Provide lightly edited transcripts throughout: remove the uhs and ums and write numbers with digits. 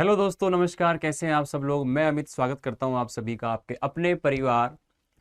Hello दोस्तों, नमस्कार। कैसे हैं आप सब लोग। मैं अमित स्वागत करता हूं आप सभी का आपके अपने परिवार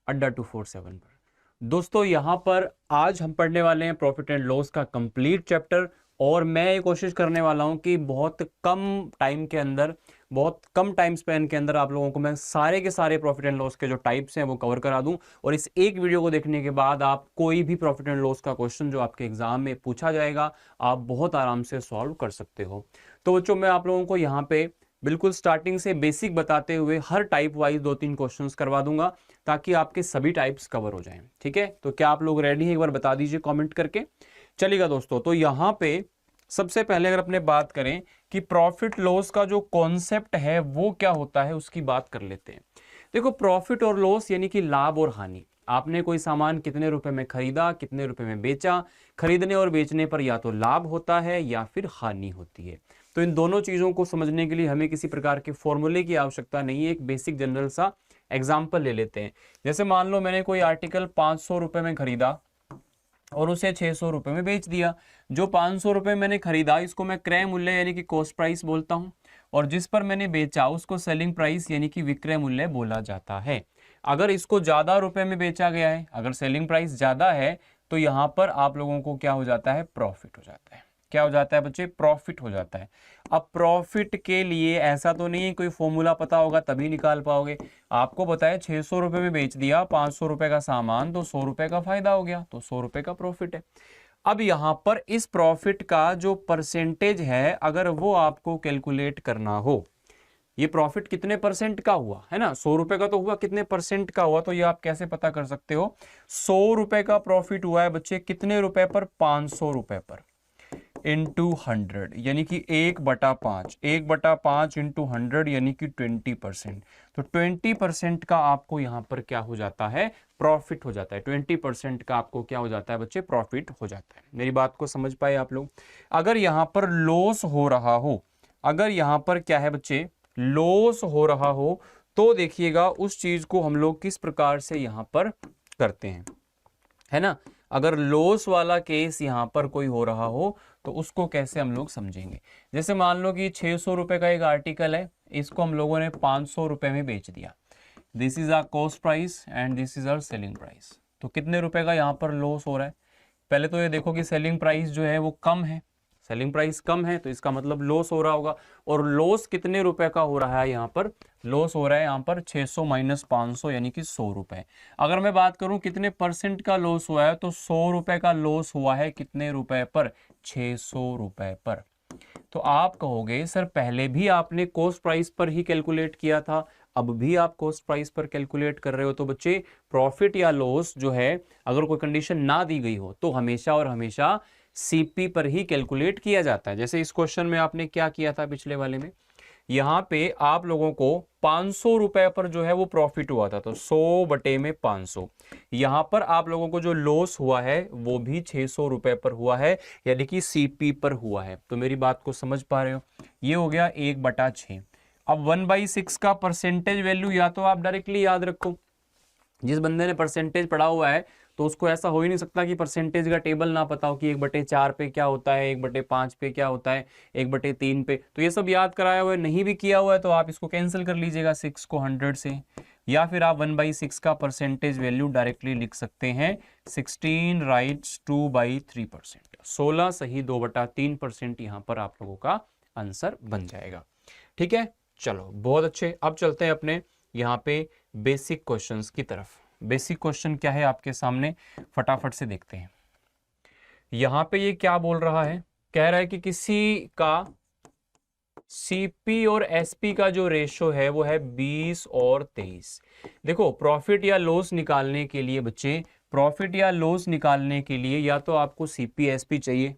अड्डा 247 पर। दोस्तों, यहां पर आज हम पढ़ने वाले हैं प्रॉफिट एंड लॉस का कंप्लीट चैप्टर। और मैं ये कोशिश करने वाला हूं कि बहुत कम टाइम के अंदर, बहुत कम टाइम स्पेन के अंदर आप लोगों को मैं सारे के सारे प्रॉफिट एंड लॉस के जो टाइप्स हैं वो कवर करा दूं। और इस एक वीडियो को देखने के बाद आप कोई भी प्रॉफिट एंड लॉस का क्वेश्चन जो आपके एग्जाम में पूछा जाएगा, आप बहुत आराम से सॉल्व कर सकते हो। तो बच्चों, मैं आप लोगों को यहाँ पे बिल्कुल स्टार्टिंग से बेसिक बताते हुए हर टाइप वाइज 2-3 क्वेश्चंस करवा दूंगा ताकि आपके सभी टाइप्स कवर हो जाएं। ठीक है, तो क्या आप लोग रेडी हैं? एक बार बता दीजिए कमेंट करके। चलिएगा दोस्तों, तो यहाँ पे सबसे पहले अगर अपने बात करें कि प्रॉफिट लॉस का जो कॉन्सेप्ट है वो क्या होता है, उसकी बात कर लेते हैं। देखो, प्रॉफिट और लॉस यानी कि लाभ और हानि। आपने कोई सामान कितने रुपए में खरीदा, कितने रुपए में बेचा, खरीदने और बेचने पर या तो लाभ होता है या फिर हानि होती है। तो इन दोनों चीजों को समझने के लिए हमें किसी प्रकार के फॉर्मूले की आवश्यकता नहीं है। एक बेसिक जनरल सा एग्जाम्पल ले लेते हैं। जैसे मान लो मैंने कोई आर्टिकल 500 रुपए में खरीदा और उसे 600 रुपए में बेच दिया। जो 500 रुपए मैंने खरीदा, इसको मैं क्रय मूल्य यानी कि कॉस्ट प्राइस बोलता हूं। और जिस पर मैंने बेचा उसको सेलिंग प्राइस यानी कि विक्रय मूल्य बोला जाता है। अगर इसको ज्यादा रुपए में बेचा गया है, अगर सेलिंग प्राइस ज्यादा है, तो यहां पर आप लोगों को क्या हो जाता है? प्रॉफिट हो जाता है। क्या हो जाता है बच्चे? प्रॉफिट हो जाता है। अब प्रॉफिट के लिए ऐसा तो नहीं है कोई फॉर्मूला पता होगा तभी निकाल पाओगे। आपको बताया 600 रुपए में बेच दिया 500 रुपए का सामान, तो 100 रुपए का फायदा हो गया, तो 100 रुपए का प्रॉफिट है। अब यहां पर इस प्रॉफिट का जो परसेंटेज है, अगर वो आपको कैलकुलेट करना हो, ये प्रॉफिट कितने परसेंट का हुआ है ना, 100 रुपए का तो हुआ, कितने परसेंट का हुआ, तो ये आप कैसे पता कर सकते हो? 100 रुपए का प्रॉफिट हुआ है बच्चे कितने रुपए पर? 500 रुपए पर इंटू 100 यानी कि 1/5, 1/5 इंटू 100 यानी कि 20%। तो 20% का आपको यहां पर क्या हो जाता है? प्रॉफिट हो जाता है। 20% का आपको क्या हो जाता है बच्चे? प्रॉफिट हो जाता है। मेरी बात को समझ पाए आप लोग? अगर यहां पर लॉस हो रहा हो, अगर यहां पर क्या है बच्चे? लॉस हो रहा हो, तो देखिएगा उस चीज को हम लोग किस प्रकार से यहां पर करते हैं, है ना। अगर लॉस वाला केस यहां पर कोई हो रहा हो तो उसको कैसे हम लोग समझेंगे? जैसे मान लो कि 600 रुपए का एक आर्टिकल है, इसको हम लोगों ने 500 रुपए में बेच दिया। This is our cost price and this is our selling price. तो कितने रुपए का यहां पर लॉस हो रहा है? पहले तो ये देखो कि सेलिंग प्राइस जो है वो कम है। सेलिंग प्राइस कम है तो इसका मतलब लॉस हो रहा होगा। और लॉस कितने रुपए का हो रहा है? यहाँ पर लॉस हो रहा है यहाँ पर 600 माइनस 500 यानी कि 100 रुपए। अगर मैं बात करूं कितने परसेंट का लॉस हुआ है, तो 100 रुपए का लॉस हुआ है कितने रुपए पर? 600 रुपए पर। तो आप कहोगे सर पहले भी आपने कॉस्ट प्राइस पर ही कैलकुलेट किया था, अब भी आप कॉस्ट प्राइस पर कैलकुलेट कर रहे हो। तो बच्चे, प्रॉफिट या लॉस जो है, अगर कोई कंडीशन ना दी गई हो तो हमेशा और हमेशा सीपी पर ही कैलकुलेट किया जाता है। जैसे इस क्वेश्चन में आपने क्या किया था पिछले वाले में, यहां पे आप लोगों को 500 रुपए पर जो है वो प्रॉफिट हुआ था, तो 100 बटे में 500। यहां पर आप लोगों को जो लॉस हुआ है वो भी 600 रुपए पर हुआ है, यानी कि सीपी पर हुआ है। तो मेरी बात को समझ पा रहे हो? ये हो गया 1/6। अब 1/6 का परसेंटेज वैल्यू या तो आप डायरेक्टली याद रखो, जिस बंदे ने परसेंटेज पढ़ा हुआ है तो उसको ऐसा हो ही नहीं सकता कि परसेंटेज का टेबल ना पता हो कि 1/4 पे क्या होता है, 1/5 पे क्या होता है, 1/3 पे। तो ये सब याद कराया हुआ है, नहीं भी किया हुआ है तो आप इसको कैंसिल कर लीजिएगा 6 को 100 से। या फिर आप 1/6 का परसेंटेज वैल्यू डायरेक्टली लिख सकते हैं 16 राइट्स 2/3%। 16 सही 2/3% यहाँ पर आप लोगों का आंसर बन जाएगा। ठीक है, चलो बहुत अच्छे। अब चलते हैं अपने यहाँ पे बेसिक क्वेश्चंस की तरफ। बेसिक क्वेश्चन क्या है आपके सामने, फटाफट से देखते हैं। यहां पे ये क्या बोल रहा है? कह रहा है कि किसी का सीपी और एसपी का जो रेशो है वो है 20 और 23। देखो, प्रॉफिट या लॉस निकालने के लिए बच्चे, प्रॉफिट या लॉस निकालने के लिए या तो आपको सीपी एसपी चाहिए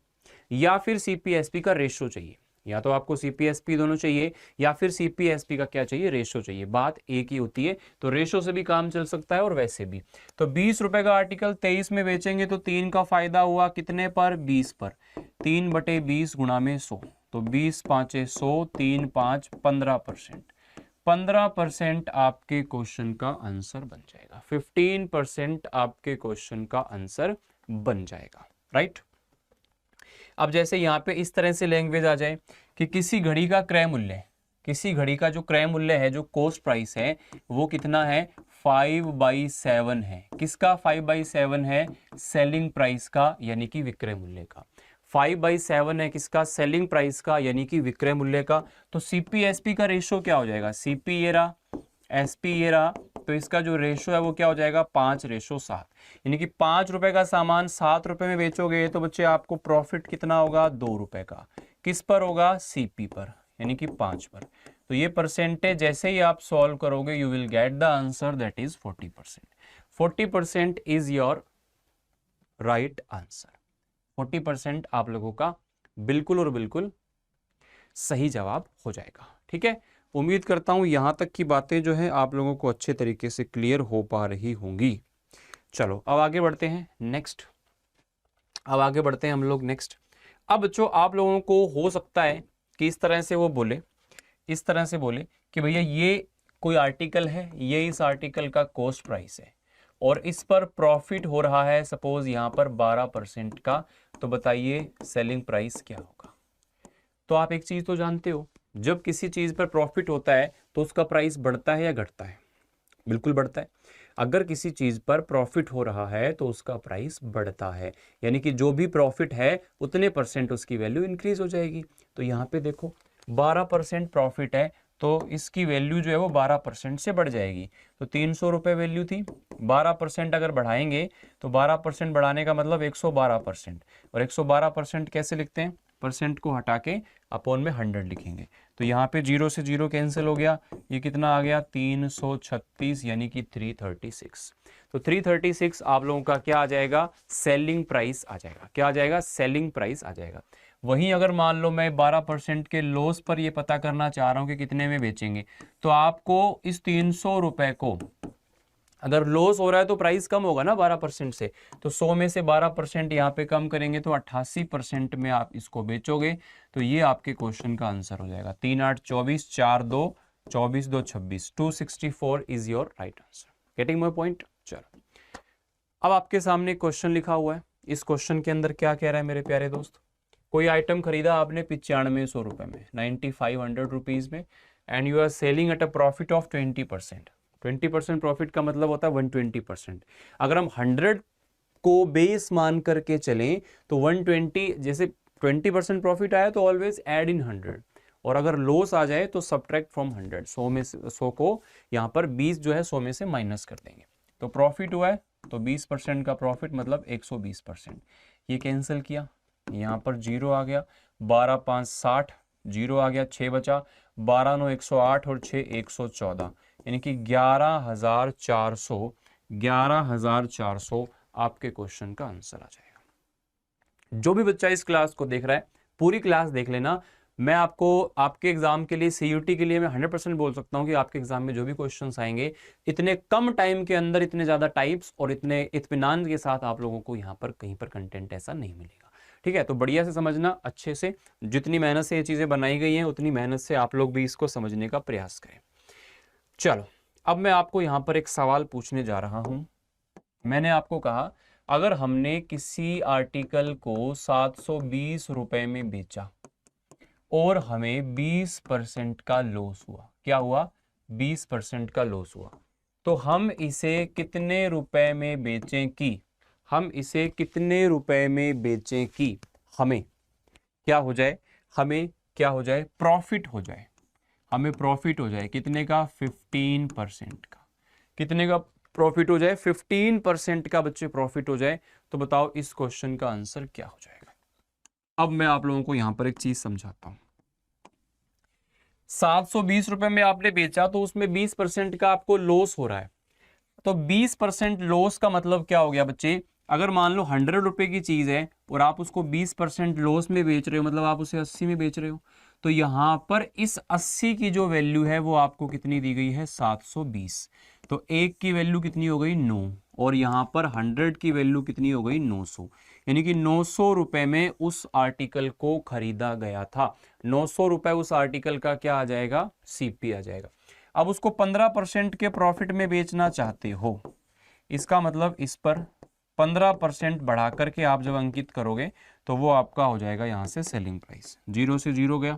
या फिर सीपी एसपी का रेशो चाहिए। या तो आपको सीपीएसपी दोनों चाहिए या फिर सीपीएसपी का क्या चाहिए? रेशो चाहिए। बात एक ही होती है। तो रेशो से भी काम चल सकता है और वैसे भी। तो 20 रुपए का आर्टिकल 23 में बेचेंगे तो 3 का फायदा हुआ कितने पर? 20 पर। 3/20 गुणा में 100, तो 20 5 100, 3 5 15%। 15% आपके क्वेश्चन का आंसर बन जाएगा। 15% आपके क्वेश्चन का आंसर बन जाएगा। राइट। अब जैसे यहां पे इस तरह से लैंग्वेज आ जाए कि किसी घड़ी का क्रय मूल्य किसी घड़ी का जो क्रय मूल्य है, जो कॉस्ट प्राइस है, वो कितना है 5/7 है। किसका 5/7 है? सेलिंग प्राइस का, यानी कि विक्रय मूल्य का। 5/7 है किसका? सेलिंग प्राइस का, यानी कि विक्रय मूल्य का। तो सीपीएसपी का रेशो क्या हो जाएगा? सीपी ये रहा, एसपी ये रहा, तो इसका जो रेशो है वो क्या हो जाएगा? 5:7। यानी कि 5 रुपए का सामान 7 रुपए में बेचोगे तो बच्चे आपको प्रॉफिट कितना होगा? 2 रुपए का। किस पर होगा? सीपी पर, यानी कि 5 पर। तो ये परसेंटेज जैसे ही आप सॉल्व करोगे you will get the answer, that is 40%। 40% is your right answer. 40% आप लोगों का बिल्कुल और बिल्कुल सही जवाब हो जाएगा। ठीक है, उम्मीद करता हूं यहां तक की बातें जो है आप लोगों को अच्छे तरीके से क्लियर हो पा रही होंगी। चलो अब आगे बढ़ते हैं नेक्स्ट। अब आगे बढ़ते हैं हम लोग नेक्स्ट। अब बच्चों आप लोगों को हो सकता है कि इस तरह से वो बोले, इस तरह से बोले कि भैया ये कोई आर्टिकल है, ये इस आर्टिकल का कॉस्ट प्राइस है और इस पर प्रॉफिट हो रहा है सपोज यहाँ पर 12% का, तो बताइए सेलिंग प्राइस क्या होगा? तो आप एक चीज तो जानते हो, जब किसी चीज पर प्रॉफिट होता है तो उसका प्राइस बढ़ता है या घटता है? बिल्कुल बढ़ता है। अगर किसी चीज पर प्रॉफिट हो रहा है तो उसका प्राइस बढ़ता है, यानी कि जो भी प्रॉफिट है उतने परसेंट उसकी वैल्यू इंक्रीज हो जाएगी। तो यहाँ पे देखो 12% प्रॉफिट है तो इसकी वैल्यू जो है वो 12% से बढ़ जाएगी। तो 300 रुपये वैल्यू थी, 12% अगर बढ़ाएंगे तो 12% बढ़ाने का मतलब 112%। और 112% कैसे लिखते हैं? परसेंट को हटा के अपॉन में 100 लिखेंगे। तो यहाँ पे 0 से 0 कैंसिल हो गया, ये कितना आ गया? 336, यानी कि 336। तो 336 आप लोगों का क्या आ जाएगा? सेलिंग प्राइस आ जाएगा। क्या आ जाएगा? सेलिंग प्राइस आ जाएगा। वहीं अगर मान लो मैं 12% के लॉस पर ये पता करना चाह रहा हूँ कि कितने में बेचेंगे, तो आपको इस 300 रुपए को, अगर लॉस हो रहा है तो प्राइस कम होगा ना 12% से, तो 100 में से 12% यहाँ पे कम करेंगे तो 88% में आप इसको बेचोगे। तो ये आपके क्वेश्चन का आंसर हो जाएगा। 3 8 24, 4 2 24 2 26, 264 is your right answer. Getting my point? चलो अब आपके सामने क्वेश्चन लिखा हुआ है। इस क्वेश्चन के अंदर क्या कह रहा है मेरे प्यारे दोस्त? कोई आइटम खरीदा आपने 9500 रुपए में, 9500 रुपीज में, and you are selling at a profit of 20%। 20% profit का मतलब होता है 120%। अगर हम 100 को बेस मान करके चलें तो 120, जैसे 20% प्रॉफिट आया तो ऑलवेज ऐड इन 100, और अगर लॉस आ जाए तो सब्ट्रैक्ट फ्रॉम 100। 100 में से 100 को यहाँ पर 20 जो है 100 में से माइनस कर देंगे। तो प्रॉफिट हुआ है तो 20% का प्रॉफिट मतलब 120%। ये कैंसिल किया, यहाँ पर 0 आ गया, 12 5 60, 0 आ गया, 6 बचा, 12 9 108 और 6 114, यानी कि 11,400 आपके क्वेश्चन का आंसर आ जाएगा। जो भी बच्चा इस क्लास को देख रहा है पूरी क्लास देख लेना। मैं आपको आपके एग्जाम के लिए, सीयूटी के लिए मैं 100% बोल सकता हूं कि आपके एग्जाम में जो भी क्वेश्चंस आएंगे इतने कम टाइम के अंदर, इतने ज्यादा टाइप्स और इतने इत्मीनान के साथ आप लोगों को यहाँ पर कहीं पर कंटेंट ऐसा नहीं मिलेगा। ठीक है, तो बढ़िया से समझना अच्छे से। जितनी मेहनत से ये चीजें बनाई गई हैं उतनी मेहनत से आप लोग भी इसको समझने का प्रयास करें। चलो अब मैं आपको यहाँ पर एक सवाल पूछने जा रहा हूं। मैंने आपको कहा अगर हमने किसी आर्टिकल को 720 रुपए में बेचा और हमें 20% का लॉस हुआ, क्या हुआ? 20% का लॉस हुआ, तो हम इसे कितने रुपए में बेचें कि, हम इसे कितने रुपए में बेचें कि हमें क्या हो जाए? हमें क्या हो जाए? प्रॉफिट हो जाए। हमें प्रॉफिट हो जाए कितने का? 15% का। कितने का प्रॉफिट हो जाए? 15% का बच्चे प्रॉफिट हो जाए। तो बताओ इस क्वेश्चन का आंसर क्या हो जाएगा? अब मैं आप लोगों को यहां पर एक चीज समझाता हूं। 720 रुपए में आपने बेचा तो उसमें 20% का आपको लॉस हो रहा है। तो 20% लॉस का मतलब क्या हो गया बच्चे? अगर मान लो 100 रुपए की चीज है और आप उसको 20% लॉस में बेच रहे हो, मतलब आप उसे 80 में बेच रहे हो, तो यहां पर इस 80 की जो वैल्यू है वो आपको कितनी दी गई है? 720। तो एक की वैल्यू कितनी हो गई? 9, और यहां पर 100 की वैल्यू कितनी हो गई? 900, यानी कि 900 रुपए में उस आर्टिकल को खरीदा गया था। 900 रुपए उस आर्टिकल का क्या आ जाएगा? सीपी आ जाएगा। अब उसको 15% के प्रॉफिट में बेचना चाहते हो, इसका मतलब इस पर 15% बढ़ा करके आप जब अंकित करोगे तो वो आपका हो जाएगा यहां से सेलिंग प्राइस। 0 से 0 गया,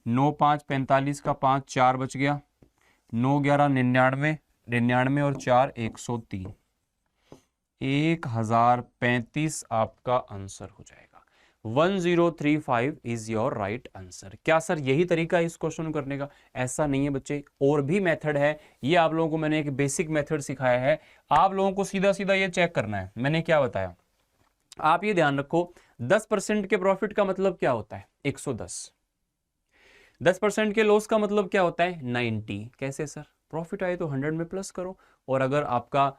9 5 45 का 5 4 बच गया, 9 11 99, 99 और 4 103, 1035 आपका आंसर हो जाएगा। 1035 इज योर राइट आंसर। क्या सर यही तरीका है इस क्वेश्चन को करने का? ऐसा नहीं है बच्चे, और भी मेथड है। ये आप लोगों को मैंने एक बेसिक मेथड सिखाया है, आप लोगों को सीधा सीधा ये चेक करना है। मैंने क्या बताया, आप ये ध्यान रखो, 10% के प्रॉफिट का मतलब क्या होता है? 110। 10% के लॉस का मतलब क्या होता है? 90। कैसे सर? प्रॉफिट आए तो 100 में प्लस करो, और अगर आपका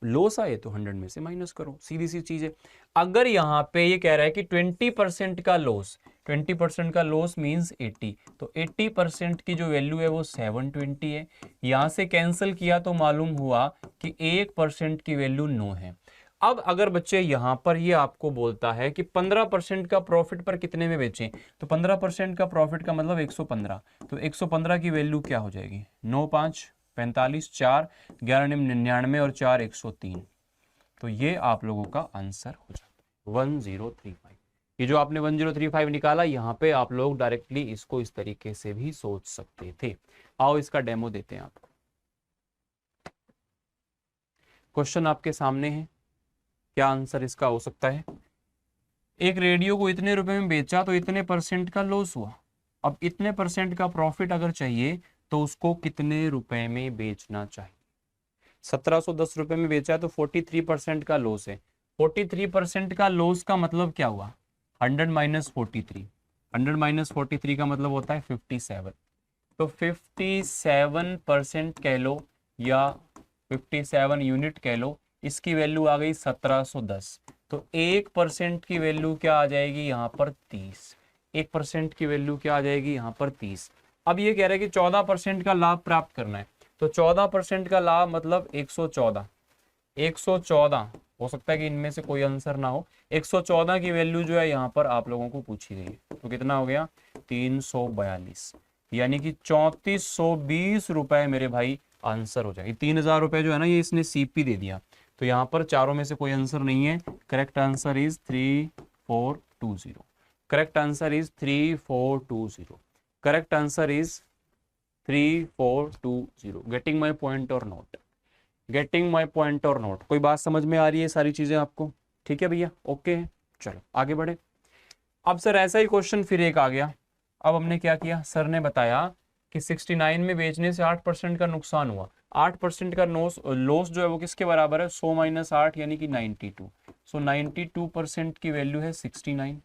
लॉस आए तो 100 में से माइनस करो। सीधी सी चीज है। अगर यहाँ पे ये कह रहा है कि 20% का लॉस, 20% का लॉस मींस 80, तो 80% की जो वैल्यू है वो 720 है। यहां से कैंसिल किया तो मालूम हुआ कि 1% की वैल्यू 9 है। अब अगर बच्चे यहां पर ये आपको बोलता है कि 15% का प्रॉफिट पर कितने में बेचें, तो 15% का प्रॉफिट का मतलब 115, तो 115 की वैल्यू क्या हो जाएगी? 9 5 45, 4 11 99 और 4 103। तो ये आप लोगों का आंसर हो जाता है 1035। ये जो आपने 1035 निकाला, यहाँ पे आप लोग डायरेक्टली इसको इस तरीके से भी सोच सकते थे। आओ इसका डेमो देते हैं आपको। क्वेश्चन आपके सामने है, क्या आंसर इसका हो सकता है? एक रेडियो को इतने रुपए में बेचा तो इतने परसेंट का लॉस हुआ। अब इतने परसेंट का प्रॉफिट अगर चाहिए तो उसको कितने रुपए में बेचना चाहिए? 1710 रुपए में बेचा है तो 43% का लॉस है। 43% का लॉस का मतलब क्या हुआ? 100 माइनस 43, 100 माइनस 43 का मतलब होता है 57। तो 57% कह लो या 57 यूनिट कह लो, इसकी वैल्यू आ गई 1710। तो 1% की वैल्यू क्या आ जाएगी यहाँ पर? 30। 1% की वैल्यू क्या आ जाएगी यहाँ पर? 30। अब ये कह रहा है कि 14% का लाभ प्राप्त करना है, तो 14% का लाभ मतलब 114। 114 हो सकता है कि इनमें से कोई आंसर ना हो। 114 की वैल्यू जो है यहाँ पर आप लोगों को पूछी गई है, तो कितना हो गया? 342, यानी कि 3420 रुपए मेरे भाई आंसर हो जाएगी। 3000 रुपए जो है ना, ये इसने सीपी दे दिया, तो यहाँ पर चारों में से कोई आंसर नहीं है। Correct answer is 3420। Correct answer is 3420। Correct answer is 3420। Getting my point और नोट? गेटिंग माई पॉइंट और नोट? कोई बात समझ में आ रही है सारी चीजें आपको? ठीक है भैया, ओके है। चलो आगे बढ़े। अब सर ऐसा ही क्वेश्चन फिर एक आ गया। अब हमने क्या किया, सर ने बताया कि 69 में बेचने से 8% का नुकसान हुआ। 8% का लॉस जो है वो किसके बराबर है? 100 माइनस 8 यानी कि 92। सो 92% की वैल्यू है 69।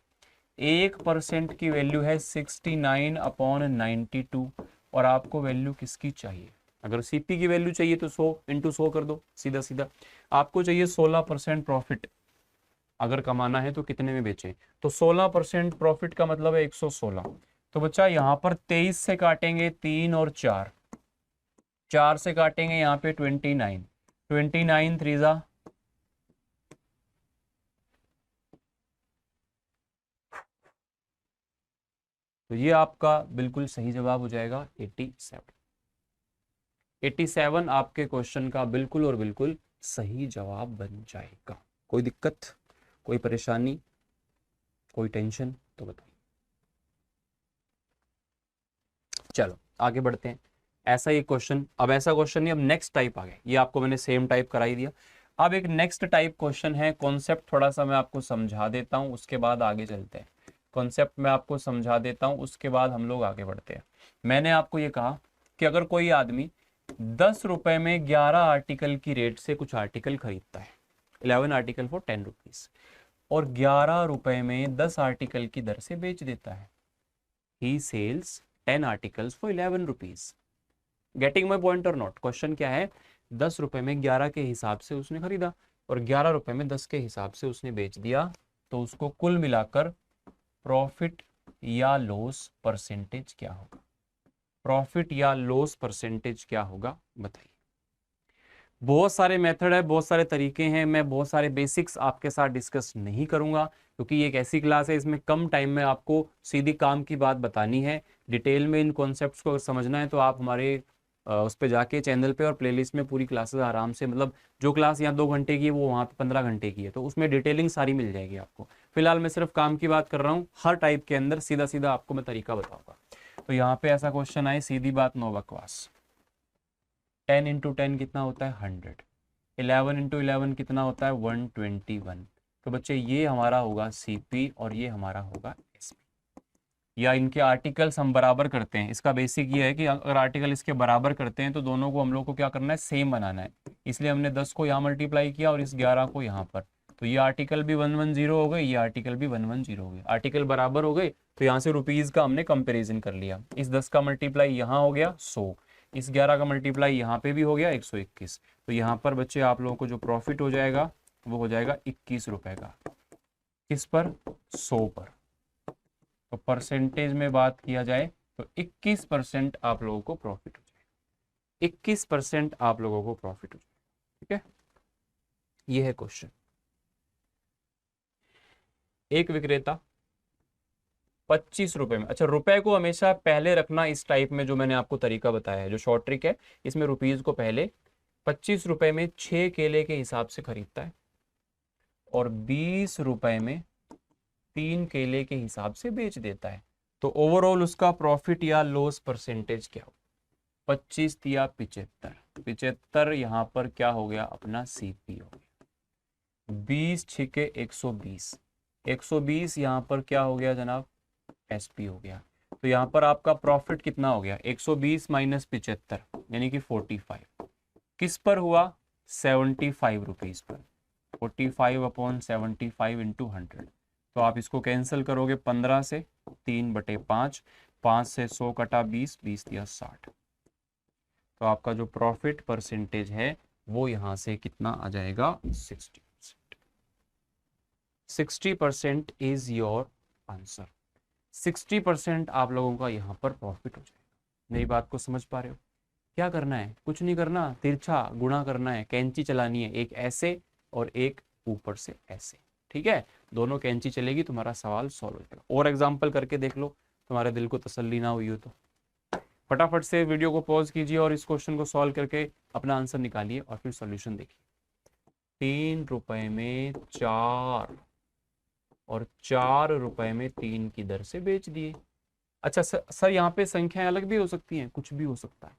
1% की वैल्यू है 69 अपॉन 92, और आपको वैल्यू किसकी चाहिए? अगर सीपी की वैल्यू चाहिए तो 100 इंटू 100 कर दो, सीधा सीधा। आपको चाहिए 16% प्रॉफिट अगर कमाना है तो कितने में बेचे? तो 16% प्रॉफिट का मतलब है 116। तो बच्चा यहाँ पर 23 से काटेंगे 3 और 4, 4 से काटेंगे यहाँ पे 29, 29 3 तो ये आपका बिल्कुल सही जवाब हो जाएगा 87। 87 आपके क्वेश्चन का बिल्कुल और बिल्कुल सही जवाब बन जाएगा। कोई दिक्कत, कोई परेशानी, कोई टेंशन तो बताइए। चलो आगे बढ़ते हैं। ऐसा ही क्वेश्चन, अब ऐसा क्वेश्चन नहीं, अब नेक्स्ट टाइप आ गया। ये आपको मैंने सेम टाइप करा ही दिया। अब एक नेक्स्ट टाइप क्वेश्चन है। कॉन्सेप्ट थोड़ा सा मैं आपको समझा देता हूँ, उसके बाद आगे चलते हैं। कॉन्सेप्ट मैं आपको समझा देता हूँ, उसके बाद हम लोग आगे बढ़ते हैं। मैंने आपको ये कहा कि अगर कोई आदमी 10 रुपए में 11 आर्टिकल की रेट से कुछ आर्टिकल खरीदता है, 11 आर्टिकल फॉर 10 रुपीज, और 11 रुपए में 10 आर्टिकल की दर से बेच देता है। He sells 10 articles for 11 rupees. Getting my point or not? Question क्या है, 10 रुपए में 11 के हिसाब से उसने खरीदा और 11 रुपए में 10 के हिसाब से उसने बेच दिया, तो उसको कुल मिलाकर प्रॉफिट या लॉस परसेंटेज क्या होगा? प्रॉफिट या लॉस परसेंटेज क्या होगा बताइए। बहुत सारे मेथड है, बहुत सारे तरीके हैं। मैं बहुत सारे बेसिक्स आपके साथ डिस्कस नहीं करूंगा, क्योंकि ये एक ऐसी क्लास है, इसमें कम टाइम में आपको सीधी काम की बात बतानी है। डिटेल में इन कॉन्सेप्ट्स को अगर समझना है तो आप हमारे उस पर जाके चैनल पे और प्लेलिस्ट में पूरी क्लासेस आराम से, मतलब जो क्लास यहाँ 2 घंटे की है वो वहाँ पे 15 घंटे की है, तो उसमें डिटेलिंग सारी मिल जाएगी आपको। फिलहाल मैं सिर्फ काम की बात कर रहा हूँ, हर टाइप के अंदर सीधा सीधा आपको मैं तरीका बताऊंगा। तो यहाँ पे ऐसा क्वेश्चन आए, सीधी बात, नो बकवास। 10 इंटू 10 कितना होता है 100, 11 इंटू 11 कितना होता है 121। तो बच्चे ये हमारा होगा सीपी और ये हमारा होगा एसपी। या इनके आर्टिकल्स हम बराबर करते हैं। इसका बेसिक ये है कि अगर आर्टिकल इसके बराबर करते हैं तो दोनों को हम लोग को क्या करना है, सेम बनाना है। इसलिए हमने 10 को यहाँ मल्टीप्लाई किया और इस 11 को यहाँ पर। तो ये आर्टिकल भी 110 हो गए, ये आर्टिकल भी 110 हो गए, आर्टिकल बराबर हो गए। तो यहाँ से रुपीज़ का हमने कंपेरिजन कर लिया। इस 10 का मल्टीप्लाई यहाँ हो गया 100, इस 11 का मल्टीप्लाई यहाँ पे भी हो गया 121। तो यहाँ पर बच्चे आप लोगों को जो प्रॉफिट हो जाएगा वो हो जाएगा 21 रुपए का। किस पर, 100 पर। तो परसेंटेज में बात किया जाए तो 21% आप लोगों को प्रॉफिट हो जाएगा, 21% आप लोगों को प्रॉफिट हो जाएगा। ठीक है, ये है क्वेश्चन। एक विक्रेता 25 रुपए में, अच्छा रुपए को हमेशा पहले रखना इस टाइप में, जो मैंने आपको तरीका बताया है, जो शॉर्ट ट्रिक है, इसमें रुपीज को पहले 25 रुपए में 6 केले के हिसाब से खरीदता है और 20 रुपए में 3 केले के हिसाब से बेच देता है। तो ओवरऑल उसका प्रॉफिट या लॉस परसेंटेज क्या हो, 25 या 75, 75 यहाँ पर क्या हो गया अपना सीपी हो गया, 20 छिके 120, 120 यहाँ पर क्या हो गया जनाब, एसपी हो गया। तो यहाँ पर आपका प्रॉफिट कितना हो गया, 120 माइनस 75 यानी कि 45। किस पर हुआ, 75 रुपीज पर, 45 अपॉन 75 इंटू 100। तो आप इसको कैंसिल करोगे 15 से, 3/5, 5 से 100 कटा 20, 20 या 60। तो आपका जो प्रॉफिट परसेंटेज है वो यहाँ से कितना आ जाएगा, 60%। 60% इज योर आंसर। 60% आप लोगों का यहाँ पर प्रॉफिट हो जाएगा। मेरी बात को समझ पा रहे हो? क्या करना है, कुछ नहीं करना, तिरछा गुणा करना है, कैंची चलानी है, एक ऐसे और एक ऊपर से ऐसे। ठीक है, दोनों कैंची चलेगी, तुम्हारा सवाल सॉल्व हो जाएगा। और एग्जाम्पल करके देख लो, तुम्हारे दिल को तसल्ली ना हुई हो तो फटाफट से वीडियो को पॉज कीजिए और इस क्वेश्चन को सॉल्व करके अपना आंसर निकालिए और फिर सॉल्यूशन देखिए। 3 रुपए में 4 और 4 रुपए में 3 की दर से बेच दिए। अच्छा सर यहाँ पे संख्याएं अलग भी हो सकती हैं, कुछ भी हो सकता है।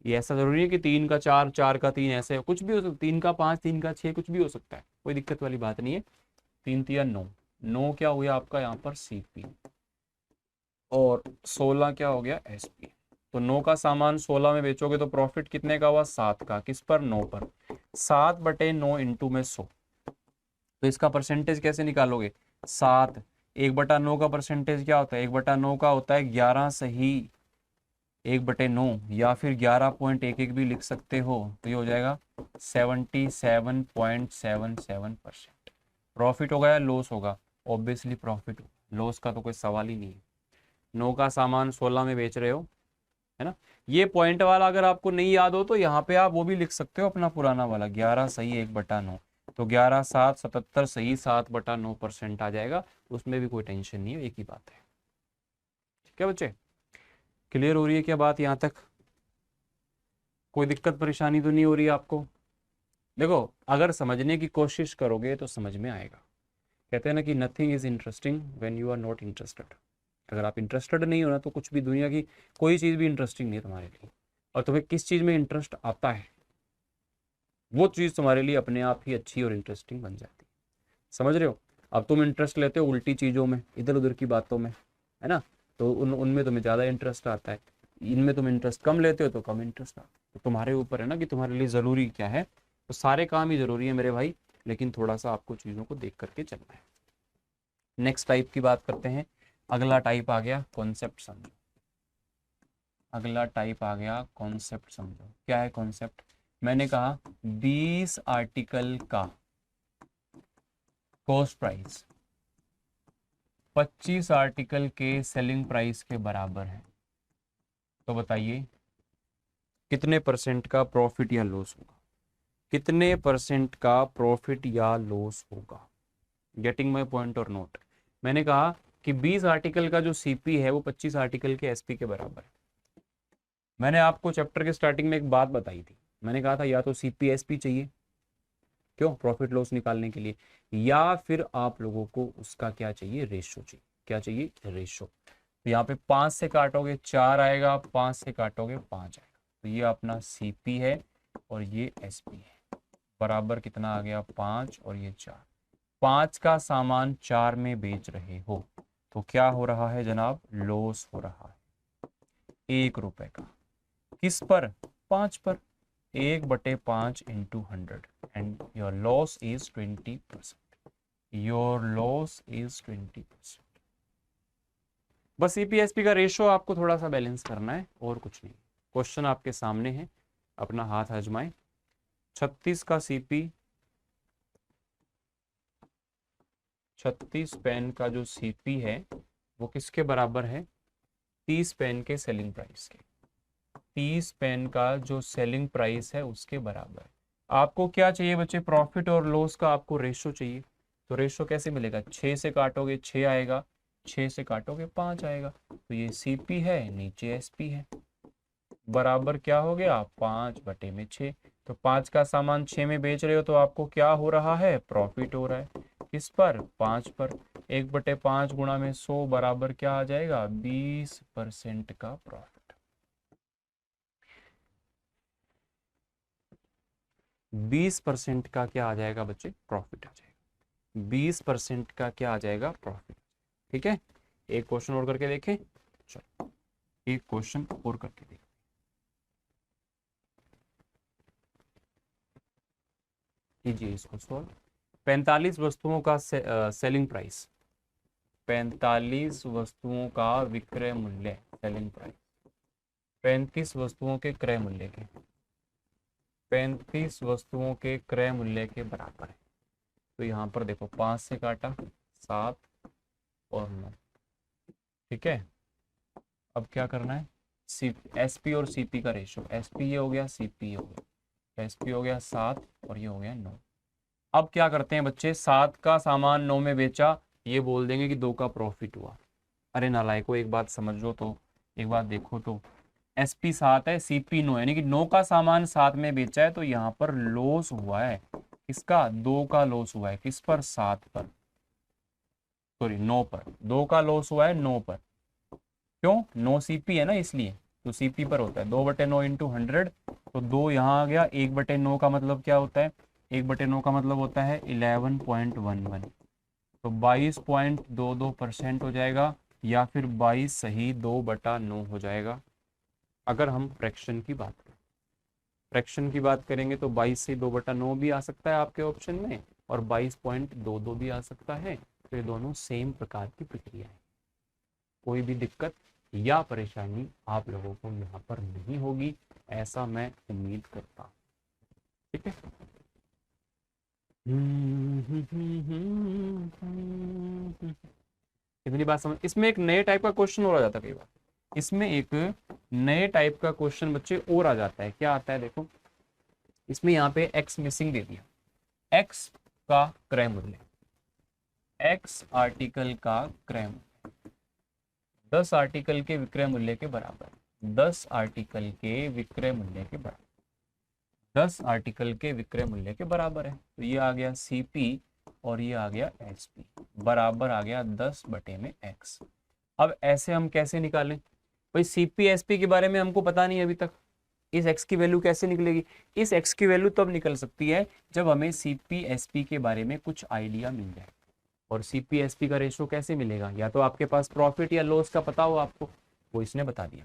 ये ऐसा जरूरी है कि 3 का 4, 4 का 3, ऐसे कुछ भी हो सकता है। 3 का 5, 3 का 6, कुछ भी हो सकता है, कोई दिक्कत वाली बात नहीं है। 3 तिया 9, 9 क्या हो गया आपका यहाँ पर सीपी और 16 क्या हो गया एसपी। तो 9 का सामान 16 में बेचोगे तो प्रॉफिट कितने का हुआ, 7 का। किस पर, 9 पर। 7/9 इंटू में 100। तो इसका परसेंटेज कैसे निकालोगे, 7, 1/9 का परसेंटेज क्या होता है, 1/9 का होता है 11 सही 1/9, या फिर 11.11 भी लिख सकते हो। तो ये हो जाएगा 77.77%। प्रॉफिट होगा या लॉस होगा, ऑब्वियसली प्रॉफिट होगा, लॉस का तो कोई सवाल ही नहीं है। 9 का सामान 16 में बेच रहे हो, है ना। ये पॉइंट वाला अगर आपको नहीं याद हो तो यहाँ पे आप वो भी लिख सकते हो अपना पुराना वाला, 11 सही 1/9। तो 11 7 77 सही 7/9% आ जाएगा, उसमें भी कोई टेंशन नहीं है, एक ही बात है। ठीक है बच्चे, क्लियर हो रही है क्या बात यहाँ तक? कोई दिक्कत परेशानी तो नहीं हो रही है आपको? देखो अगर समझने की कोशिश करोगे तो समझ में आएगा। कहते हैं ना कि nothing is interesting when you are not interested. अगर आप इंटरेस्टेड नहीं हो ना तो कुछ भी दुनिया की कोई चीज़ भी इंटरेस्टिंग नहीं है तुम्हारे लिए। और तुम्हें किस चीज़ में इंटरेस्ट आता है वो चीज़ तुम्हारे लिए अपने आप ही अच्छी और इंटरेस्टिंग बन जाती है। समझ रहे हो? अब तुम इंटरेस्ट लेते हो उल्टी चीज़ों में, इधर उधर की बातों में, है ना, तो उनमें तुम्हें ज़्यादा इंटरेस्ट आता है। इनमें तुम इंटरेस्ट कम लेते हो तो कम इंटरेस्ट आता है। तो तुम्हारे ऊपर है ना कि तुम्हारे लिए ज़रूरी क्या है। तो सारे काम ही ज़रूरी है मेरे भाई, लेकिन थोड़ा सा आपको चीज़ों को देख करके चलना है। नेक्स्ट टाइप की बात करते हैं। अगला टाइप आ गया कॉन्सेप्ट समझो। अगला टाइप आ गया कॉन्सेप्ट समझो। क्या है कॉन्सेप्ट? मैंने कहा 20 आर्टिकल का कॉस्ट प्राइस 25 आर्टिकल के सेलिंग प्राइस के बराबर है। तो बताइए कितने परसेंट का प्रॉफिट या लॉस होगा, कितने परसेंट का प्रॉफिट या लॉस होगा। गेटिंग माई पॉइंट और नोट? मैंने कहा कि 20 आर्टिकल का जो सीपी है वो 25 आर्टिकल के एसपी के बराबर है। मैंने आपको चैप्टर के स्टार्टिंग में एक बात बताई थी, मैंने कहा था या तो सीपी एसपी चाहिए, क्यों, प्रॉफिट लॉस निकालने के लिए, या फिर आप लोगों को उसका क्या चाहिए, रेशो चाहिए। क्या चाहिए, रेशो। तो यहाँ पे 5 से काटोगे 4 आएगा, 5 से काटोगे 5 आएगा। तो ये अपना CP है और ये SP है। बराबर कितना आ गया 5 और ये 4। 5 का सामान 4 में बेच रहे हो तो क्या हो रहा है जनाब? लॉस हो रहा है 1 रुपए का। किस पर? 5 पर। 1/5 into 100 and your loss is 20%। Your loss is 20%। बस CPSP का रेशो आपको थोड़ा सा बैलेंस करना है और कुछ नहीं। क्वेश्चन आपके सामने है, अपना हाथ आजमाएं। 36 का CP, 36 पेन का जो CP है वो किसके बराबर है? 30 पेन के सेलिंग प्राइस के। 30 पेन का जो सेलिंग प्राइस है उसके बराबर। आपको क्या चाहिए बच्चे? प्रॉफिट और लॉस का आपको रेशो चाहिए। तो रेशो कैसे मिलेगा? 6 से काटोगे 6 आएगा, 6 से काटोगे 5 आएगा। तो ये CP है, नीचे SP है। बराबर क्या हो गया? 5/6। तो 5 का सामान 6 में बेच रहे हो तो आपको क्या हो रहा है? प्रॉफिट हो रहा है। किस पर? 5 पर। 1/5 गुणा में 100 बराबर क्या आ जाएगा? 20% का प्रॉफिट। 20% का क्या आ जाएगा बच्चे? प्रॉफिट आ जाएगा। 20% का क्या आ जाएगा? प्रॉफिट। ठीक है, एक क्वेश्चन और करके देखें। चलो एक क्वेश्चन और करके देखें। कीजिए इसको सॉल्व। 45 वस्तुओं का सेलिंग प्राइस, 45 वस्तुओं का विक्रय मूल्य, सेलिंग प्राइस 35 वस्तुओं के क्रय मूल्य के, 35 वस्तुओं के क्रय मूल्य के बराबर है। तो यहाँ पर देखो 5 से काटा 7 और 9। ठीक है, अब क्या करना है? SP और CP का रेशो। SP ये हो गया, CP ये हो गया। SP हो गया 7 और ये हो गया 9। अब क्या करते हैं बच्चे? 7 का सामान 9 में बेचा, ये बोल देंगे कि 2 का प्रॉफिट हुआ। अरे नालायको, एक बात समझो तो, एक बात देखो तो, SP 7 है, CP 9 है, यानी कि 9 का सामान 7 में बेचा है तो यहाँ पर लॉस हुआ है। किसका? 2 का लॉस हुआ है। किस पर? 7 पर, सॉरी 9 पर। 2 का लॉस हुआ है 9 पर। क्यों? 9 CP है ना, इसलिए तो CP पर होता है। 2/9 इंटू 100, तो 2 यहाँ आ गया। 1/9 का मतलब क्या होता है? 1/9 का मतलब होता है 11.11। तो 22.22% हो जाएगा, या फिर 22 सही 2/9 हो जाएगा। अगर हम फ्रैक्शन की बात करें, फ्रैक्शन की बात करेंगे तो 22 से 2/9 भी आ सकता है आपके ऑप्शन में, और 22.22 भी आ सकता है। तो ये दोनों सेम प्रकार की प्रक्रिया है। कोई भी दिक्कत या परेशानी आप लोगों को यहाँ पर नहीं होगी, ऐसा मैं उम्मीद करता हूँ। ठीक है, इतनी बात समझ। इसमें एक नए टाइप का क्वेश्चन और आ जाता है कई बार। इसमें एक नए टाइप का क्वेश्चन बच्चे और आ जाता है। क्या आता है? देखो, इसमें यहाँ पे x मिसिंग दे दिया। x का क्रय मूल्य, x आर्टिकल का क्रय मूल्य 10 आर्टिकल के विक्रय मूल्य के बराबर, 10 आर्टिकल के विक्रय मूल्य के बराबर, 10 आर्टिकल के विक्रय मूल्य के बराबर है। तो ये आ गया CP और ये आ गया SP, बराबर आ गया 10/x। अब ऐसे हम कैसे निकालें भाई? CP SP के बारे में हमको पता नहीं अभी तक। इस x की वैल्यू कैसे निकलेगी? इस x की वैल्यू तब निकल सकती है जब हमें CP SP के बारे में कुछ आइडिया मिल जाए। और CP SP का रेशो कैसे मिलेगा? या तो आपके पास प्रॉफिट या लॉस का पता हो आपको, वो इसने बता दिया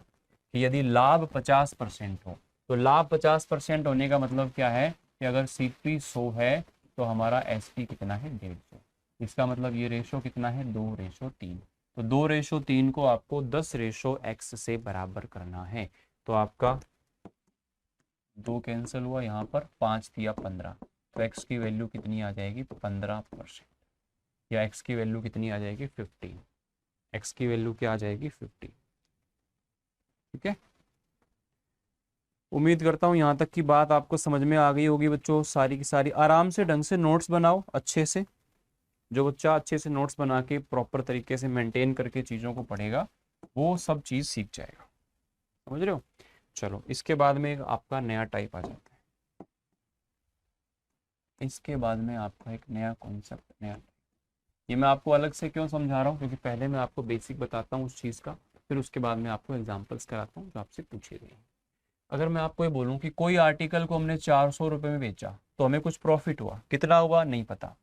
कि यदि लाभ 50% हो, तो लाभ 50% होने का मतलब क्या है कि अगर CP 100 है तो हमारा SP कितना है? 150। इसका मतलब ये रेशो कितना है? 2:3। तो 2:3 को आपको 10:x से बराबर करना है। तो आपका 2 कैंसिल हुआ, यहाँ पर 5 दिया 15, तो x की वैल्यू कितनी आ जाएगी? 15%। या x की वैल्यू कितनी आ जाएगी? 15। x की वैल्यू क्या आ जाएगी? 15। ठीक है, उम्मीद करता हूँ यहाँ तक की बात आपको समझ में आ गई होगी बच्चों। सारी की सारी आराम से ढंग से नोट्स बनाओ अच्छे से। जो बच्चा अच्छे से नोट्स बना के प्रॉपर तरीके से मेंटेन करके चीज़ों को पढ़ेगा, वो सब चीज़ सीख जाएगा। समझ रहे हो? चलो, इसके बाद में आपका नया टाइप आ जाता है। इसके बाद में आपका एक नया कॉन्सेप्ट, नया, ये मैं आपको अलग से क्यों समझा रहा हूँ? क्योंकि पहले मैं आपको बेसिक बताता हूँ उस चीज़ का, फिर उसके बाद मैं आपको एग्जाम्पल्स कराता हूँ जो आपसे पूछे गए। अगर मैं आपको ये बोलूँ कि कोई आर्टिकल को हमने 400 रुपये में बेचा तो हमें कुछ प्रॉफिट हुआ, कितना हुआ नहीं पता,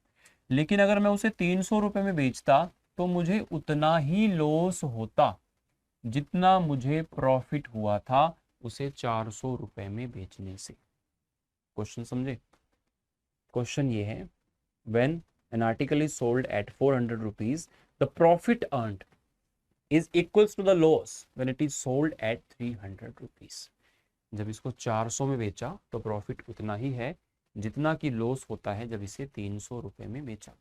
लेकिन अगर मैं उसे 300 रुपये में बेचता तो मुझे उतना ही लॉस होता जितना मुझे प्रॉफिट हुआ था उसे 400 रुपये में बेचने से। क्वेश्चन समझे? क्वेश्चन ये है, when an article is sold at 400 rupees the profit earned is equals to the loss when it is sold at 300 rupees। जब इसको 400 में बेचा तो प्रॉफिट उतना ही है जितना कि लॉस होता है जब इसे 300 रुपए में बेचा।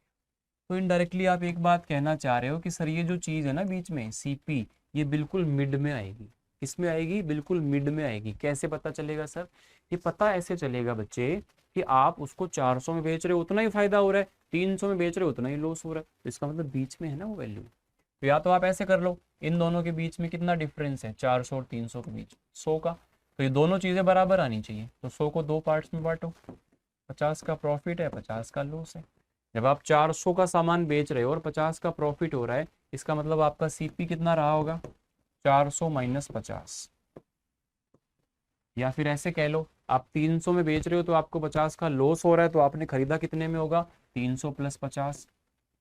तो इनडायरेक्टली आप एक बात कहना चाह रहे हो कि सर ये जो चीज़ है ना बीच में सीपी, ये बिल्कुल मिड में आएगी। किसमें आएगी? बिल्कुल मिड में आएगी। कैसे पता चलेगा सर? ये पता ऐसे चलेगा बच्चे कि आप उसको 400 में बेच रहे हो उतना ही फायदा हो रहा है, 300 में बेच रहे हो उतना ही लॉस हो रहा है, तो इसका मतलब बीच में है ना वो वैल्यू। तो या तो आप ऐसे कर लो, इन दोनों के बीच में कितना डिफरेंस है 400 और 300 के बीच 100 का, तो ये दोनों चीज़ें बराबर आनी चाहिए। तो 100 को दो पार्ट्स में बांटो, 50 का प्रॉफिट है 50 का लॉस है। जब आप 400 का सामान बेच रहे हो और 50 का प्रॉफिट हो रहा है, इसका मतलब आपका सीपी कितना रहा होगा? 400 माइनस 50। या फिर ऐसे कह लो, आप 300 में बेच रहे हो तो आपको 50 का लॉस हो रहा है, तो आपने खरीदा कितने में होगा? 300 प्लस 50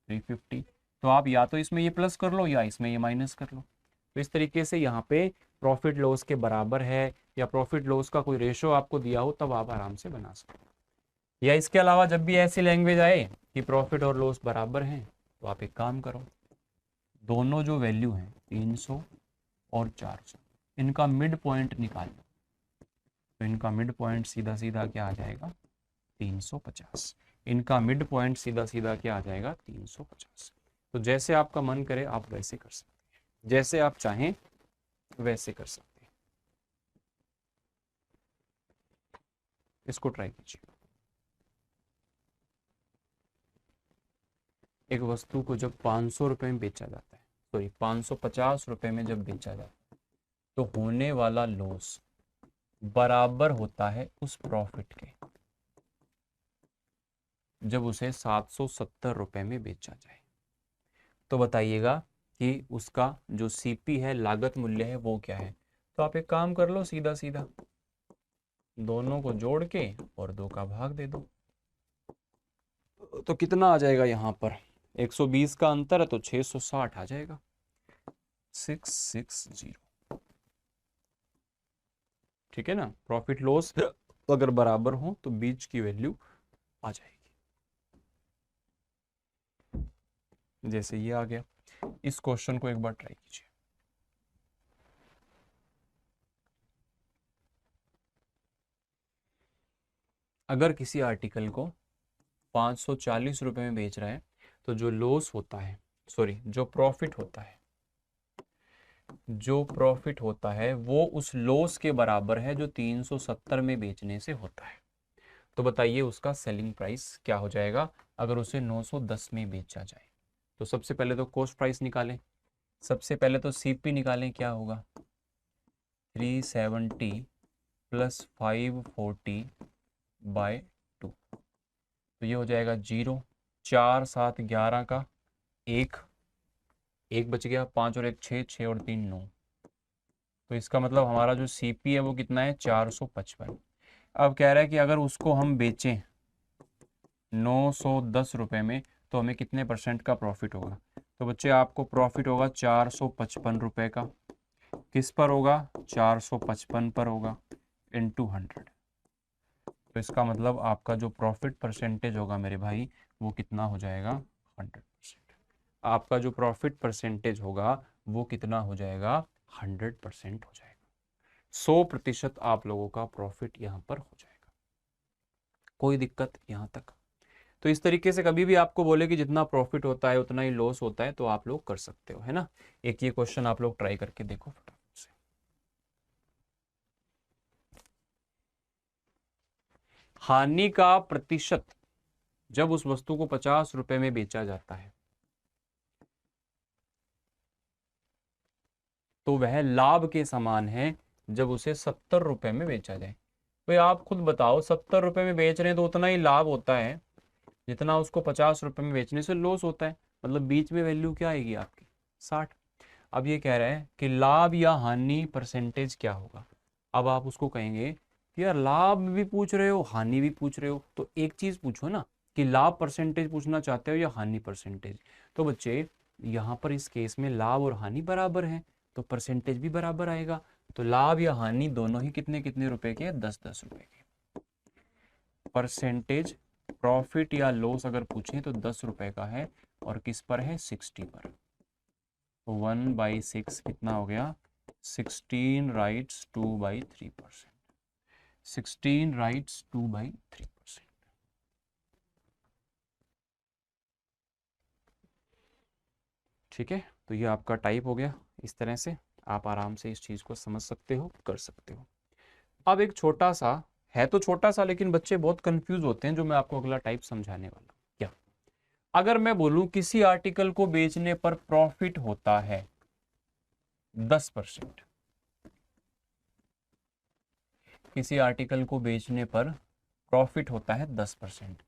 350। तो आप या तो इसमें ये प्लस कर लो या इसमें ये माइनस कर लो। तो इस तरीके से यहाँ पे प्रॉफिट लॉस के बराबर है या प्रॉफिट लॉस का कोई रेशो आपको दिया हो तब आप आराम से बना सकते हो। या इसके अलावा जब भी ऐसी लैंग्वेज आए कि प्रॉफिट और लॉस बराबर हैं तो आप एक काम करो, दोनों जो वैल्यू हैं 300 और 400 इनका मिड पॉइंट निकालो। तो इनका मिड पॉइंट सीधा सीधा क्या आ जाएगा? 350। इनका मिड पॉइंट सीधा सीधा क्या आ जाएगा? 350। तो जैसे आपका मन करे आप वैसे कर सकते हैं, जैसे आप चाहें वैसे कर सकते हैं। इसको ट्राई कीजिए। एक वस्तु को जब 500 रुपए में बेचा जाता है, सॉरी 550 रुपए में जब बेचा जाता है, तो होने वाला लॉस बराबर होता है उस प्रॉफिट के जब उसे 770 रुपए में बेचा जाए। तो बताइएगा कि उसका जो सीपी है, लागत मूल्य है, वो क्या है? तो आप एक काम कर लो, सीधा सीधा दोनों को जोड़ के और 2 का भाग दे दो। तो कितना आ जाएगा यहाँ पर? 120 का अंतर है तो 660 आ जाएगा, 660। ठीक है ना? प्रॉफिट लॉस अगर बराबर हो तो बीच की वैल्यू आ जाएगी। जैसे ये आ गया। इस क्वेश्चन को एक बार ट्राई कीजिए। अगर किसी आर्टिकल को 540 रुपए में बेच रहा है तो जो लॉस होता है, सॉरी जो प्रॉफिट होता है, जो प्रॉफिट होता है वो उस लॉस के बराबर है जो 370 में बेचने से होता है। तो बताइए उसका सेलिंग प्राइस क्या हो जाएगा अगर उसे 910 में बेचा जाए? तो सबसे पहले तो कॉस्ट प्राइस निकालें, सबसे पहले तो सीपी निकालें। क्या होगा? 370 प्लस 540 बाय 2, तो ये हो जाएगा 0। 4 7 11 का एक बच गया, 5 और 1 6, 6 और 3 9। तो इसका मतलब हमारा जो सीपी है वो कितना है? 455। अब कह रहा है कि अगर उसको हम बेचें 910 रुपये में तो हमें कितने परसेंट का प्रॉफिट होगा? तो बच्चे आपको प्रॉफिट होगा 455 रुपये का। किस पर होगा? 455 पर होगा इनटू 100। तो इसका मतलब आपका जो प्रॉफिट परसेंटेज होगा मेरे भाई वो कितना हो जाएगा? 100%। आपका जो प्रॉफिट परसेंटेज होगा वो कितना हो जाएगा? 100% हो जाएगा। 100% आप लोगों का प्रॉफिट यहाँ पर हो जाएगा। कोई दिक्कत यहाँ तक? तो इस तरीके से कभी भी आपको बोले कि जितना प्रॉफिट होता है उतना ही लॉस होता है तो आप लोग कर सकते हो, है ना? एक ये क्वेश्चन आप लोग ट्राई करके देखो फटाफट से। हानि का प्रतिशत जब उस वस्तु को 50 रुपए में बेचा जाता है तो वह लाभ के समान है जब उसे 70 रुपए में बेचा जाए। तो आप खुद बताओ, 70 रुपए में बेच रहे हैं तो उतना ही लाभ होता है जितना उसको 50 रुपए में बेचने से लॉस होता है। मतलब बीच में वैल्यू क्या आएगी आपकी? 60। अब ये कह रहा है कि लाभ या हानि परसेंटेज क्या होगा। अब आप उसको कहेंगे कि यार लाभ भी पूछ रहे हो हानि भी पूछ रहे हो, तो एक चीज पूछो ना कि लाभ परसेंटेज पूछना चाहते हो या हानि परसेंटेज। तो बच्चे यहाँ पर इस केस में लाभ और हानि बराबर हैं, तो परसेंटेज भी बराबर आएगा। तो लाभ या हानि दोनों ही कितने कितने रुपए के, 10-10 रुपए के। परसेंटेज प्रॉफिट या लॉस अगर पूछें तो 10 रुपए का है, और किस पर है, 60 पर। 1/6 कितना हो गया, 16 राइट्स 2/3%। 16 राइट्स 2/3%। ठीक है, तो ये आपका टाइप हो गया। इस तरह से आप आराम से इस चीज को समझ सकते हो, कर सकते हो। अब एक छोटा सा है, तो छोटा सा, लेकिन बच्चे बहुत कंफ्यूज होते हैं, जो मैं आपको अगला टाइप समझाने वाला हूं। क्या, अगर मैं बोलूं किसी आर्टिकल को बेचने पर प्रॉफिट होता है 10%, किसी आर्टिकल को बेचने पर प्रॉफिट होता है 10%,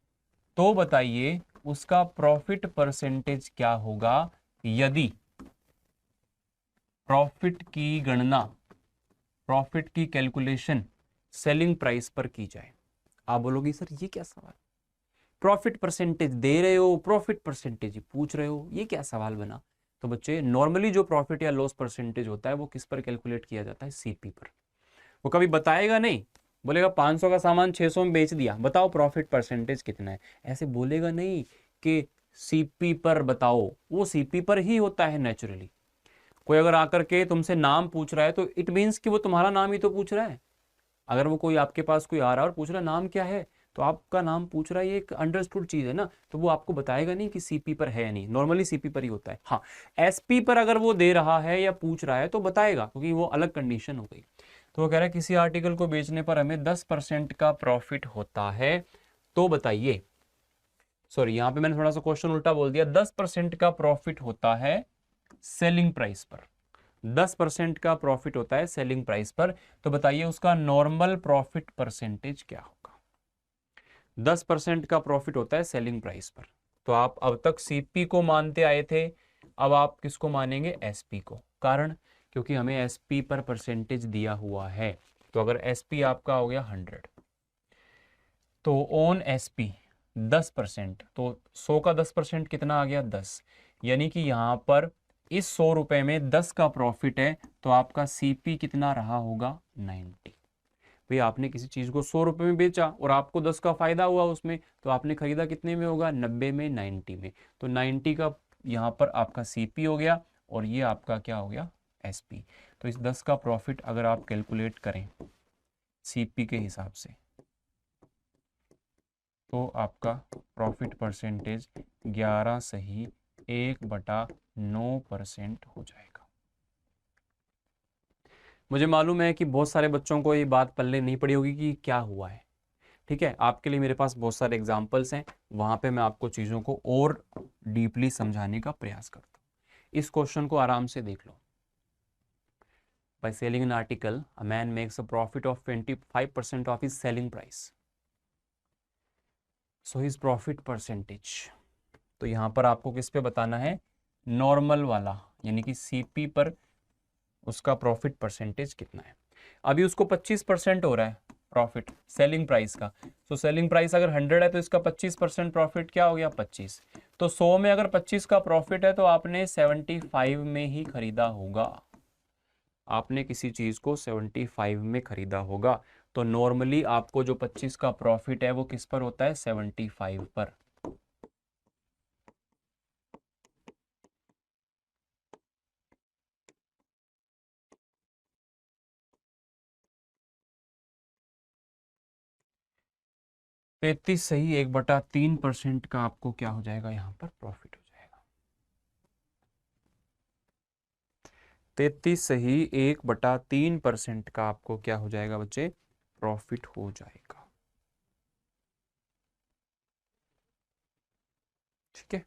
तो बताइए उसका प्रॉफिट परसेंटेज क्या होगा यदि प्रॉफिट की गणना, प्रॉफिट की कैलकुलेशन सेलिंग प्राइस पर की जाए। आप बोलोगे सर ये क्या सवाल, प्रॉफिट परसेंटेज दे रहे हो, प्रॉफिट परसेंटेज ही पूछ रहे हो, ये क्या सवाल बना। तो बच्चे नॉर्मली जो प्रॉफिट या लॉस परसेंटेज होता है वो किस पर कैलकुलेट किया जाता है, सीपी पर। वो कभी बताएगा नहीं, बोलेगा 500 का सामान 600 में बेच दिया, बताओ प्रॉफिट परसेंटेज कितना है, ऐसे बोलेगा नहीं कि सीपी पर बताओ। वो सीपी पर ही होता है नेचुरली। कोई अगर आकर के तुमसे नाम पूछ रहा है तो इट मीन्स कि वो तुम्हारा नाम ही तो पूछ रहा है। अगर वो कोई आपके पास कोई आ रहा है और पूछ रहा है नाम क्या है, तो आपका नाम पूछ रहा है, ये एक अंडरस्टूड चीज है ना। तो वो आपको बताएगा नहीं कि सीपी पर है या नहीं, नॉर्मली सीपी पर ही होता है। हाँ, एसपी पर अगर वो दे रहा है या पूछ रहा है तो बताएगा, क्योंकि वो अलग कंडीशन हो गई। तो वो कह रहा है किसी आर्टिकल को बेचने पर हमें 10% का प्रॉफिट होता है, तो बताइए, सॉरी यहां पे मैंने थोड़ा सा क्वेश्चन उल्टा बोल दिया, 10% का प्रॉफिट होता है सेलिंग प्राइस पर, 10% का प्रॉफिट होता है सेलिंग प्राइस पर, तो बताइए उसका नॉर्मल प्रॉफिट परसेंटेज क्या होगा। 10% का प्रॉफिट होता है सेलिंग प्राइस पर, तो आप अब तक सीपी को मानते आए थे, अब आप किसको मानेंगे, एसपी को। कारण, क्योंकि हमें एसपी पर परसेंटेज दिया हुआ है। तो अगर एसपी आपका हो गया 100, तो ऑन एसपी 10%, तो 100 का 10% कितना आ गया, 10। यानी कि यहां पर इस 100 रुपए में 10 का प्रॉफिट है, तो आपका सीपी कितना रहा होगा, 90। भाई आपने किसी चीज को 100 रुपए में बेचा और आपको 10 का फायदा हुआ उसमें, तो आपने खरीदा कितने में होगा, 90 में, 90 में। तो 90 का यहाँ पर आपका सीपी हो गया, और ये आपका क्या हो गया, एसपी। तो इस 10 का प्रॉफिट अगर आप कैलकुलेट करें सीपी के हिसाब से, तो आपका प्रॉफिट परसेंटेज 11 सही 1/9% हो जाएगा। मुझे मालूम है कि बहुत सारे बच्चों को ये बात पल्ले नहीं पड़ी होगी कि क्या हुआ है। ठीक है, आपके लिए मेरे पास बहुत सारे एग्जाम्पल्स हैं, वहां पे मैं आपको चीज़ों को और डीपली समझाने का प्रयास करता हूँ। इस क्वेश्चन को आराम से देख लो। By selling an article a man makes a profit of 25% of his selling price, so his profit percentage. तो यहां पर आपको किस पे बताना है, नॉर्मल वाला, यानी कि सीपी पर उसका प्रॉफिट परसेंटेज कितना है। अभी उसको 25% हो रहा है प्रॉफिट सेलिंग प्राइस का। तो सेलिंग प्राइस अगर 100 है तो इसका 25% प्रॉफिट क्या हो गया, 25। तो 100 में अगर 25 का प्रॉफिट है तो आपने 75 में ही खरीदा होगा, आपने किसी चीज को 75 में खरीदा होगा। तो नॉर्मली आपको जो 25 का प्रॉफिट है वो किस पर होता है, 75 पर। तैतीस सही 1/3% का आपको क्या हो जाएगा, यहां पर प्रॉफिट हो जाएगा। 33 सही 1/3% का आपको क्या हो जाएगा बच्चे, प्रॉफिट हो जाएगा। ठीक है,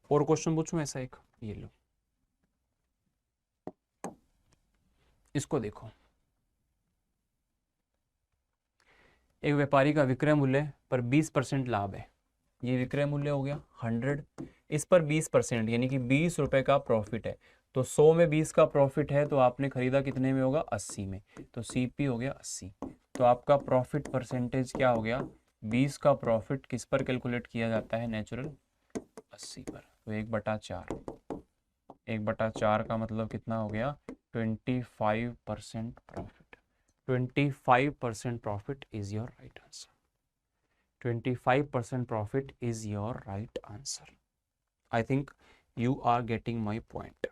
और क्वेश्चन पूछूं ऐसा एक, ये लो, इसको देखो। एक व्यापारी का विक्रय मूल्य पर 20% लाभ है, ये विक्रय मूल्य हो गया 100, इस पर 20% यानी कि 20 रुपए का प्रॉफिट है। तो 100 में 20 का प्रॉफिट है, तो आपने खरीदा कितने में होगा, 80 में। तो सीपी हो गया 80। तो आपका प्रॉफिट परसेंटेज क्या हो गया, 20 का प्रॉफिट किस पर कैलकुलेट किया जाता है, नेचुरल 80 पर। तो 1/4, 1/4 का मतलब कितना हो गया, 25% profit. 25% profit is your right answer. 25% profit is your right answer. I think you are getting my point.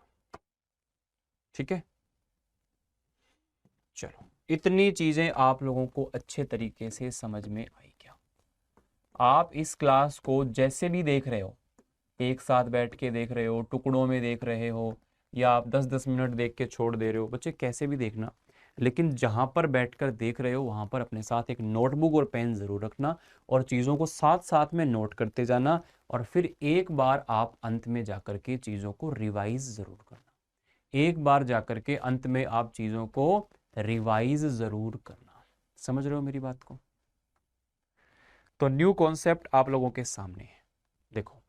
ठीक है, चलो इतनी चीजें आप लोगों को अच्छे तरीके से समझ में आई क्या? आप इस क्लास को जैसे भी देख रहे हो, एक साथ बैठ के देख रहे हो, टुकड़ों में देख रहे हो, या आप 10-10 मिनट देख के छोड़ दे रहे हो, बच्चे कैसे भी देखना, लेकिन जहां पर बैठकर देख रहे हो वहां पर अपने साथ एक नोटबुक और पेन जरूर रखना और चीज़ों को साथ साथ में नोट करते जाना, और फिर एक बार आप अंत में जाकर के चीज़ों को रिवाइज जरूर करना। एक बार जाकर के अंत में आप चीज़ों को रिवाइज जरूर करना। समझ रहे हो मेरी बात को? तो न्यू कॉन्सेप्ट आप लोगों के सामने है। देखो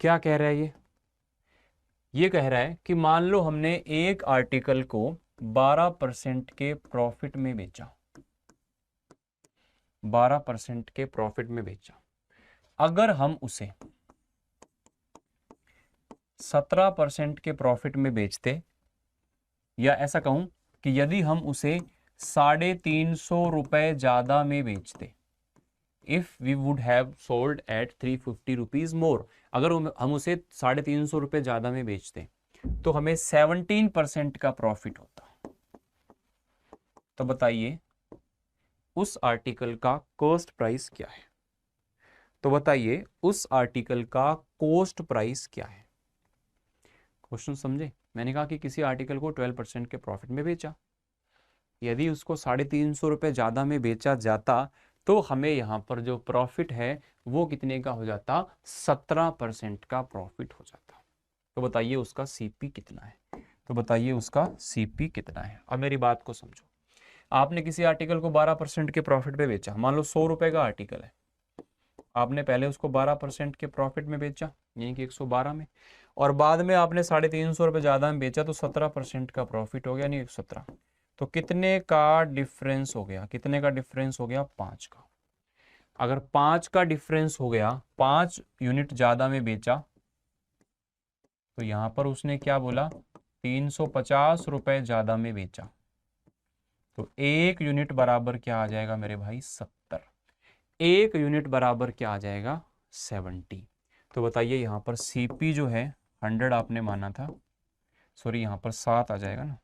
क्या कह रहा है ये कह रहा है कि मान लो हमने एक आर्टिकल को 12% के प्रॉफिट में बेचा, 12% के प्रॉफिट में बेचा। अगर हम उसे 17% के प्रॉफिट में बेचते, या ऐसा कहूं कि यदि हम उसे 350 रुपए ज्यादा में बेचते, if we would have sold at 350 rupees more, अगर हम उसे 350 रुपए ज्यादा में बेचते तो हमें 17% का प्रॉफिट होता। तो बताइए उस आर्टिकल का कॉस्ट प्राइस क्या है? तो बताइए उस आर्टिकल का कॉस्ट प्राइस क्या है? क्वेश्चन समझे? मैंने कहा कि किसी आर्टिकल को 12% के प्रॉफिट में बेचा, यदि उसको 350 रुपए ज्यादा में बेचा जाता तो हमें यहां पर जो प्रॉफिट है वो कितने का हो जाता, 17% का प्रॉफिट हो जाता। तो बताइए उसका सीपी कितना है? तो बताइए उसका सीपी कितना है? अब मेरी बात को समझो। आपने किसी आर्टिकल को 12% के प्रॉफिट पे बेचा, मान लो 100 रुपए का आर्टिकल है, आपने पहले उसको 12% के प्रॉफिट में बेचा, यानी कि 112 में, और बाद में आपने 350 रुपए ज्यादा में बेचा तो 17% का प्रॉफिट हो गया, यानी 117। तो कितने का डिफरेंस हो गया, कितने का डिफरेंस हो गया, 5 का। अगर 5 का डिफरेंस हो गया, 5 यूनिट ज्यादा में बेचा, तो यहां पर उसने क्या बोला, 350 रुपए ज्यादा में बेचा, तो एक यूनिट बराबर क्या आ जाएगा मेरे भाई, 70। एक यूनिट बराबर क्या आ जाएगा, 70। तो बताइए यहां पर सीपी जो है 100 आपने माना था, सॉरी यहां पर 7 आ जाएगा ना,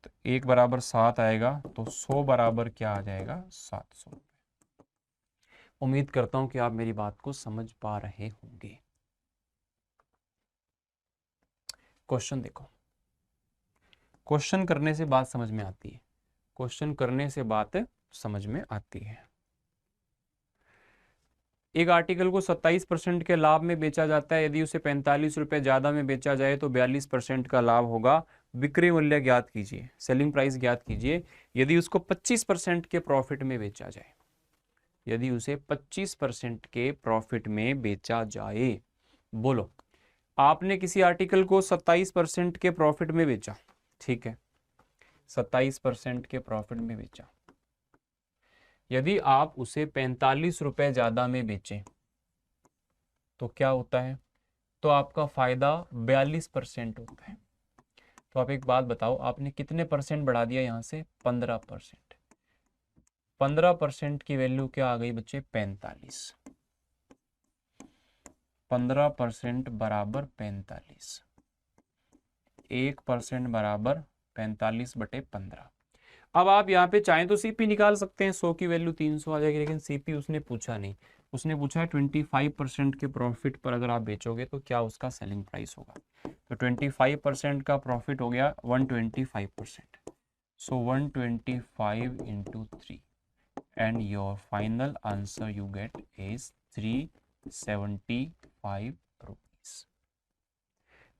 तो एक बराबर 7 आएगा, तो 100 बराबर क्या आ जाएगा, 700। उम्मीद करता हूं कि आप मेरी बात को समझ पा रहे होंगे। क्वेश्चन देखो, क्वेश्चन करने से बात समझ में आती है, क्वेश्चन करने से बात समझ में आती है। एक आर्टिकल को 27% के लाभ में बेचा जाता है, यदि उसे 45 रुपए ज्यादा में बेचा जाए तो 42% का लाभ होगा। विक्रय मूल्य ज्ञात कीजिए, सेलिंग प्राइस ज्ञात कीजिए यदि उसको 25% के प्रॉफिट में बेचा जाए, यदि उसे 25% के प्रॉफिट में बेचा जाए। बोलो, आपने किसी आर्टिकल को 27% के प्रॉफिट में बेचा, ठीक है, 27% के प्रॉफिट में बेचा, यदि आप उसे 45 रुपए ज्यादा में बेचें तो क्या होता है, तो आपका फायदा 42% होता है। तो आप एक बात बताओ, आपने कितने परसेंट बढ़ा दिया यहां से, 15%। 15% की वैल्यू क्या आ गई बच्चे, 45। 15% बराबर 45, 1% बराबर 45/15। अब आप यहाँ पे चाहें तो सीपी निकाल सकते हैं, 100 की वैल्यू 300 आ जाएगी, लेकिन सीपी उसने पूछा नहीं, उसने पूछा है 25% के प्रॉफिट पर अगर आप बेचोगे तो क्या उसका सेलिंग प्राइस होगा। तो 25% का प्रॉफिट हो गया 125%, सो 125 into 3 and your final answer you get is 375 rupees.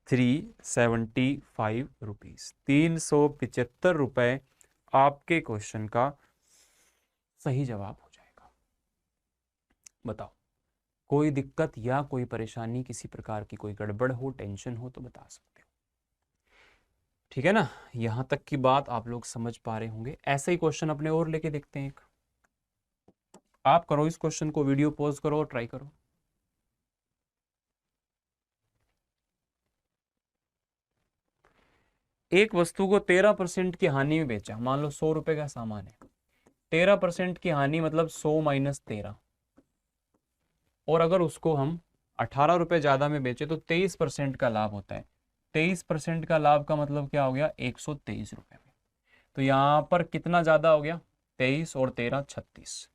375 rupees, 375 रुपए आपके क्वेश्चन का सही जवाब हो जाएगा। बताओ कोई दिक्कत या कोई परेशानी, किसी प्रकार की कोई गड़बड़ हो, टेंशन हो तो बता सकते हो। ठीक है ना, यहां तक की बात आप लोग समझ पा रहे होंगे। ऐसे ही क्वेश्चन अपने और लेके देखते हैं एक। आप करो इस क्वेश्चन को, वीडियो पॉज करो और ट्राई करो। एक वस्तु को 13% की हानि में बेचा, मान लो 100 रुपए का सामान है, 13% की हानि मतलब 100 माइनस 13, और अगर उसको हम 18 रुपए ज्यादा में बेचे तो 23% का लाभ होता है। 23% का लाभ का मतलब क्या हो गया, 123 रुपए में। तो यहाँ पर कितना ज्यादा हो गया, 23 और 13 36,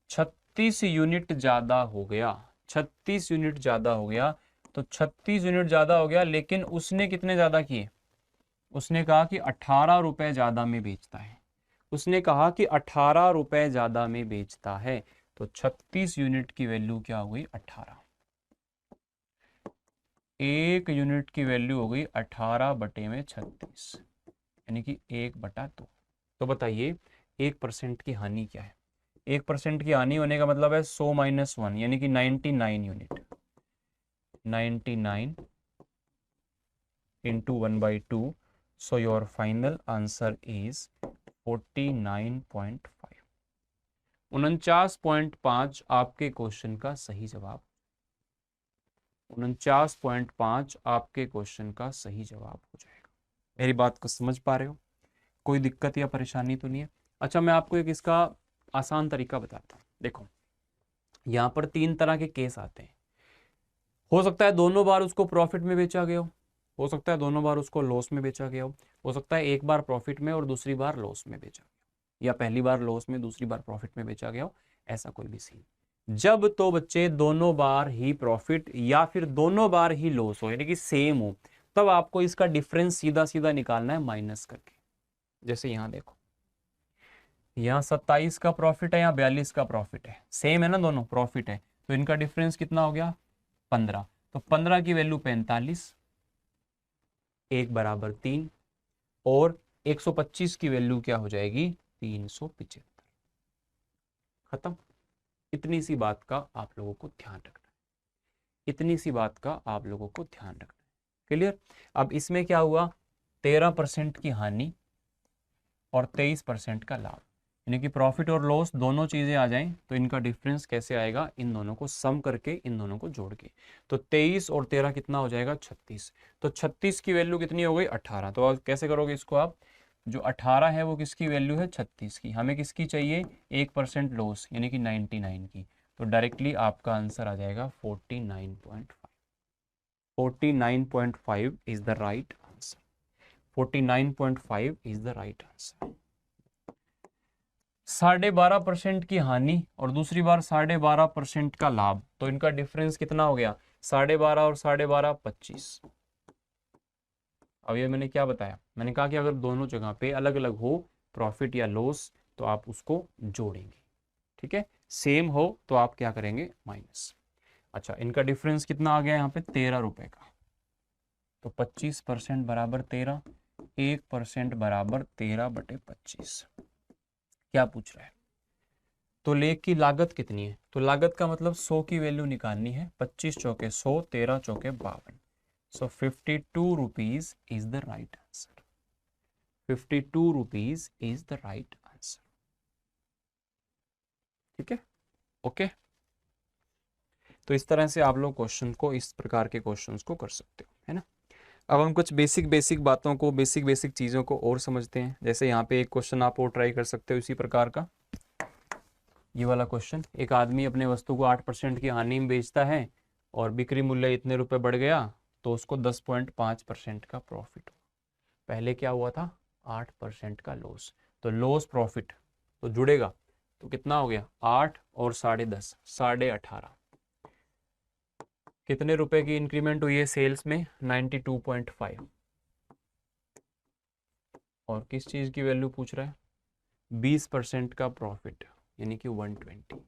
36 यूनिट ज्यादा हो गया, 36 यूनिट ज्यादा हो गया। तो 36 यूनिट ज्यादा हो गया, लेकिन उसने कितने ज्यादा किए, उसने कहा कि 18 रुपए ज्यादा में बेचता है, उसने कहा कि 18 रुपए ज्यादा में बेचता है। तो 36 यूनिट की वैल्यू क्या हो गई, 18। एक यूनिट की वैल्यू हो गई 18 बटे में 36, यानी कि 1/2। तो बताइए 1% की हानि क्या है। 1% की हानि होने का मतलब है 100 माइनस 1, यानी कि 99 unit. 99 into 1/2, so your final answer is 49.5। 49.5 आपके क्वेश्चन का सही जवाब। 49.5 आपके क्वेश्चन का सही जवाब हो जाएगा। मेरी बात को समझ पा रहे हो, कोई दिक्कत या परेशानी तो नहीं है। अच्छा, मैं आपको एक इसका आसान तरीका बताता हूँ। देखो, यहाँ पर 3 तरह के केस आते हैं। हो सकता है दोनों बार उसको प्रॉफिट में बेचा गया हो सकता है दोनों बार उसको लॉस में बेचा गया हो सकता है एक बार प्रॉफिट में और दूसरी बार लॉस में बेचा गया, या पहली बार लॉस में दूसरी बार प्रॉफिट में बेचा गया हो, ऐसा कोई भी सीन। जब तो बच्चे दोनों बार ही प्रॉफिट या फिर दोनों बार ही लॉस हो, यानी कि सेम हो, तब आपको इसका डिफरेंस सीधा सीधा निकालना है माइनस करके। जैसे यहां देखो, यहाँ 27 का प्रॉफिट है, यहाँ 42 का प्रॉफिट है, सेम है ना, दोनों प्रॉफिट है, तो इनका डिफरेंस कितना हो गया, 15। तो 15 की वैल्यू 45, 1 = 3, और 125 की वैल्यू क्या हो जाएगी, 375। खत्म। इतनी सी बात का आप लोगों को ध्यान रखना है, इतनी सी बात का आप लोगों को ध्यान रखना है। क्लियर। अब इसमें क्या हुआ, 13% की हानि और 23% का लाभ, यानी कि प्रॉफिट और लॉस दोनों चीजें आ जाएं तो इनका डिफरेंस कैसे आएगा, इन दोनों को सम करके, इन दोनों को जोड़ के। तो 23 और 13 कितना हो जाएगा, 36। तो 36 की वैल्यू कितनी हो गई, 18। तो अब कैसे करोगे इसको आप, जो 18 है वो किसकी वैल्यू है, 36 की। हमें किसकी चाहिए, 1% लॉस, यानी कि 99 की। तो डायरेक्टली आपका आंसर आ जाएगा 49.5। 49.5 is the right answer. 49.5 is the right answer. 12.5% की हानि और दूसरी बार 12.5% का लाभ, तो इनका डिफरेंस कितना हो गया, 12.5 और 12.5 25। अब ये मैंने क्या बताया, मैंने कहा कि अगर दोनों जगह पे अलग अलग हो प्रॉफिट या लॉस तो आप उसको जोड़ेंगे, ठीक है। सेम हो तो आप क्या करेंगे, माइनस। अच्छा, इनका डिफरेंस कितना आ गया यहाँ पे, 13 रुपए का। तो 25% बराबर 13, 1% बराबर 13/25। क्या पूछ रहा है, तो लेख की लागत कितनी है, तो लागत का मतलब 100 की वैल्यू निकालनी है। 25 चौके 100, 13 चौके 52। सो 52 rupees is the right answer. 52 rupees is the right answer. ठीक है, ओके। तो इस तरह से आप लोग क्वेश्चन को, इस प्रकार के क्वेश्चंस को कर सकते हो, है ना। अब हम कुछ बेसिक बेसिक बातों को, बेसिक बेसिक चीज़ों को और समझते हैं। जैसे यहाँ पे एक क्वेश्चन आप और ट्राई कर सकते हो इसी प्रकार का। ये वाला क्वेश्चन, एक आदमी अपने वस्तु को 8% की हानि में बेचता है और बिक्री मूल्य इतने रुपए बढ़ गया तो उसको 10.5% का प्रॉफिट। पहले क्या हुआ था, 8% का लॉस। तो लॉस प्रॉफिट तो जुड़ेगा, तो कितना हो गया, 8 और 10.5, 18.5। कितने रुपए की इंक्रीमेंट हुई है सेल्स में, 92.5। और किस चीज की वैल्यू पूछ रहा है, 20% का प्रॉफिट, यानी कि 120।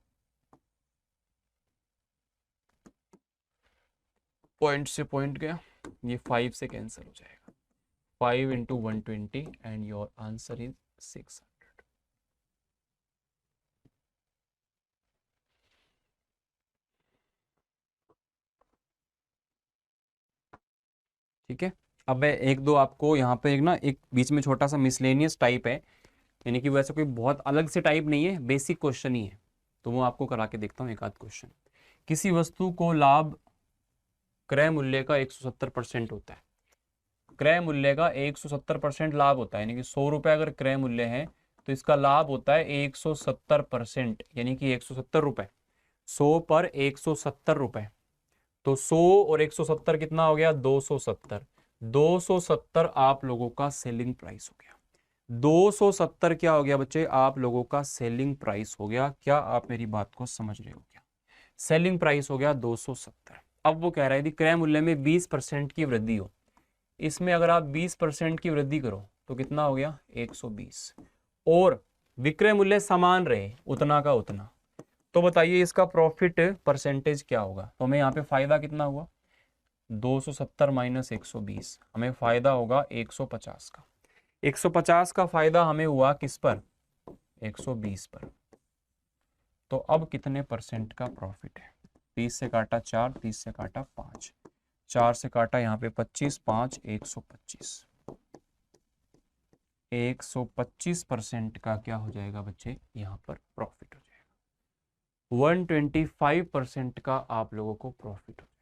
पॉइंट से पॉइंट गया, ये 5 से कैंसिल हो जाएगा। 5 into 120 and your answer is 600। ठीक है, अब मैं एक दो आपको यहाँ पे एक बीच में छोटा सा मिसलेनियस टाइप है, यानी कि वैसे कोई बहुत अलग से टाइप नहीं है, बेसिक क्वेश्चन ही है, तो वो आपको करा के देखता हूँ एक आध क्वेश्चन। किसी वस्तु को लाभ क्रय मूल्य का 170% होता है। क्रय मूल्य का 170% लाभ होता है, यानी कि 100 रुपये अगर क्रय मूल्य है तो इसका लाभ होता है 170%, यानी कि 170 रुपये। 100 पर 170 रुपये, तो 100 और 170 कितना हो गया? 270। 270 आप लोगों का सेलिंग प्राइस हो गया। 270 क्या हो गया बच्चे? आप लोगों का सेलिंग प्राइस हो गया। क्या आप मेरी बात को समझ रहे हो? क्या सेलिंग प्राइस हो गया? 270। अब वो कह रहा है यदि क्रय मूल्य में 20% की वृद्धि हो, इसमें अगर आप 20% की वृद्धि करो तो कितना हो गया? 120, और विक्रय मूल्य समान रहे उतना का उतना, तो बताइए इसका प्रॉफिट परसेंटेज क्या होगा? तो हमें यहाँ पे फायदा कितना हुआ? 270 माइनस 120, हमें फायदा होगा 150 का। 150 का फायदा हमें हुआ किस पर? 120 पर। तो अब कितने परसेंट का प्रॉफिट है? 30 से काटा 4, 30 से काटा 5, 4 से काटा यहाँ पे 25, 5 125। 125% का क्या हो जाएगा बच्चे? यहाँ पर प्रॉफिट हो जाएगा। 125% का आप लोगों को प्रॉफिट हो जाएगा।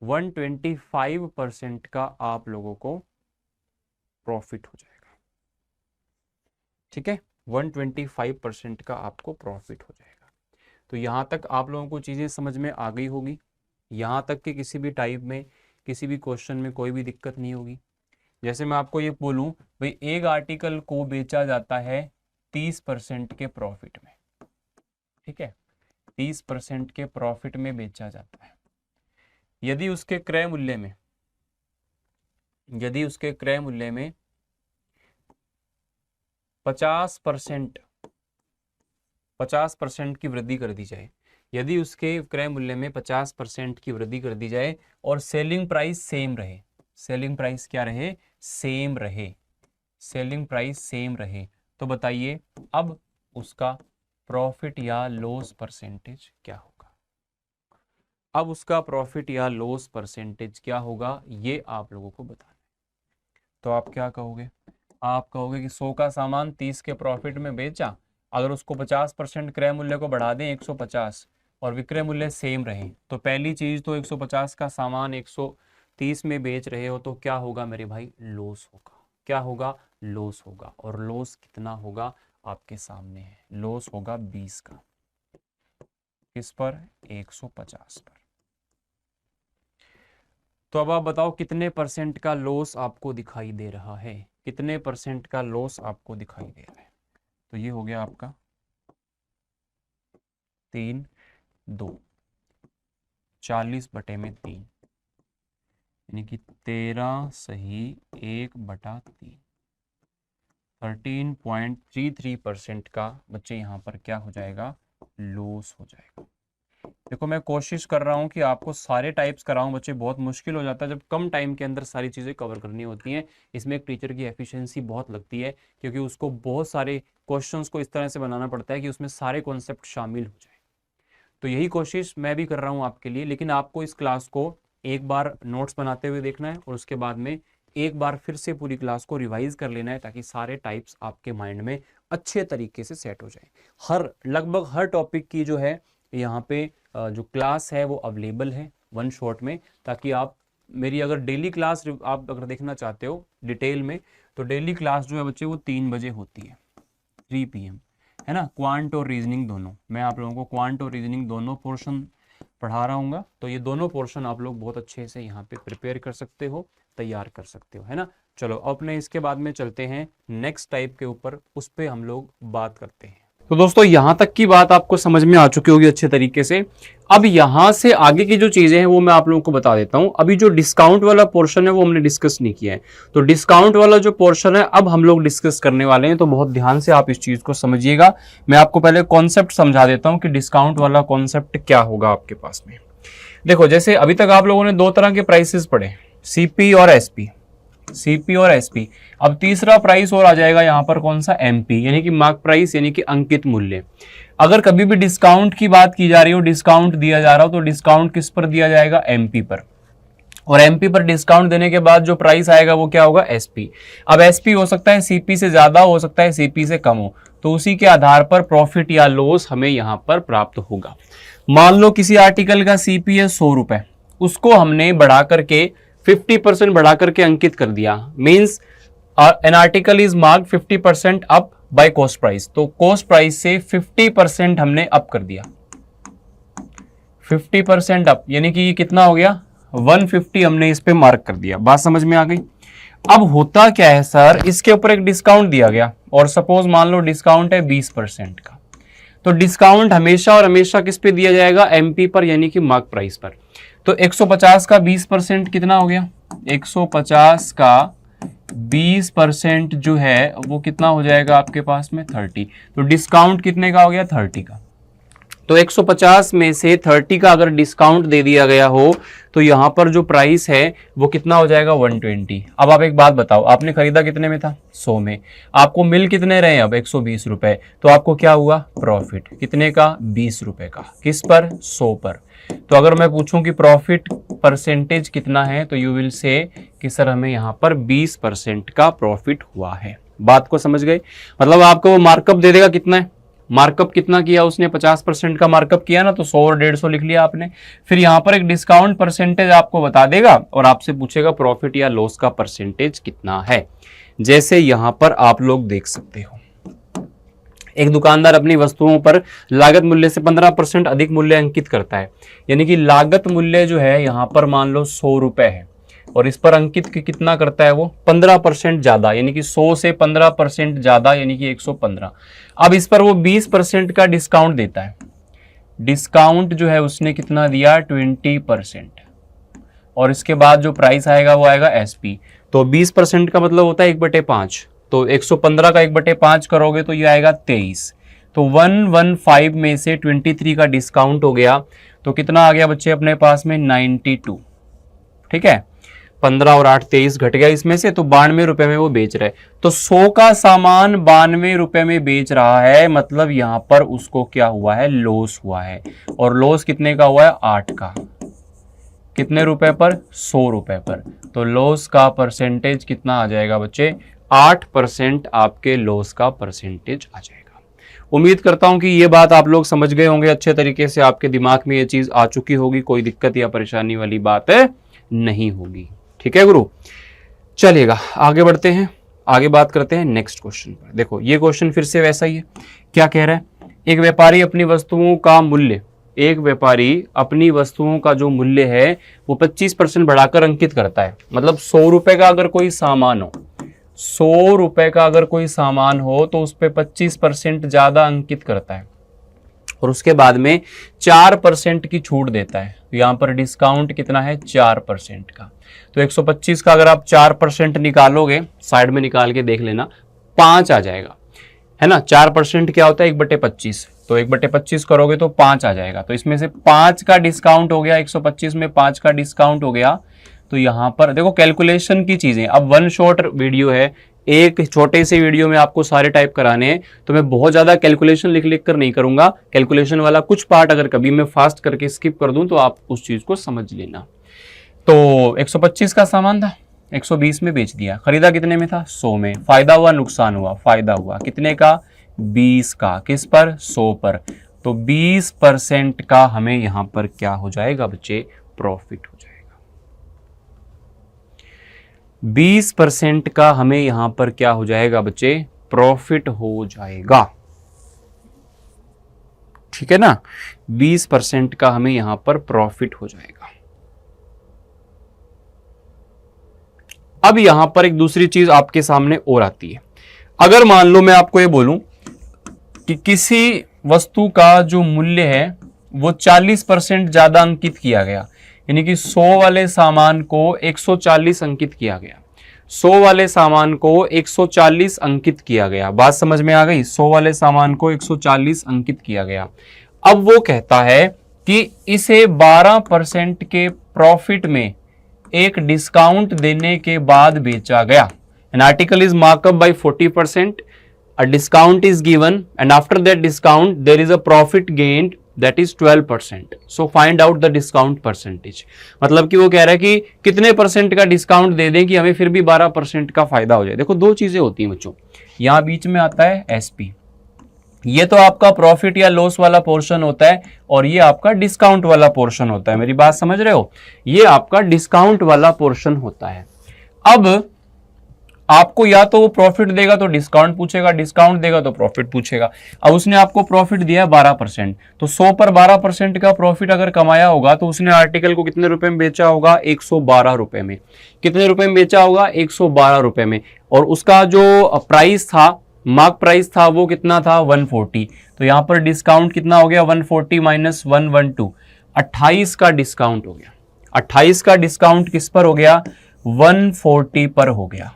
125% का आप लोगों को प्रॉफिट हो जाएगा। ठीक है, 125% का आपको प्रॉफिट हो जाएगा। तो यहाँ तक आप लोगों को चीज़ें समझ में आ गई होगी। यहाँ तक कि किसी भी टाइप में, किसी भी क्वेश्चन में कोई भी दिक्कत नहीं होगी। जैसे मैं आपको ये बोलूँ भाई, एक आर्टिकल को बेचा जाता है 30% के प्रॉफिट में, ठीक है, 30% के प्रॉफिट में बेचा जाता है। यदि उसके क्रय मूल्य में 50% की वृद्धि कर दी जाए, यदि उसके क्रय मूल्य में 50% की वृद्धि कर दी जाए और सेलिंग प्राइस सेम रहे, सेलिंग प्राइस क्या रहे? सेम रहे, सेलिंग प्राइस सेम रहे, तो बताइए अब उसका प्रॉफिट या लॉस परसेंटेज क्या होगा? अब उसका प्रॉफिट या लॉस परसेंटेज क्या होगा, ये आप लोगों को बताना है। तो आप क्या कहोगे? आप कहोगे कि 100 का सामान 30 के प्रॉफिट में बेचा, अगर उसको 50% क्रय मूल्य को बढ़ा दें 150 और विक्रय मूल्य सेम रहे, तो पहली चीज तो 150 का सामान 130 में बेच रहे हो, तो क्या होगा मेरे भाई? लॉस होगा। क्या होगा? लॉस होगा। और लॉस कितना होगा? आपके सामने है, लॉस होगा 20 का। किस पर? 150 पर। तो अब आप बताओ कितने परसेंट का लॉस आपको दिखाई दे रहा है? कितने परसेंट का लॉस आपको दिखाई दे रहा है? तो ये हो गया आपका 3, 2, 40/3, यानी कि 13 सही 1/3, 13.33% का बच्चे यहाँ पर क्या हो जाएगा? लॉस हो जाएगा। देखो मैं कोशिश कर रहा हूँ कि आपको सारे टाइप्स कराऊं बच्चे, बहुत मुश्किल हो जाता है जब कम टाइम के अंदर सारी चीज़ें कवर करनी होती हैं। इसमें एक टीचर की एफिशिएंसी बहुत लगती है, क्योंकि उसको बहुत सारे क्वेश्चंस को इस तरह से बनाना पड़ता है कि उसमें सारे कॉन्सेप्ट शामिल हो जाए। तो यही कोशिश मैं भी कर रहा हूँ आपके लिए, लेकिन आपको इस क्लास को एक बार नोट्स बनाते हुए देखना है और उसके बाद में एक बार फिर से पूरी क्लास को रिवाइज कर लेना है, ताकि सारे टाइप्स आपके माइंड में अच्छे तरीके से सेट हो जाए। लगभग हर टॉपिक की जो है यहाँ पे जो क्लास है वो अवेलेबल है वन शॉट में, ताकि आप मेरी अगर डेली क्लास आप अगर देखना चाहते हो डिटेल में, तो डेली क्लास जो है बच्चे वो 3 बजे होती है, 3 PM, है ना। क्वांट और रीजनिंग दोनों, मैं आप लोगों को क्वांट और रीजनिंग दोनों पोर्शन पढ़ा रहा हूँ, तो ये दोनों पोर्शन आप लोग बहुत अच्छे से यहाँ पे प्रिपेयर कर सकते हो, तैयार कर सकते हो, है ना। चलो अपने इसके बाद में चलते हैं नेक्स्ट टाइप के ऊपर, उस पर हम लोग बात करते हैं। तो दोस्तों यहाँ तक की बात आपको समझ में आ चुकी होगी अच्छे तरीके से। अब यहाँ से आगे की जो चीजें हैं वो मैं आप लोगों को बता देता हूँ। अभी जो डिस्काउंट वाला पोर्शन है वो हमने डिस्कस नहीं किया है, तो डिस्काउंट वाला जो पोर्शन है अब हम लोग डिस्कस करने वाले हैं, तो बहुत ध्यान से आप इस चीज को समझिएगा। मैं आपको पहले कॉन्सेप्ट समझा देता हूँ कि डिस्काउंट वाला कॉन्सेप्ट क्या होगा आपके पास में। देखो जैसे अभी तक आप लोगों ने 2 तरह के प्राइसेस पढ़े, सीपी और एसपी, सीपी और एसपी। अब तीसरा प्राइस और आ जाएगा यहाँ पर, कौन सा? एमपी, यानी कि मार्क प्राइस, यानी कि अंकित मूल्य। अगर कभी भी डिस्काउंट की बात की जा रही हो, डिस्काउंट दिया जा रहा हो, तो डिस्काउंट किस पर दिया जाएगा? एमपी पर। और एमपी पर डिस्काउंट देने के बाद जो प्राइस आएगा वो क्या होगा, एसपी। अब एसपी हो सकता है सीपी से ज्यादा, हो सकता है सीपी से कम हो, तो उसी के आधार पर प्रॉफिट या लॉस हमें यहां पर प्राप्त होगा। मान लो किसी आर्टिकल का सीपी है 100 रुपए, उसको हमने बढ़ा करके 50% बढ़ा करके अंकित कर दिया, means an article is marked 50% up by cost price, तो कॉस्ट प्राइस से 50% हमने अप कर दिया, 50% अप, यानी कि कितना हो गया 150 हमने इस पे मार्क कर दिया। बात समझ में आ गई। अब होता क्या है सर, इसके ऊपर एक डिस्काउंट दिया गया और सपोज मान लो डिस्काउंट है 20% का, तो डिस्काउंट हमेशा और हमेशा किस पे दिया जाएगा, एमपी पर, यानी कि मार्क प्राइस पर। तो 150 का 20% कितना हो गया, 150 का 20% जो है वो कितना हो जाएगा आपके पास में 30, तो डिस्काउंट कितने का हो गया 30 का। तो 150 में से 30 का अगर डिस्काउंट दे दिया गया हो तो यहां पर जो प्राइस है वो कितना हो जाएगा 120। अब आप एक बात बताओ, आपने खरीदा कितने में था 100 में, आपको मिल कितने रहे अब 120 रुपए, तो आपको क्या हुआ प्रॉफिट कितने का 20 रुपए का, किस पर 100 पर। तो अगर मैं पूछूं कि प्रॉफिट परसेंटेज कितना है तो यू विल से कि सर हमें यहां पर 20% का प्रॉफिट हुआ है। बात को समझ गए, मतलब आपको वो मार्कअप दे देगा कितना है, मार्कअप कितना किया उसने 50% का मार्कअप किया ना, तो 100 और 150 लिख लिया आपने। फिर यहां पर एक डिस्काउंट परसेंटेज आपको बता देगा और आपसे पूछेगा प्रॉफिट या लॉस का परसेंटेज कितना है। जैसे यहां पर आप लोग देख सकते हो, एक दुकानदार अपनी वस्तुओं पर लागत मूल्य से 15% अधिक मूल्य अंकित करता है, यानी कि लागत मूल्य जो है यहां पर मान लो 100 रुपए है और इस पर अंकित कितना करता है वो 15% ज्यादा, यानी कि 100 से 15% ज्यादा, यानी कि 115। अब इस पर वो 20% का डिस्काउंट देता है, डिस्काउंट जो है उसने कितना दिया 20%, और इसके बाद जो प्राइस आएगा वो आएगा एसपी। तो 20% का मतलब होता है 1/5, तो 115 का 1/5 करोगे तो ये आएगा 23। तो 115 में से 23 का डिस्काउंट हो गया तो कितना आ गया बच्चे अपने पास में 92। ठीक है, 15 और 8 23 घट गया इसमें से, तो 92 रुपए में वो बेच रहे। तो 100 का सामान 92 रुपए में बेच रहा है, मतलब यहां पर उसको क्या हुआ है लॉस हुआ है। और लॉस कितने का हुआ है 8 का, कितने रुपए पर 100 रुपए पर। तो लॉस का परसेंटेज कितना आ जाएगा बच्चे 8% आपके लॉस का परसेंटेज आ जाएगा। उम्मीद करता हूं कि ये बात आप लोग समझ गए होंगे अच्छे तरीके से, आपके दिमाग में ये चीज आ चुकी होगी, कोई दिक्कत या परेशानी वाली बात नहीं होगी। ठीक है गुरु, चलिएगा आगे बढ़ते हैं, आगे बात करते हैं नेक्स्ट क्वेश्चन पर। देखो ये क्वेश्चन फिर से वैसा ही है, क्या कह रहा है, एक व्यापारी अपनी वस्तुओं का मूल्य, एक व्यापारी अपनी वस्तुओं का जो मूल्य है वो 25% बढ़ाकर अंकित करता है। मतलब 100 रुपए का अगर कोई सामान हो, 100 रुपए का अगर कोई सामान हो तो उस पर 25% ज्यादा अंकित करता है और उसके बाद में 4% की छूट देता है। तो यहां पर डिस्काउंट कितना है 4% का। तो 125 का अगर आप 4% निकालोगे, साइड में निकाल के देख लेना, 5 आ जाएगा, है ना। 4% क्या होता है 1/25, तो 1/25 करोगे तो 5 आ जाएगा। तो इसमें से 5 का डिस्काउंट हो गया, 125 में 5 का डिस्काउंट हो गया। तो यहां पर देखो कैलकुलेशन की चीजें, अब वन शॉट वीडियो है, एक छोटे से वीडियो में आपको सारे टाइप कराने हैं, तो मैं बहुत ज्यादा कैलकुलेशन लिख लिख कर नहीं करूंगा। कैलकुलेशन वाला कुछ पार्ट अगर कभी मैं फास्ट करके स्किप कर दूं तो आप उस चीज को समझ लेना। तो 125 का सामान था, 120 में बेच दिया, खरीदा कितने में था 100 में, फायदा हुआ नुकसान हुआ, फायदा हुआ कितने का 20 का, किस पर 100 पर। तो 20% का हमें यहां पर क्या हो जाएगा बच्चे प्रॉफिट हो जाएगा। 20% का हमें यहां पर क्या हो जाएगा बच्चे प्रॉफिट हो जाएगा। ठीक है ना, 20% का हमें यहां पर प्रॉफिट हो जाएगा। अब यहां पर एक दूसरी चीज आपके सामने और आती है। अगर मान लो मैं आपको ये बोलूं कि किसी वस्तु का जो मूल्य है वो 40% ज्यादा अंकित किया गया, यानी कि 100 वाले सामान को 140 अंकित किया गया, 100 वाले सामान को 140 अंकित किया गया। बात समझ में आ गई, 100 वाले सामान को 140 अंकित किया गया। अब वो कहता है कि इसे 12% के प्रॉफिट में एक डिस्काउंट देने के बाद बेचा गया। An article is marked up by 40%, a discount is given and after that discount there is a profit gained that is 12%. So find out the discount percentage. मतलब कि वो कह रहा है कि कितने परसेंट का डिस्काउंट दे दें कि हमें फिर भी 12% का फायदा हो जाए. देखो दो चीजें होती हैं बच्चों, यहाँ बीच में आता है एसपी, ये तो आपका प्रॉफिट या लॉस वाला पोर्शन होता है और ये आपका डिस्काउंट वाला पोर्शन होता है. मेरी बात समझ रहे हो, ये आपका डिस्काउंट वाला पोर्शन होता है. अब आपको या तो वो प्रॉफिट देगा तो डिस्काउंट पूछेगा, डिस्काउंट देगा तो प्रॉफिट पूछेगा. अब उसने आपको प्रॉफिट दिया है 12%, तो 100 पर 12% का प्रॉफिट अगर कमाया होगा तो उसने आर्टिकल को कितने रुपए में बेचा होगा, 112 रुपए में. कितने रुपए में बेचा होगा, 112 रुपए में. और उसका जो प्राइस था, मार्क प्राइस था, वो कितना था, 140. तो यहां पर डिस्काउंट कितना हो गया, 140 माइनस 112, 28 का डिस्काउंट हो गया. 28 का डिस्काउंट किस पर हो गया, 140 पर हो गया.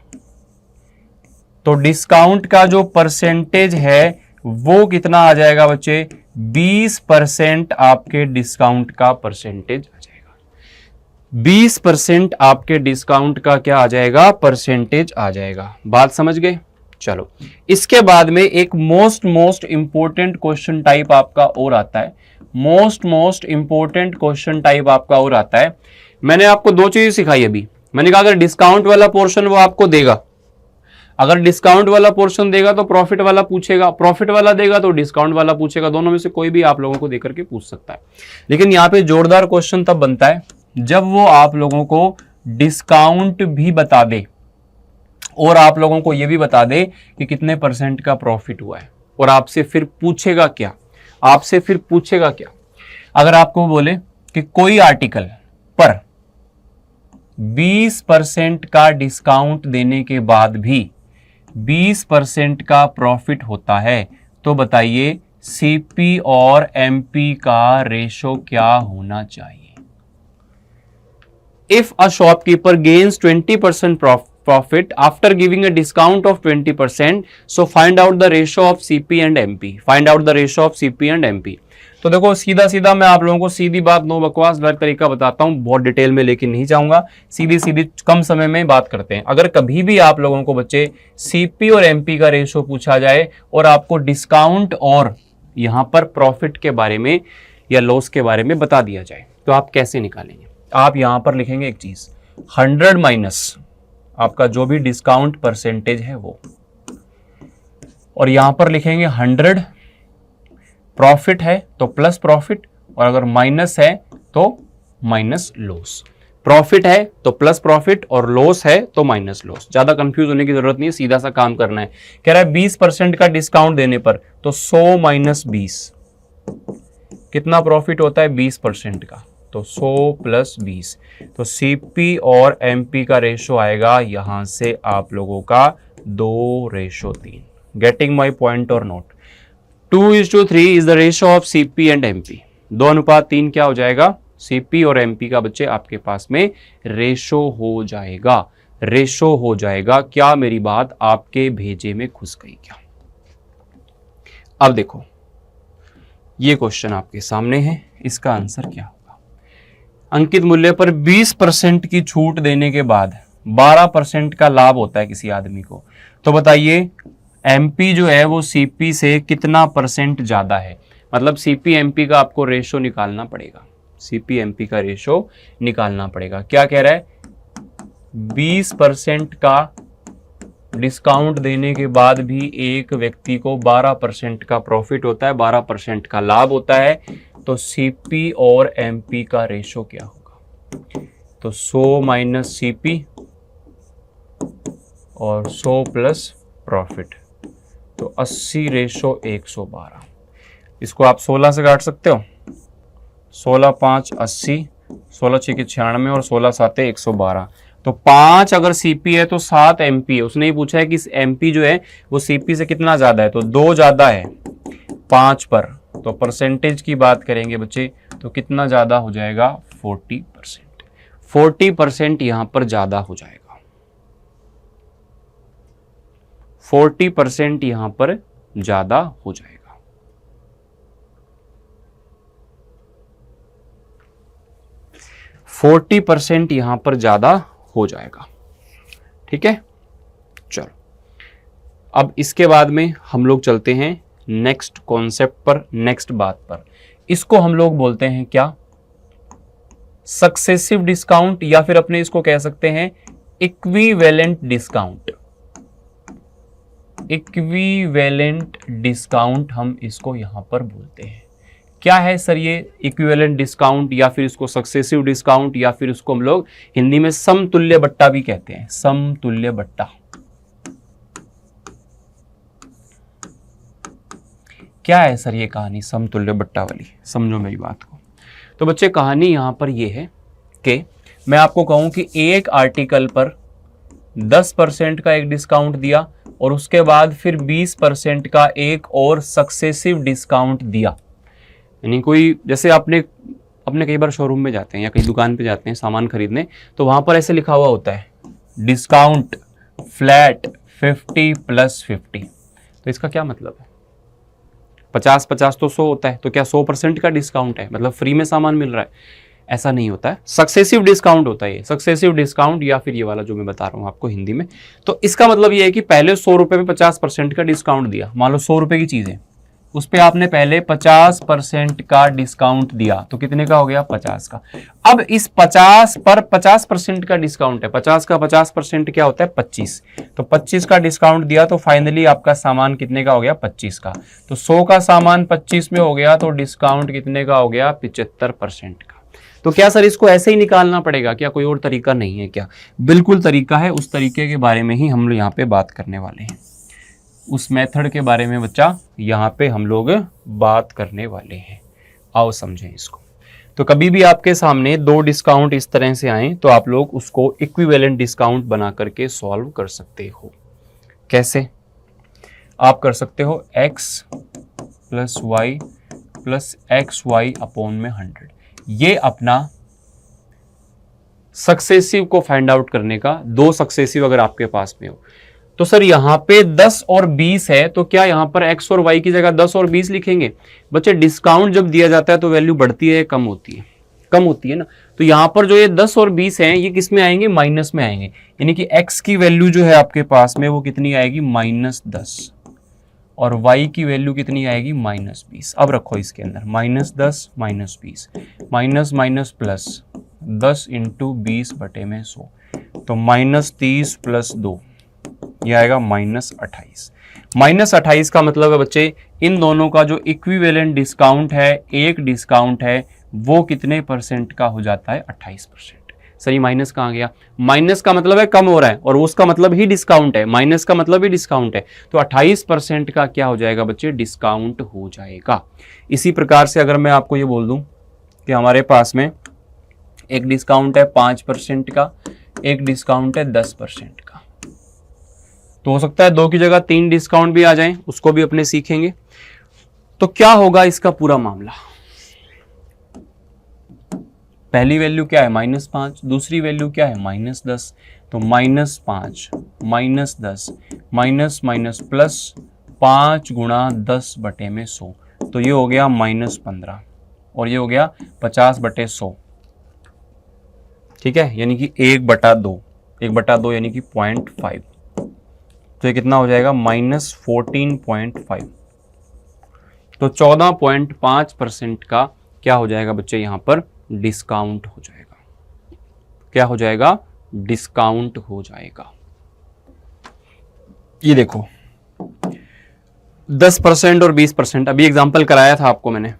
तो डिस्काउंट का जो परसेंटेज है वो कितना आ जाएगा बच्चे, 20% आपके डिस्काउंट का परसेंटेज आ जाएगा. 20% आपके डिस्काउंट का क्या आ जाएगा, परसेंटेज आ जाएगा. बात समझ गए. चलो इसके बाद में एक मोस्ट इंपॉर्टेंट क्वेश्चन टाइप आपका और आता है. मोस्ट इंपॉर्टेंट क्वेश्चन टाइप आपका और आता है. मैंने आपको दो चीजें सिखाई अभी. मैंने कहा अगर डिस्काउंट वाला पोर्शन वो आपको देगा, अगर डिस्काउंट वाला पोर्शन देगा तो प्रॉफिट वाला पूछेगा, प्रॉफिट वाला देगा तो डिस्काउंट वाला पूछेगा. दोनों में से कोई भी आप लोगों को देकर के पूछ सकता है. लेकिन यहाँ पे जोरदार क्वेश्चन तब बनता है जब वो आप लोगों को डिस्काउंट भी बता दे और आप लोगों को ये भी बता दे कि कितने परसेंट का प्रॉफिट हुआ है. और आपसे फिर पूछेगा क्या, आपसे फिर पूछेगा क्या, अगर आपको बोले कि कोई आर्टिकल पर 20% का डिस्काउंट देने के बाद भी 20% का प्रॉफिट होता है, तो बताइए सीपी और एमपी का रेशो क्या होना चाहिए. If a shopkeeper gains 20% profit after giving a discount of 20%, so find out the ratio of CP and MP. Find out the ratio of CP and MP. तो देखो सीधा सीधा मैं आप लोगों को सीधी बात, नो बकवास, गलत तरीका बताता हूं. बहुत डिटेल में लेकिन नहीं जाऊंगा, सीधी सीधी कम समय में बात करते हैं. अगर कभी भी आप लोगों को बच्चे सीपी और एमपी का रेशो पूछा जाए और आपको डिस्काउंट और यहां पर प्रॉफिट के बारे में या लॉस के बारे में बता दिया जाए, तो आप कैसे निकालेंगे. आप यहां पर लिखेंगे एक चीज, 100 माइनस आपका जो भी डिस्काउंट परसेंटेज है वो, और यहां पर लिखेंगे 100 प्रॉफिट है तो प्लस प्रॉफिट, और अगर माइनस है तो माइनस लॉस. प्रॉफिट है तो प्लस प्रॉफिट और लॉस है तो माइनस लॉस. ज्यादा कंफ्यूज होने की जरूरत नहीं है, सीधा सा काम करना है. कह रहा है 20% का डिस्काउंट देने पर तो 100 माइनस 20 कितना प्रॉफिट होता है, 20% का, तो 100 प्लस 20. तो सीपी और एमपी का रेशो आएगा यहां से आप लोगों का 2:3. गेटिंग माई पॉइंट और note. 2:3 is the ratio of CP and MP. 2:3 क्या हो जाएगा, सीपी और एमपी का बच्चे आपके पास में रेशो हो जाएगा. रेशो हो जाएगा. क्या मेरी बात आपके भेजे में घुस गई क्या. अब देखो ये क्वेश्चन आपके सामने है, इसका आंसर क्या होगा. अंकित मूल्य पर 20% की छूट देने के बाद 12% का लाभ होता है किसी आदमी को, तो बताइए एमपी जो है वो सीपी से कितना परसेंट ज्यादा है. मतलब सीपी एमपी का आपको रेशो निकालना पड़ेगा. सीपी एमपी का रेशो निकालना पड़ेगा. क्या कह रहा है, 20% का डिस्काउंट देने के बाद भी एक व्यक्ति को 12% का प्रॉफिट होता है, 12% का लाभ होता है. तो सीपी और एमपी का रेशो क्या होगा, तो 100 माइनस सीपी और 100 प्लस प्रॉफिट, तो 80 रेशो 112. इसको आप 16 से काट सकते हो. 16 5 80, 16 6 96 और 16 7 112. तो 5 अगर सीपी है तो 7 एमपी है. उसने ही पूछा है कि एमपी जो है वो सीपी से कितना ज्यादा है, तो 2 ज्यादा है 5 पर. तो परसेंटेज की बात करेंगे बच्चे तो कितना ज्यादा हो जाएगा, 40%. 40% यहां पर ज्यादा हो जाएगा. 40% यहां पर ज्यादा हो जाएगा. 40% यहां पर ज्यादा हो जाएगा. ठीक है, चलो अब इसके बाद में हम लोग चलते हैं नेक्स्ट कॉन्सेप्ट पर, नेक्स्ट बात पर. इसको हम लोग बोलते हैं क्या, सक्सेसिव डिस्काउंट, या फिर अपने इसको कह सकते हैं इक्विवेलेंट डिस्काउंट। इक्विवेलेंट डिस्काउंट हम इसको यहां पर बोलते हैं। क्या है सर ये इक्विवेलेंट डिस्काउंट, या फिर इसको सक्सेसिव डिस्काउंट, या फिर इसको हम लोग हिंदी में समतुल्य बट्टा भी कहते हैं, समतुल्य बट्टा। क्या है सर ये कहानी समतुल्य बट्टा वाली, समझो मेरी बात को। तो बच्चे कहानी यहां पर ये है कि मैं आपको कहूं कि एक आर्टिकल पर 10% का एक डिस्काउंट दिया और उसके बाद फिर 20% का एक और सक्सेसिव डिस्काउंट दिया। यानी कोई, जैसे अपने कई बार शोरूम में जाते हैं या कहीं दुकान पे जाते हैं सामान खरीदने, तो वहां पर ऐसे लिखा हुआ होता है डिस्काउंट फ्लैट 50 + 50। तो इसका क्या मतलब है, 50 तो 100 होता है, तो क्या 100% का डिस्काउंट है, मतलब फ्री में सामान मिल रहा है? ऐसा नहीं होता है, सक्सेसिव डिस्काउंट होता है ये, सक्सेसिव डिस्काउंट, या फिर ये वाला जो मैं बता रहा हूँ आपको हिंदी में। तो इसका मतलब ये है कि पहले 100 रुपए में 50% का डिस्काउंट दिया। मान लो 100 रुपए की चीज है, उस पर आपने पहले 50% का डिस्काउंट दिया, तो कितने का हो गया, 50 का। अब इस 50 पर 50% का डिस्काउंट है, 50 का 50% क्या होता है, 25। तो 25 का डिस्काउंट दिया, तो फाइनली आपका सामान कितने का हो गया, 25 का। तो 100 का सामान 25 में हो गया, तो डिस्काउंट कितने का हो गया, 75% का। तो क्या सर इसको ऐसे ही निकालना पड़ेगा क्या, कोई और तरीका नहीं है क्या? बिल्कुल तरीका है, उस तरीके के बारे में ही हम लोग यहाँ पे बात करने वाले हैं। उस मेथड के बारे में बच्चा यहाँ पे हम लोग बात करने वाले हैं। आओ समझें इसको। तो कभी भी आपके सामने दो डिस्काउंट इस तरह से आए, तो आप लोग उसको इक्विवेलेंट डिस्काउंट बना करके सॉल्व कर सकते हो। कैसे आप कर सकते हो, x + y + xy अपॉन में 100। ये अपना सक्सेसिव को फाइंड आउट करने का, दो सक्सेसिव अगर आपके पास में हो, तो सर यहां पे 10 और 20 है, तो क्या यहां पर x और y की जगह 10 और 20 लिखेंगे? बच्चे डिस्काउंट जब दिया जाता है तो वैल्यू बढ़ती है, कम होती है? कम होती है ना। तो यहां पर जो ये 10 और 20 हैं, ये किस में आएंगे, माइनस में आएंगे। यानी कि x की वैल्यू जो है आपके पास में वो कितनी आएगी, -10, और y की वैल्यू कितनी आएगी, -20। अब रखो इसके अंदर -10 -20, माइनस माइनस प्लस 10 × 20/100, तो -30 + 2, ये आएगा -28। -28 का मतलब है बच्चे इन दोनों का जो इक्विवेलेंट डिस्काउंट है, एक डिस्काउंट है, वो कितने % का हो जाता है, 28%। सर ये माइनस कहाँ गया, माइनस का मतलब है कम हो रहा है, और उसका मतलब ही डिस्काउंट है, माइनस का मतलब ही डिस्काउंट है। तो 28% का क्या हो जाएगा बच्चे, डिस्काउंट हो जाएगा। इसी प्रकार से अगर मैं आपको ये बोल दूं कि हमारे पास में एक डिस्काउंट है 5% का, एक डिस्काउंट है 10% का, तो हो सकता है 2 की जगह 3 डिस्काउंट भी आ जाएं, उसको भी अपने सीखेंगे। तो क्या होगा इसका पूरा मामला, पहली वैल्यू क्या है, -5, दूसरी वैल्यू क्या है, -10, तो -5 -10 माइनस माइनस प्लस 5 × 10/100, तो ये हो गया -15, और ये हो गया 50/100, ठीक है, यानी कि 1/2, 1/2 यानी कि 0.5, तो ये कितना हो जाएगा, -14.5। तो 14.5% का क्या हो जाएगा बच्चे, यहां पर डिस्काउंट हो जाएगा। क्या हो जाएगा, डिस्काउंट हो जाएगा। ये देखो 10% और 20%, अभी एग्जांपल कराया था आपको मैंने,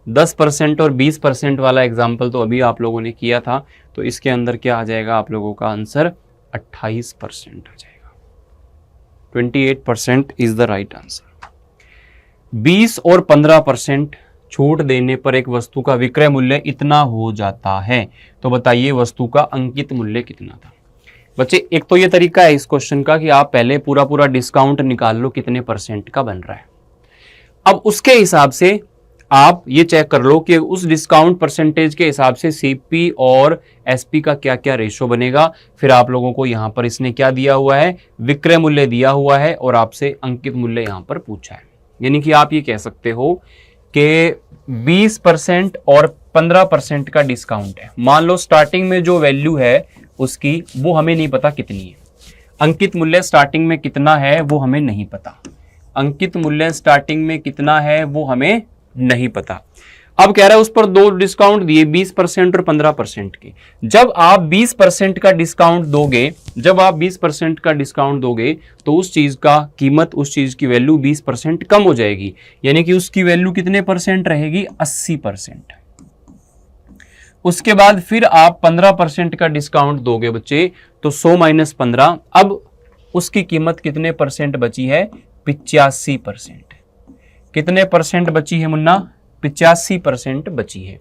10% और 20% वाला एग्जांपल तो अभी आप लोगों ने किया था। तो इसके अंदर क्या आ जाएगा, आप लोगों का आंसर 28% आ जाएगा। 28% इज द राइट आंसर। 20 और 15% छूट देने पर एक वस्तु का विक्रय मूल्य इतना हो जाता है, तो बताइए वस्तु का अंकित मूल्य कितना था। बच्चे एक तो ये तरीका है इस क्वेश्चन का कि आप पहले पूरा पूरा डिस्काउंट निकाल लो कितने % का बन रहा है। अब उसके हिसाब से आप ये चेक कर लो कि उस डिस्काउंट परसेंटेज के हिसाब से सीपी और एसपी का क्या क्या रेशो बनेगा। फिर आप लोगों को यहां पर इसने क्या दिया हुआ है, विक्रय मूल्य दिया हुआ है, और आपसे अंकित मूल्य यहां पर पूछा है। यानी कि आप ये कह सकते हो कि 20% और 15% का डिस्काउंट है। मान लो स्टार्टिंग में जो वैल्यू है उसकी, वो हमें नहीं पता कितनी है। अंकित मूल्य स्टार्टिंग में कितना है वो हमें नहीं पता। अंकित मूल्य स्टार्टिंग में कितना है वो हमें नहीं पता। अब कह रहा है उस पर दो डिस्काउंट दिए 20% और 15% के। जब आप 20% का डिस्काउंट दोगे, जब आप 20% का डिस्काउंट दोगे तो उस चीज का कीमत, उस चीज की वैल्यू 20% कम हो जाएगी, यानी कि उसकी वैल्यू कितने परसेंट रहेगी, 80%। उसके बाद फिर आप 15% का डिस्काउंट दोगे बच्चे, तो 100 माइनस 15, अब उसकी कीमत कितने परसेंट बची है, 85%। कितने परसेंट बची है मुन्ना, 85% बची है।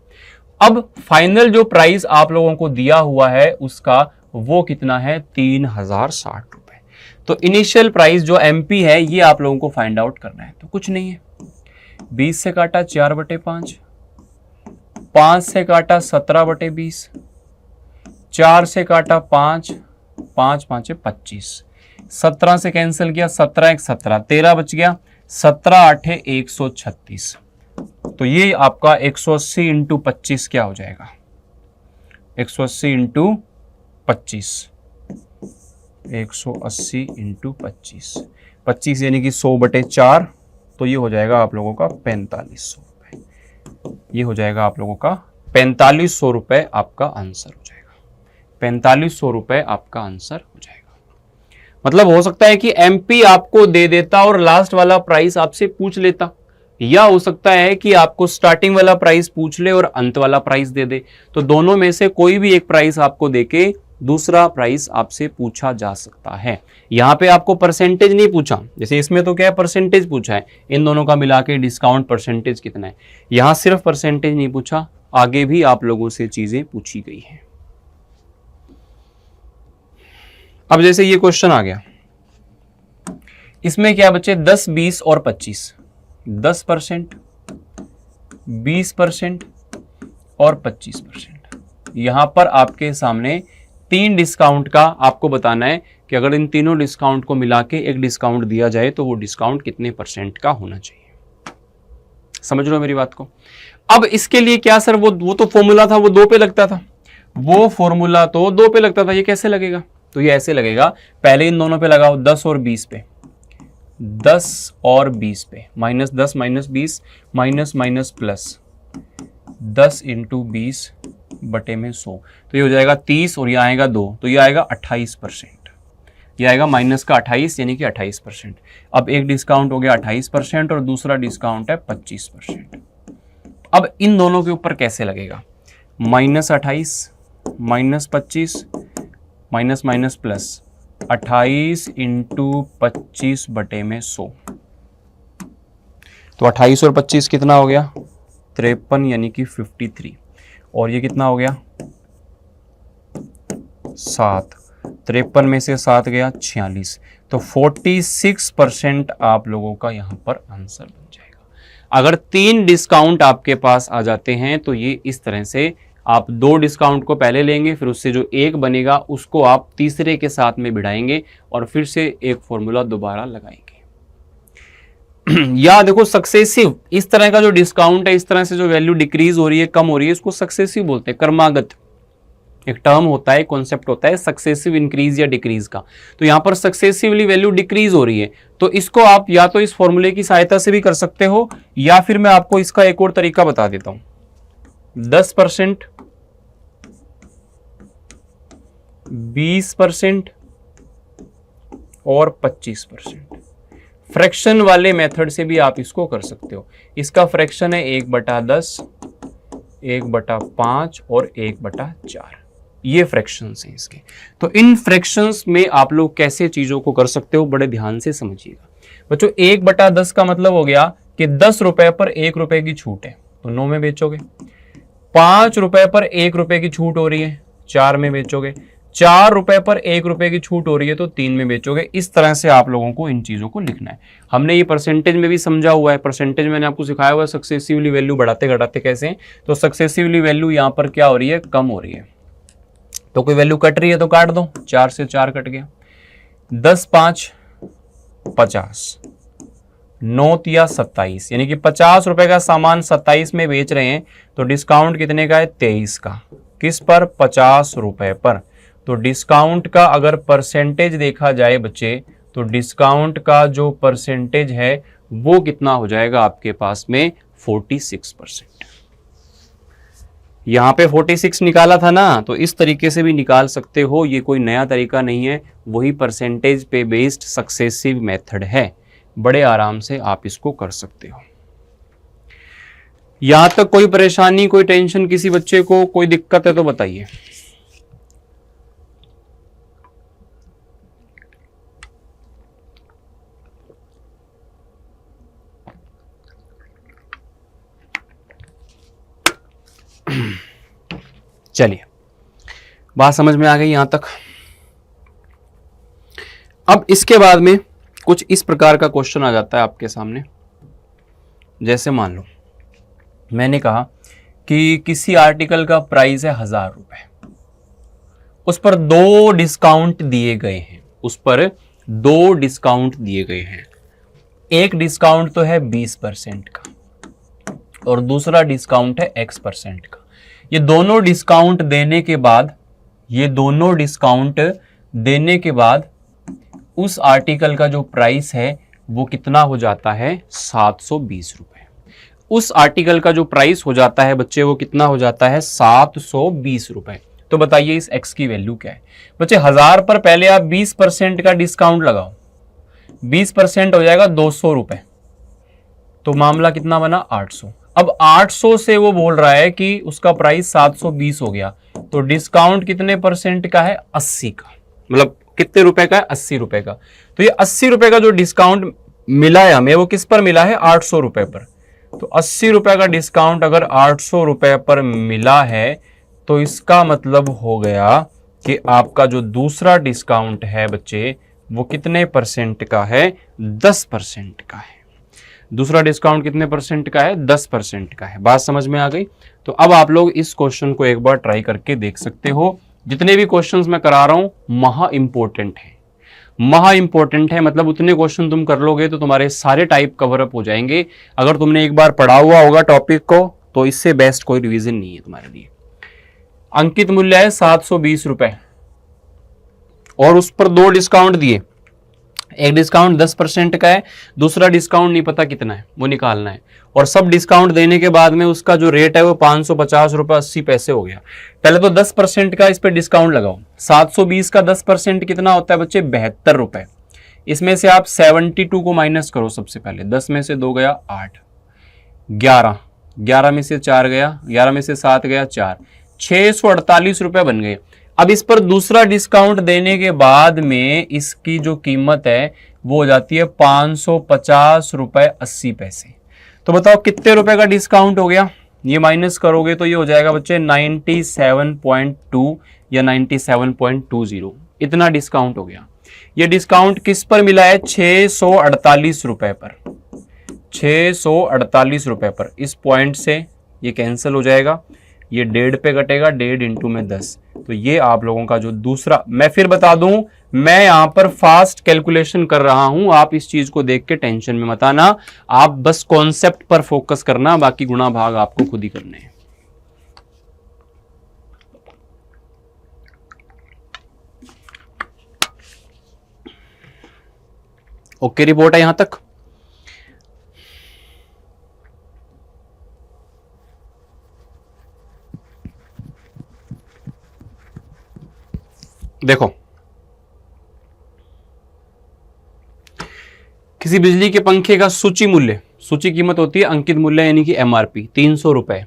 अब फाइनल जो प्राइस आप लोगों को दिया हुआ है उसका वो कितना है, 3060 रुपए। तो इनिशियल प्राइस जो एमपी है ये आप लोगों को फाइंड आउट करना है। तो कुछ नहीं है, 20 से काटा 4/5, 5 से काटा 17/20, 4 से काटा 5, 5 5 25, 17 से कैंसिल किया, 17 1 17, 13 बच गया, 17 8 136। तो ये आपका 180 इंटू 25 क्या हो जाएगा, 180 इंटू 25, 180 इंटू 25, 25 यानी कि 100/4, तो ये हो जाएगा आप लोगों का 4500 रुपए। ये हो जाएगा आप लोगों का 4500 रुपए, आपका आंसर हो जाएगा 4500 रुपए, आपका आंसर हो जाएगा। मतलब हो सकता है कि एमपी आपको दे देता और लास्ट वाला प्राइस आपसे पूछ लेता, या हो सकता है कि आपको स्टार्टिंग वाला प्राइस पूछ ले और अंत वाला प्राइस दे दे। तो दोनों में से कोई भी एक प्राइस आपको देके दूसरा प्राइस आपसे पूछा जा सकता है। यहां पे आपको परसेंटेज नहीं पूछा, जैसे इसमें तो क्या है, परसेंटेज पूछा है, इन दोनों का मिला के डिस्काउंट परसेंटेज कितना है। यहां सिर्फ परसेंटेज नहीं पूछा, आगे भी आप लोगों से चीजें पूछी गई हैं। अब जैसे ये क्वेश्चन आ गया, इसमें क्या बच्चे, 10 20 और 25, 10%, 20% और 25%। यहां पर आपके सामने 3 डिस्काउंट का आपको बताना है कि अगर इन तीनों डिस्काउंट को मिला के एक डिस्काउंट दिया जाए तो वो डिस्काउंट कितने परसेंट का होना चाहिए। समझ लो मेरी बात को। अब इसके लिए क्या सर, वो तो फॉर्मूला था, वो 2 पे लगता था, वो फॉर्मूला तो 2 पे लगता था, ये कैसे लगेगा, तो ये ऐसे लगेगा, पहले इन दोनों पे लगाओ 10 और 20 पे, 10 और 20 पे, -10 -20 माइनस माइनस प्लस 10 इंटू 20 बटे में 100, तो ये हो जाएगा 30 और ये आएगा 2, तो ये आएगा 28%, ये आएगा माइनस का 28 यानी कि 28%। अब एक डिस्काउंट हो गया 28% और दूसरा डिस्काउंट है 25%। अब इन दोनों के ऊपर कैसे लगेगा, -28 -25 माइनस माइनस प्लस 28 इंटू 25 बटे में 100, तो 28 और 25 कितना हो गया, 53 यानी कि 53, और ये कितना हो गया 7, 53 में से 7 गया 46, तो 46% आप लोगों का यहां पर आंसर बन जाएगा। अगर 3 डिस्काउंट आपके पास आ जाते हैं तो ये इस तरह से आप 2 डिस्काउंट को पहले लेंगे, फिर उससे जो एक बनेगा उसको आप तीसरे के साथ में भिड़ाएंगे और फिर से एक फॉर्मूला दोबारा लगाएंगे। या देखो सक्सेसिव, इस तरह का जो डिस्काउंट है, इस तरह से जो वैल्यू डिक्रीज हो रही है, कम हो रही है, इसको सक्सेसिव बोलते हैं, क्रमागत एक टर्म होता है, कॉन्सेप्ट होता है सक्सेसिव इंक्रीज या डिक्रीज का। तो यहां पर सक्सेसिवली वैल्यू डिक्रीज हो रही है, तो इसको आप या तो इस फॉर्मूले की सहायता से भी कर सकते हो, या फिर मैं आपको इसका एक और तरीका बता देता हूं। 10%, 20% और 25%। फ्रैक्शन वाले मेथड से भी आप इसको कर सकते हो। इसका फ्रैक्शन है 1/10, 1/5 और 1/4, ये फ्रैक्शंस हैं इसके। तो इन फ्रैक्शंस में आप लोग कैसे चीजों को कर सकते हो, बड़े ध्यान से समझिएगा बच्चों। 1/10 का मतलब हो गया कि 10 रुपए पर 1 रुपए की छूट है तो 9 में बेचोगे, 5 रुपए पर 1 रुपए की छूट हो रही है 4 में बेचोगे, 4 रुपए पर 1 रुपए की छूट हो रही है तो 3 में बेचोगे। इस तरह से आप लोगों को इन चीजों को लिखना है। हमने ये परसेंटेज में भी समझा हुआ है, परसेंटेज मैंने आपको सिखाया हुआ है सक्सेसिवली वैल्यू बढ़ाते घटाते कैसे। तो सक्सेसिवली वैल्यू यहाँ पर क्या हो रही है, कम हो रही है, तो कोई वैल्यू कट रही है तो काट दो, 4 से 4 कट गया, 10 5 50, 9 या 27, यानी कि 50 रुपए का सामान 27 में बेच रहे हैं तो डिस्काउंट कितने का है, 23 का। किस पर, 50 रुपए पर। तो डिस्काउंट का अगर परसेंटेज देखा जाए बच्चे, तो डिस्काउंट का जो परसेंटेज है वो कितना हो जाएगा आपके पास में, 46%। यहाँ पे 46 निकाला था ना, तो इस तरीके से भी निकाल सकते हो, ये कोई नया तरीका नहीं है, वही परसेंटेज पे बेस्ड सक्सेसिव मेथड है, बड़े आराम से आप इसको कर सकते हो। यहां तक कोई परेशानी, कोई टेंशन, किसी बच्चे को कोई दिक्कत है तो बताइए। चलिए, बात समझ में आ गई यहां तक। अब इसके बाद में कुछ इस प्रकार का क्वेश्चन आ जाता है आपके सामने। जैसे मान लो मैंने कहा कि किसी आर्टिकल का प्राइस है 1000 रुपए, उस पर 2 डिस्काउंट दिए गए हैं, उस पर 2 डिस्काउंट दिए गए हैं। एक डिस्काउंट तो है 20% का और दूसरा डिस्काउंट है X% का। ये दोनों डिस्काउंट देने के बाद, ये दोनों डिस्काउंट देने के बाद उस आर्टिकल का जो प्राइस है वो कितना हो जाता है, 720 रुपए। उस आर्टिकल का जो प्राइस हो जाता है बच्चे, वो कितना हो जाता है, 720 रुपए। तो बताइए इस x की वैल्यू क्या है बच्चे। 1000 पर पहले आप 20% का डिस्काउंट लगाओ, 20% हो जाएगा 200 रुपए, तो मामला कितना बना, 800। अब 800 से वो बोल रहा है कि उसका प्राइस 720 हो गया, तो डिस्काउंट कितने परसेंट का है, 80 का। मतलब कितने रुपए का है, 80 रुपए का। तो ये 80 रुपए का जो डिस्काउंट मिला है हमें, वो किस पर मिला है, 800 रुपए पर। तो 80 रुपए का डिस्काउंट अगर 800 रुपए पर मिला है, तो इसका मतलब हो गया कि आपका जो दूसरा डिस्काउंट है बच्चे, वो कितने परसेंट का है, 10% का है। दूसरा डिस्काउंट कितने परसेंट का है, 10% का है। बात समझ में आ गई। तो अब आप लोग इस क्वेश्चन को एक बार ट्राई करके देख सकते हो। जितने भी क्वेश्चंस मैं करा रहा हूं महा इंपॉर्टेंट है, महा इंपॉर्टेंट है। मतलब उतने क्वेश्चन तुम कर लोगे तो तुम्हारे सारे टाइप कवर अप हो जाएंगे। अगर तुमने एक बार पढ़ा हुआ होगा टॉपिक को, तो इससे बेस्ट कोई रिवीजन नहीं है तुम्हारे लिए। अंकित मूल्य है 720 रुपए और उस पर 2 डिस्काउंट दिए। एक डिस्काउंट 10% का है, दूसरा डिस्काउंट नहीं पता कितना है, वो निकालना है। और सब डिस्काउंट देने के बाद में उसका जो रेट है वो 550 रुपए 80 पैसे हो गया। पहले तो 10% का इस पे डिस्काउंट लगाओ। 720 का 10% कितना होता है बच्चे, 72 रुपए। इसमें से आप 72 को माइनस करो सबसे पहले। 10 में से 2 गया 8, 11, 11 में से 4 गया, 11 में से 7 गया 4, 648 रुपए बन गए। अब इस पर दूसरा डिस्काउंट देने के बाद में इसकी जो कीमत है वो हो जाती है 550 रुपए 80 पैसे। तो बताओ कितने रुपए का डिस्काउंट हो गया। ये माइनस करोगे तो ये हो जाएगा बच्चे 97.2 या 97.20। इतना डिस्काउंट हो गया। ये डिस्काउंट किस पर मिला है, 648 रुपए पर, 648 रुपए पर। इस पॉइंट से ये कैंसिल हो जाएगा, ये 1.5 पे कटेगा, 1.5 इंटू में 10। तो ये आप लोगों का जो दूसरा, मैं फिर बता दूं, मैं यहां पर फास्ट कैलकुलेशन कर रहा हूं, आप इस चीज को देख के टेंशन में मत आना। आप बस कॉन्सेप्ट पर फोकस करना, बाकी गुणा भाग आपको खुद ही करने हैं। ओके, रिपोर्ट है यहां तक। देखो, किसी बिजली के पंखे का सूची मूल्य, सूची कीमत होती है अंकित मूल्य यानी कि एमआरपी 300 रुपए।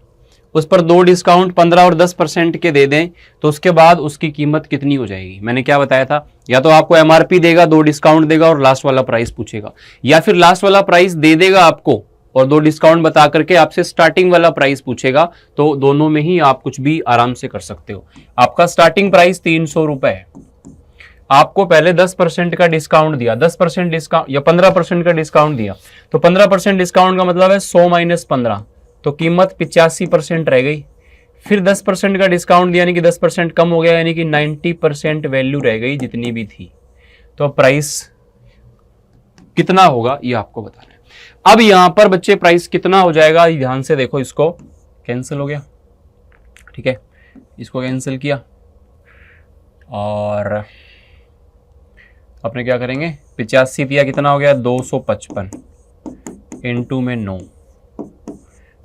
उस पर 2 डिस्काउंट 15 और 10% के दे दें तो उसके बाद उसकी कीमत कितनी हो जाएगी। मैंने क्या बताया था, या तो आपको एमआरपी देगा, 2 डिस्काउंट देगा और लास्ट वाला प्राइस पूछेगा, या फिर लास्ट वाला प्राइस दे देगा आपको और 2 डिस्काउंट बता करके आपसे स्टार्टिंग वाला प्राइस पूछेगा। तो दोनों में ही आप कुछ भी आराम से कर सकते हो। आपका स्टार्टिंग प्राइस 300 रुपए है, आपको पहले 10% का डिस्काउंट दिया, 10% डिस्काउंट या 15% का डिस्काउंट दिया, तो 15% डिस्काउंट का मतलब है 100 माइनस 15, तो कीमत 85% रह गई। फिर 10% का डिस्काउंट दिया यानी कि 10% कम हो गया, यानी कि 90% वैल्यू रह गई जितनी भी थी। तो अब प्राइस कितना होगा ये आपको बताना है। अब यहां पर बच्चे प्राइस कितना हो जाएगा, ध्यान से देखो। इसको कैंसिल हो गया, ठीक है, इसको कैंसिल किया और अपने क्या करेंगे, 85 दिया, कितना हो गया 255 इंटू में 9,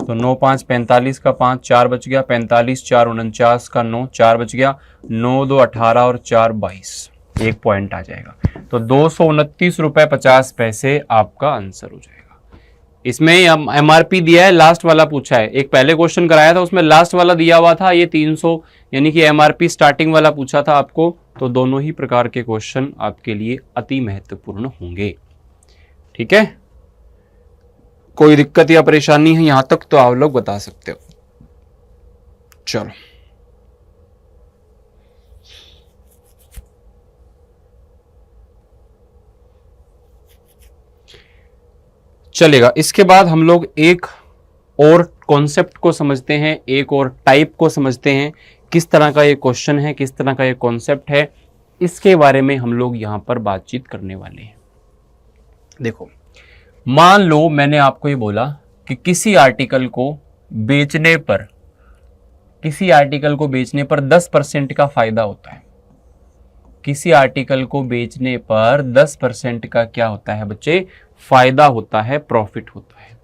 तो 9 5 45 का 5, 4 बच गया, 45 4 49 का 9, 4 बच गया, 9 2 18 और 4 22, 1 पॉइंट आ जाएगा। तो 229 रुपए 50 पैसे आपका आंसर हो जाएगा। इसमें एमआरपी दिया है, लास्ट वाला पूछा है। एक पहले क्वेश्चन कराया था उसमें लास्ट वाला दिया हुआ था, ये 300 यानी कि एमआरपी स्टार्टिंग वाला पूछा था आपको। तो दोनों ही प्रकार के क्वेश्चन आपके लिए अति महत्वपूर्ण होंगे। ठीक है, कोई दिक्कत या परेशानी है यहां तक तो आप लोग बता सकते हो। चलो चलेगा। इसके बाद हम लोग एक और कॉन्सेप्ट को समझते हैं, एक और टाइप को समझते हैं। किस तरह का ये क्वेश्चन है, किस तरह का ये कॉन्सेप्ट है, इसके बारे में हम लोग यहां पर बातचीत करने वाले हैं। देखो, मान लो मैंने आपको ये बोला कि किसी आर्टिकल को बेचने पर 10% का फायदा होता है। किसी आर्टिकल को बेचने पर 10% का क्या होता है बच्चे? फायदा होता है, प्रॉफिट होता है।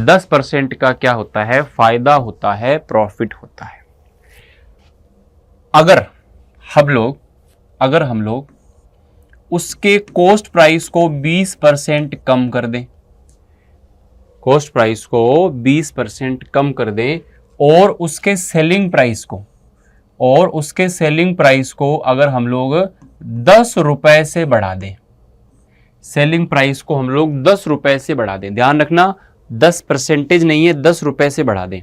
10% का क्या होता है? फायदा होता है, प्रॉफिट होता है। अगर हम लोग उसके कॉस्ट प्राइस को 20% कम कर दें, कॉस्ट प्राइस को 20% कम कर दें और उसके सेलिंग प्राइस को अगर हम लोग 10 रुपए से बढ़ा दें, सेलिंग प्राइस को हम लोग 10 रुपए से बढ़ा दें, ध्यान रखना 10% नहीं है, 10 रुपए से बढ़ा दें,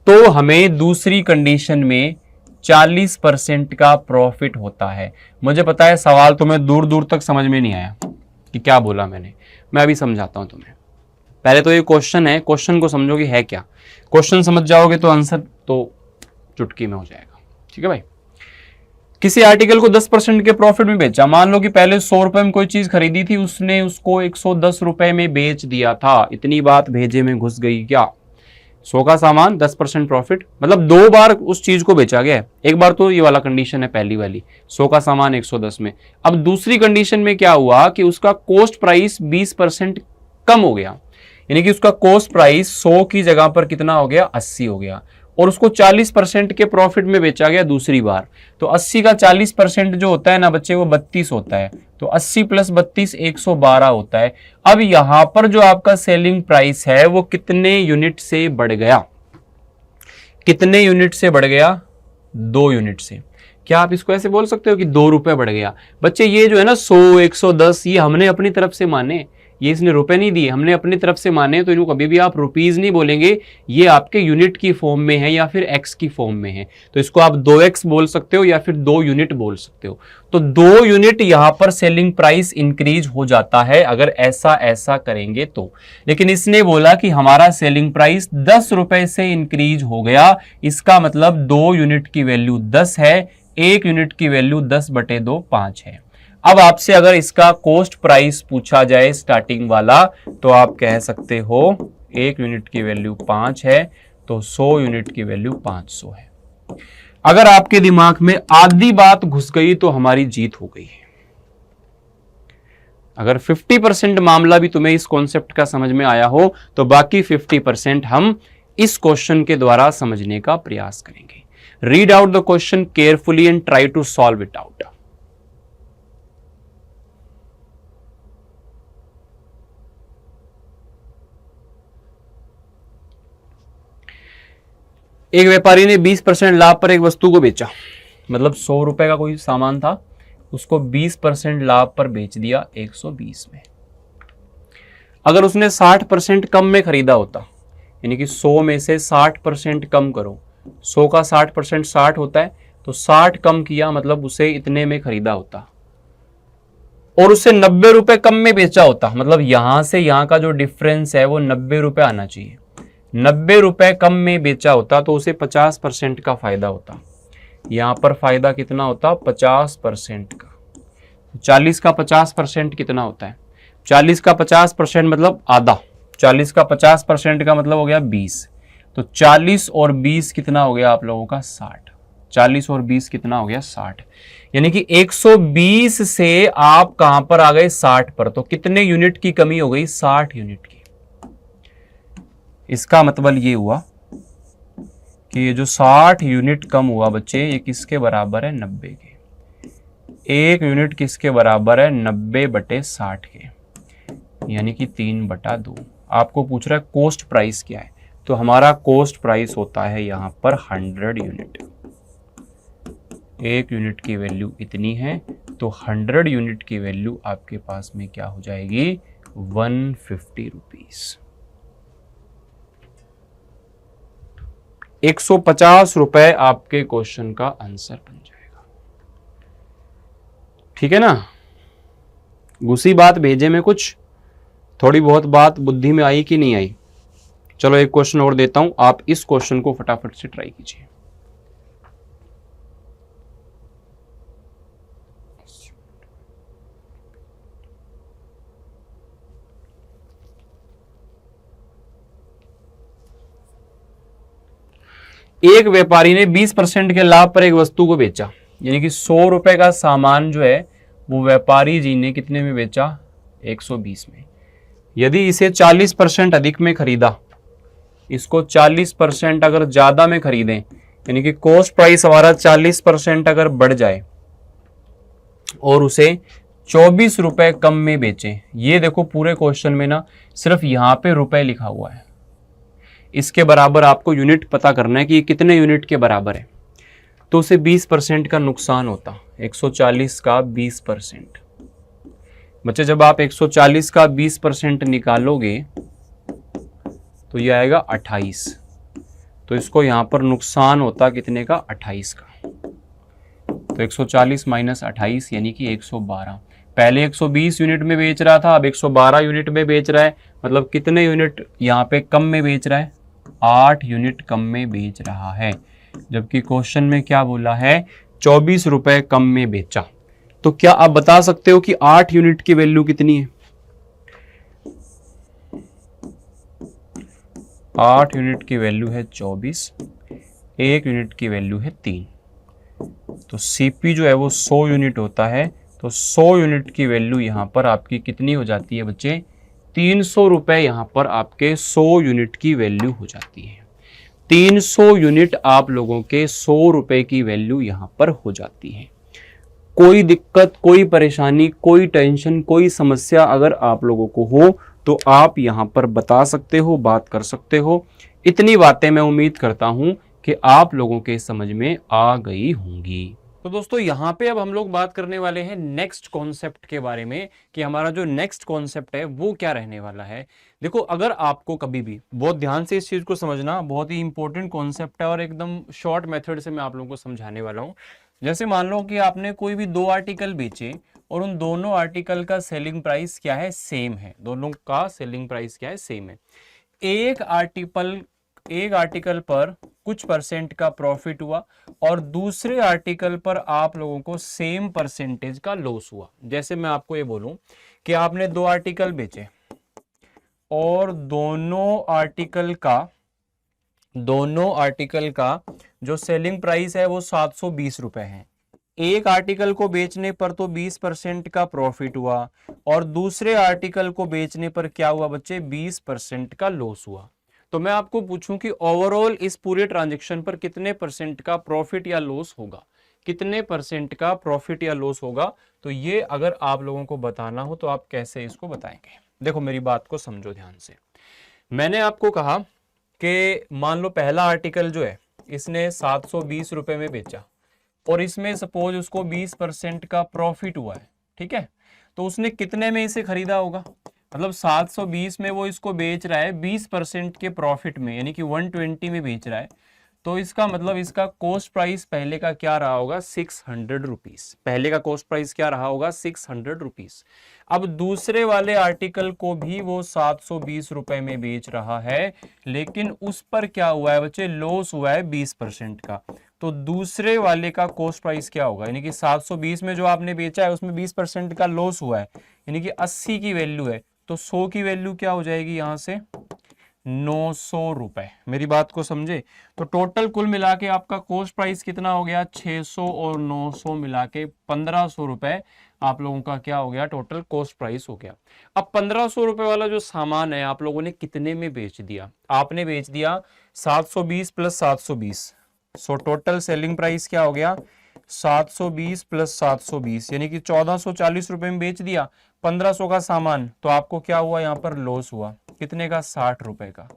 तो हमें दूसरी कंडीशन में 40% का प्रॉफिट होता है। मुझे पता है सवाल तुम्हें दूर दूर तक समझ में नहीं आया कि क्या बोला मैंने, मैं अभी समझाता हूं तुम्हें। पहले तो ये क्वेश्चन है, क्वेश्चन को समझोगे है क्या, क्वेश्चन समझ जाओगे तो आंसर तो चुटकी में हो जाएगा। ठीक है भाई, किसी आर्टिकल को 10% के प्रॉफिट में बेचा। मान लो कि पहले 100 रुपए में कोई चीज खरीदी थी, उसने उसको 110 रुपए में बेच दिया था। इतनी बात भेजे में घुस गई क्या? 100 का सामान 10% प्रॉफिट, मतलब 2 बार उस चीज को बेचा गया है। एक बार तो ये वाला कंडीशन है पहली वाली, 100 का सामान 110 में। अब दूसरी कंडीशन में क्या हुआ कि उसका कॉस्ट प्राइस 20% कम हो गया, यानी कि उसका कॉस्ट प्राइस 100 की जगह पर कितना हो गया? 80 हो गया, और उसको 40% के प्रॉफिट में बेचा गया दूसरी बार। तो 80 का 40% जो होता है ना बच्चे, वो 32 होता है। तो 80 + 32 112 होता है। अब यहां पर जो आपका सेलिंग प्राइस है वो कितने यूनिट से बढ़ गया? कितने यूनिट से बढ़ गया? 2 यूनिट से। क्या आप इसको ऐसे बोल सकते हो कि 2 रुपए बढ़ गया? बच्चे ये जो है ना 100 110 ये हमने अपनी तरफ से माने, ये इसने रुपए नहीं दिए, हमने अपनी तरफ से माने, तो इनको कभी भी आप रुपीज नहीं बोलेंगे, ये आपके यूनिट की फॉर्म में है या फिर एक्स की फॉर्म में है। तो इसको आप 2x बोल सकते हो या फिर 2 यूनिट बोल सकते हो। तो 2 यूनिट यहां पर सेलिंग प्राइस इंक्रीज हो जाता है अगर ऐसा करेंगे तो। लेकिन इसने बोला कि हमारा सेलिंग प्राइस 10 रुपए से इंक्रीज हो गया, इसका मतलब 2 यूनिट की वैल्यू 10 है, 1 यूनिट की वैल्यू 10/2 5 है। अब आपसे अगर इसका कॉस्ट प्राइस पूछा जाए स्टार्टिंग वाला, तो आप कह सकते हो 1 यूनिट की वैल्यू 5 है, तो 100 यूनिट की वैल्यू 500 है। अगर आपके दिमाग में आधी बात घुस गई तो हमारी जीत हो गई है। अगर 50% मामला भी तुम्हें इस कॉन्सेप्ट का समझ में आया हो, तो बाकी 50% हम इस क्वेश्चन के द्वारा समझने का प्रयास करेंगे। Read out the question carefully and try to solve it out. एक व्यापारी ने 20% लाभ पर एक वस्तु को बेचा, मतलब 100 रुपए का कोई सामान था, उसको 20% लाभ पर बेच दिया 120 में। अगर उसने 60% कम में खरीदा होता, यानी कि 100 में से 60% कम करो, 100 का 60% 60 होता है, तो 60 कम किया मतलब उसे इतने में खरीदा होता, और उसे 90 रुपए कम में बेचा होता, मतलब यहां से यहां का जो डिफरेंस है वो 90 रुपए आना चाहिए। 90 रुपए कम में बेचा होता तो उसे 50% का फायदा होता। यहां पर फायदा कितना होता? 50% का। 40 का 50% कितना होता है? 40 का 50% मतलब आधा, 40 का 50% का मतलब हो गया 20। तो 40 और 20 कितना हो गया आप लोगों का? 60। 40 और 20 कितना हो गया? 60। यानी कि 120 से आप कहां पर आ गए? 60 पर। तो कितने यूनिट की कमी हो गई? 60 यूनिट की। इसका मतलब ये हुआ कि ये जो 60 यूनिट कम हुआ बच्चे, ये किसके बराबर है? 90 के। 1 यूनिट किसके बराबर है? 90/60 के, यानी कि 3/2। आपको पूछ रहा है कॉस्ट प्राइस क्या है, तो हमारा कॉस्ट प्राइस होता है यहाँ पर 100 यूनिट। 1 यूनिट की वैल्यू इतनी है, तो 100 यूनिट की वैल्यू आपके पास में क्या हो जाएगी? 150 रुपीज। 150 रुपए आपके क्वेश्चन का आंसर बन जाएगा। ठीक है ना? घुसी बात भेजे में कुछ, थोड़ी बहुत बात बुद्धि में आई कि नहीं आई? चलो एक क्वेश्चन और देता हूं, आप इस क्वेश्चन को फटाफट से ट्राई कीजिए। एक व्यापारी ने 20% के लाभ पर एक वस्तु को बेचा, यानी कि 100 रुपए का सामान जो है वो व्यापारी जी ने कितने में बेचा? 120 में। यदि इसे 40% अधिक में खरीदा, इसको 40% अगर ज्यादा में खरीदें, यानी कि कॉस्ट प्राइस हमारा 40% अगर बढ़ जाए और उसे 24 रुपए कम में बेचें, ये देखो पूरे क्वेश्चन में ना सिर्फ यहां पे रुपए लिखा हुआ है, इसके बराबर आपको यूनिट पता करना है कि ये कितने यूनिट के बराबर है, तो उसे 20% का नुकसान होता। 140 का 20%। बच्चे जब आप 140 का 20% निकालोगे तो ये आएगा 28, तो इसको यहां पर नुकसान होता कितने का? 28 का। तो 140 माइनस 28 यानी कि 112। पहले 120 यूनिट में बेच रहा था, अब 112 यूनिट में बेच रहा है, मतलब कितने यूनिट यहाँ पे कम में बेच रहा है? 8 यूनिट कम में बेच रहा है, जबकि क्वेश्चन में क्या बोला है? 24 रुपए कम में बेचा। तो क्या आप बता सकते हो कि 8 यूनिट की वैल्यू कितनी है? 8 यूनिट की वैल्यू है 24, 1 यूनिट की वैल्यू है 3, तो सीपी जो है वो 100 यूनिट होता है, तो 100 यूनिट की वैल्यू यहां पर आपकी कितनी हो जाती है बच्चे? 300 रुपए यहां पर आपके 100 यूनिट की वैल्यू हो जाती है। 300 यूनिट आप लोगों के 100 रुपए की वैल्यू यहां पर हो जाती है। कोई दिक्कत, कोई परेशानी, कोई टेंशन, कोई समस्या अगर आप लोगों को हो तो आप यहां पर बता सकते हो, बात कर सकते हो। इतनी बातें मैं उम्मीद करता हूं कि आप लोगों के समझ में आ गई होंगी। तो दोस्तों यहाँ पे अब हम लोग बात करने वाले हैं नेक्स्ट कॉन्सेप्ट के बारे में, कि हमारा जो नेक्स्ट कॉन्सेप्ट है वो क्या रहने वाला है। देखो, अगर आपको कभी भी, बहुत ध्यान से इस चीज को समझना, बहुत ही इंपॉर्टेंट कॉन्सेप्ट है और एकदम शॉर्ट मेथड से मैं आप लोगों को समझाने वाला हूँ। जैसे मान लो कि आपने कोई भी 2 आर्टिकल बेचे और उन दोनों आर्टिकल का सेलिंग प्राइस क्या है? सेम है। दोनों का सेलिंग प्राइस क्या है? सेम है। एक आर्टिकल पर कुछ परसेंट का प्रॉफिट हुआ और दूसरे आर्टिकल पर आप लोगों को सेम परसेंटेज का लॉस हुआ। जैसे मैं आपको ये बोलूं कि आपने 2 आर्टिकल बेचे और दोनों आर्टिकल का जो सेलिंग प्राइस है वो 720 रुपए है। एक आर्टिकल को बेचने पर तो 20% का प्रॉफिट हुआ और दूसरे आर्टिकल को बेचने पर क्या हुआ बच्चे? 20% का लॉस हुआ। तो मैं आपको पूछूं कि ओवरऑल इस पूरे ट्रांजैक्शन पर कितने परसेंट का प्रॉफिट या लॉस होगा? कितने परसेंट का प्रॉफिट या लॉस होगा? तो ये अगर आप लोगों को बताना हो तो आप कैसे इसको बताएंगे? देखो, मेरी बात को समझो ध्यान से। मैंने आपको कहा कि मान लो पहला आर्टिकल जो है इसने 720 रुपए में बेचा और इसमें सपोज उसको 20% का प्रॉफिट हुआ है, ठीक है? तो उसने कितने में इसे खरीदा होगा? मतलब 720 में वो इसको बेच रहा है 20% के प्रॉफिट में, यानी कि 120 में बेच रहा है। तो इसका मतलब इसका कॉस्ट प्राइस पहले का क्या रहा होगा? 600 रुपीज। पहले का कॉस्ट प्राइस क्या रहा होगा? 600 रुपीज। अब दूसरे वाले आर्टिकल को भी वो 720 रुपए में बेच रहा है, लेकिन उस पर क्या हुआ है बच्चे? लॉस हुआ है 20% का। तो दूसरे वाले का कॉस्ट प्राइस क्या होगा? यानी कि 720 में जो आपने बेचा है उसमें 20% का लॉस हुआ है, यानी कि 80 की वैल्यू है, तो 100 की वैल्यू क्या हो जाएगी यहां से? 900 रुपए। मेरी बात को समझे? तो टोटल कुल मिला के आपका कॉस्ट प्राइस कितना हो गया? 600 और 900 मिला के 1500 रुपए आप लोगों का क्या हो गया, टोटल कॉस्ट प्राइस हो गया। अब 1500 रुपए वाला जो सामान है आप लोगों ने कितने में बेच दिया, आपने बेच दिया 720 plus 720, so total selling price क्या हो गया 720 प्लस 720, यानी कि 1440 रुपए में बेच दिया 1500 का सामान। तो आपको क्या हुआ, यहाँ पर लॉस हुआ कितने का, 60 रुपए का।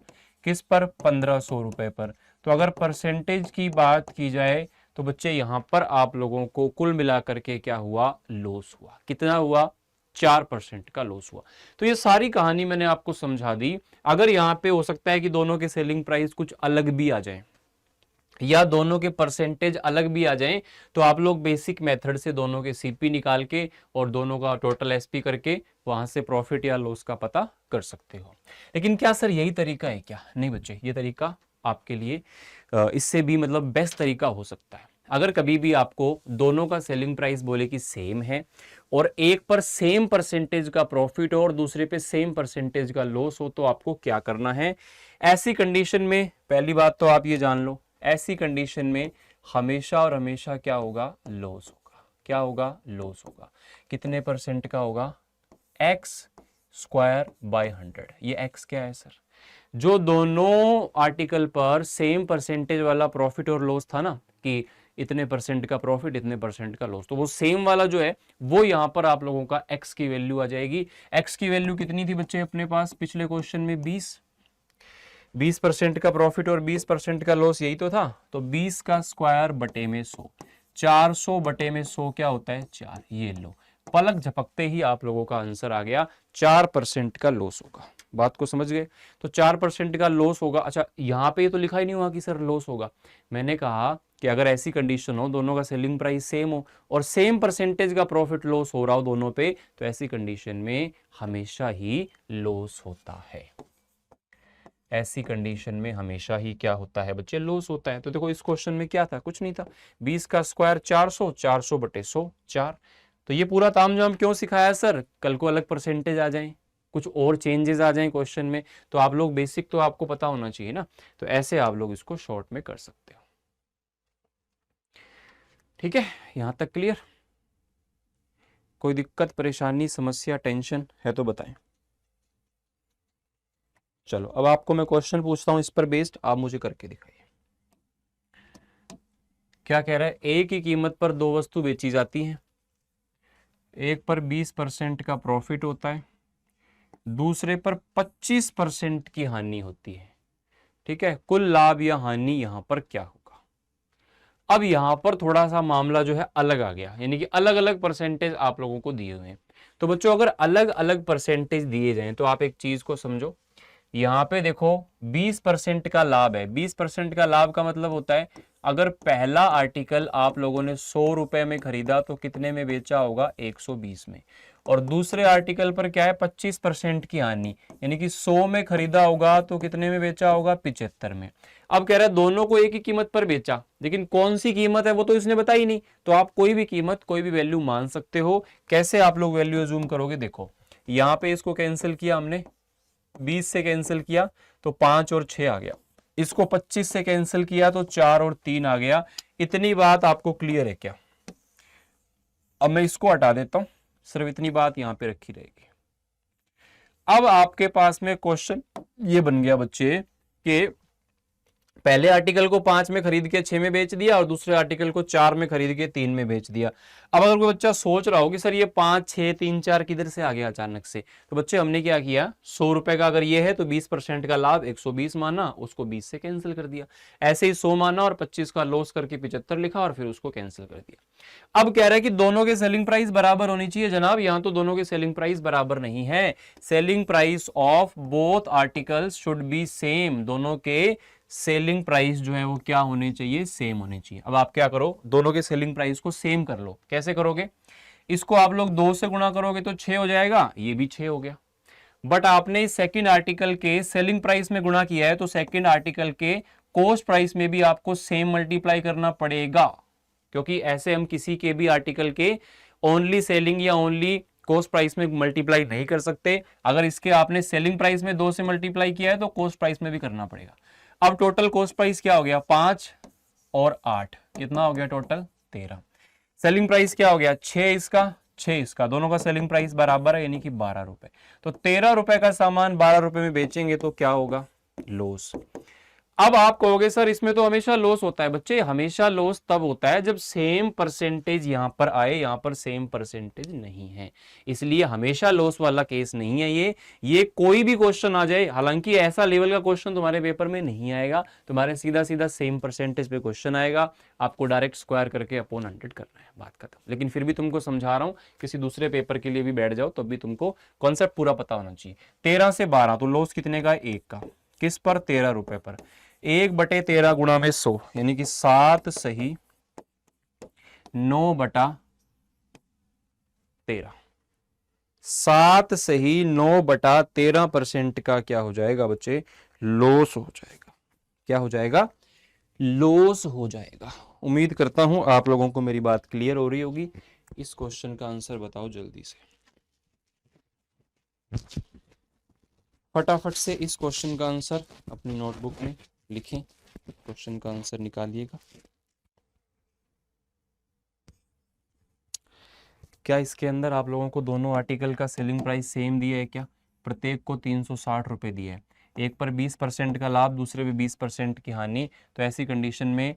किस पर, 1500 रुपए पर। तो अगर परसेंटेज की बात की जाए तो बच्चे यहां पर आप लोगों को कुल मिलाकर के क्या हुआ, लॉस हुआ। कितना हुआ, 4% का लॉस हुआ। तो ये सारी कहानी मैंने आपको समझा दी। अगर यहाँ पे हो सकता है कि दोनों के सेलिंग प्राइस कुछ अलग भी आ जाए या दोनों के परसेंटेज अलग भी आ जाएं, तो आप लोग बेसिक मेथड से दोनों के सीपी निकाल के और दोनों का टोटल एसपी करके वहां से प्रॉफिट या लॉस का पता कर सकते हो। लेकिन क्या सर यही तरीका है क्या, नहीं बच्चे, ये तरीका आपके लिए इससे भी मतलब बेस्ट तरीका हो सकता है। अगर कभी भी आपको दोनों का सेलिंग प्राइस बोले कि सेम है और एक पर सेम परसेंटेज का प्रॉफिट हो और दूसरे पे सेम परसेंटेज का लॉस हो, तो आपको क्या करना है, ऐसी कंडीशन में पहली बात तो आप ये जान लो, ऐसी कंडीशन में हमेशा और हमेशा क्या होगा, लॉस होगा। क्या होगा, लॉस होगा। कितने परसेंट का होगा, एक्स स्क्वायर बाय 100। ये एक्स क्या है सर, जो दोनों आर्टिकल पर सेम परसेंटेज वाला प्रॉफिट और लॉस था ना, कि इतने परसेंट का प्रॉफिट इतने परसेंट का लॉस, तो वो सेम वाला जो है वो यहां पर आप लोगों का एक्स की वैल्यू आ जाएगी। एक्स की वैल्यू कितनी थी बच्चे अपने पास पिछले क्वेश्चन में, 20% का प्रॉफिट और 20% का लॉस, यही तो था। तो 20 का स्क्वायर बटे में 100, 400 बटे में 100 क्या होता है, 4। ये लो, पलक झपकते ही आप लोगों का आंसर आ गया, 4% का लॉस होगा। बात को समझ गए, तो 4% का लॉस होगा। अच्छा यहाँ पे तो लिखा ही नहीं हुआ कि सर लॉस होगा, मैंने कहा कि अगर ऐसी कंडीशन हो दोनों का सेलिंग प्राइस सेम हो और सेम परसेंटेज का प्रॉफिट लॉस हो रहा हो दोनों पे, तो ऐसी कंडीशन में हमेशा ही लॉस होता है। ऐसी कंडीशन में हमेशा ही क्या होता है बच्चे, लॉस होता है। तो देखो इस क्वेश्चन में क्या था, कुछ नहीं था, 20 का स्क्वायर 400, 400 बटे 100, 4। तो ये पूरा तामझाम क्यों सिखाया सर, कल को अलग परसेंटेज आ जाए, कुछ और चेंजेस आ जाएं क्वेश्चन में, तो आप लोग बेसिक तो आपको पता होना चाहिए ना। तो ऐसे आप लोग इसको शॉर्ट में कर सकते हो। ठीक है, यहां तक क्लियर, कोई दिक्कत परेशानी समस्या टेंशन है तो बताएं। चलो अब आपको मैं क्वेश्चन पूछता हूं, इस पर बेस्ड आप मुझे करके दिखाइए। क्या कह रहा है, एक ही कीमत पर दो वस्तु बेची जाती हैं, एक पर 20% का प्रॉफिट होता है, दूसरे पर 25% की हानि होती है। ठीक है, कुल लाभ या हानि यहां पर क्या होगा। अब यहां पर थोड़ा सा मामला जो है अलग आ गया, यानी कि अलग अलग परसेंटेज आप लोगों को दिए हुए हैं। तो बच्चों अगर अलग अलग परसेंटेज दिए जाएं तो आप एक चीज को समझो, यहां पे देखो 20% का लाभ है। 20% का लाभ का मतलब होता है अगर पहला आर्टिकल आप लोगों ने 100 रुपए में खरीदा तो कितने में बेचा होगा, 120 में। और दूसरे आर्टिकल पर क्या है, 25% की हानि, यानी कि 100 में खरीदा होगा तो कितने में बेचा होगा, 75 में। अब कह रहा है दोनों को एक ही कीमत पर बेचा, लेकिन कौन सी कीमत है वो तो इसने बताई नहीं। तो आप कोई भी कीमत कोई भी वैल्यू मान सकते हो। कैसे आप लोग वैल्यू अज्यूम करोगे, देखो यहां पे इसको कैंसिल किया हमने, 20 से कैंसिल किया तो 5 और 6 आ गया, इसको 25 से कैंसिल किया तो 4 और 3 आ गया। इतनी बात आपको क्लियर है क्या। अब मैं इसको हटा देता हूं, सिर्फ इतनी बात यहां पे रखी रहेगी। अब आपके पास में क्वेश्चन ये बन गया बच्चे कि पहले आर्टिकल को 5 में खरीद के 6 में बेच दिया और दूसरे आर्टिकल को 4 में खरीद के 3 में बेच दिया। अब अगर कोई बच्चा सोच रहा हो कि सर ये 5 6 3 4 किधर से आ गया अचानक से, तो बच्चे हमने क्या किया, 100 रुपए का अगर ये है तो 20% का लाभ 120 माना, उसको 20 से कैंसिल कर दिया। ऐसे ही 100 माना और 25 का लॉस करके 75 लिखा और फिर उसको कैंसिल कर दिया। अब कह रहा है कि दोनों के सेलिंग प्राइस बराबर होनी चाहिए। जनाब यहां तो दोनों के सेलिंग प्राइस बराबर नहीं है। Selling price of both articles should be same, दोनों के सेलिंग प्राइस जो है वो क्या होने चाहिए, सेम होने चाहिए। अब आप क्या करो, दोनों के सेलिंग प्राइस को सेम कर लो। कैसे करोगे, इसको आप लोग 2 से गुणा करोगे तो 6 हो जाएगा, ये भी 6 हो गया। बट आपने सेकंड आर्टिकल के सेलिंग प्राइस में गुणा किया है तो सेकंड आर्टिकल के कॉस्ट प्राइस में भी आपको सेम मल्टीप्लाई करना पड़ेगा, क्योंकि ऐसे हम किसी के भी आर्टिकल के ओनली सेलिंग या ओनली कॉस्ट प्राइस में मल्टीप्लाई नहीं कर सकते। अगर इसके आपने सेलिंग प्राइस में 2 से मल्टीप्लाई किया है तो कॉस्ट प्राइस में भी करना पड़ेगा। अब टोटल कॉस्ट प्राइस क्या हो गया, 5 और 8 कितना हो गया, टोटल 13। सेलिंग प्राइस क्या हो गया, 6 इसका 6 इसका, दोनों का सेलिंग प्राइस बराबर है यानी कि 12 रुपए। तो 13 रुपए का सामान 12 रुपए में बेचेंगे तो क्या होगा? लॉस। अब आप कहोगे सर इसमें तो हमेशा लॉस होता है। बच्चे हमेशा लॉस तब होता है जब सेम परसेंटेज यहां पर आए, यहां पर सेम परसेंटेज नहीं है, इसलिए हमेशा लॉस वाला केस नहीं है ये कोई भी क्वेश्चन आ जाए, हालांकि ऐसा लेवल का क्वेश्चन तुम्हारे पेपर में नहीं आएगा, तुम्हारे सीधा सीधा सेम परसेंटेज पे क्वेश्चन आएगा, आपको डायरेक्ट स्क्वायर करके अपॉन 100 करना है, बात खत्म। लेकिन फिर भी तुमको समझा रहा हूं, किसी दूसरे पेपर के लिए भी बैठ जाओ तब भी तुमको कॉन्सेप्ट पूरा पता होना चाहिए। 13 से 12 तो लॉस कितने का? 1 का। किस पर? 13 रुपए पर। 1/13 गुणा में 100 यानी कि 7 सही 9/13। 7 सही 9/13% का क्या हो जाएगा बच्चे? लॉस हो जाएगा। क्या हो जाएगा? लॉस हो जाएगा। उम्मीद करता हूं आप लोगों को मेरी बात क्लियर हो रही होगी। इस क्वेश्चन का आंसर बताओ जल्दी से, फटाफट से इस क्वेश्चन का आंसर अपनी नोटबुक में लिखें, क्वेश्चन का आंसर निकालिएगा। क्या इसके अंदर आप लोगों को दोनों आर्टिकल का सेलिंग प्राइस सेम दिया है क्या? प्रत्येक को 360 रुपए दिए हैं, एक पर 20% का लाभ, दूसरे पे 20% की हानि, तो ऐसी कंडीशन में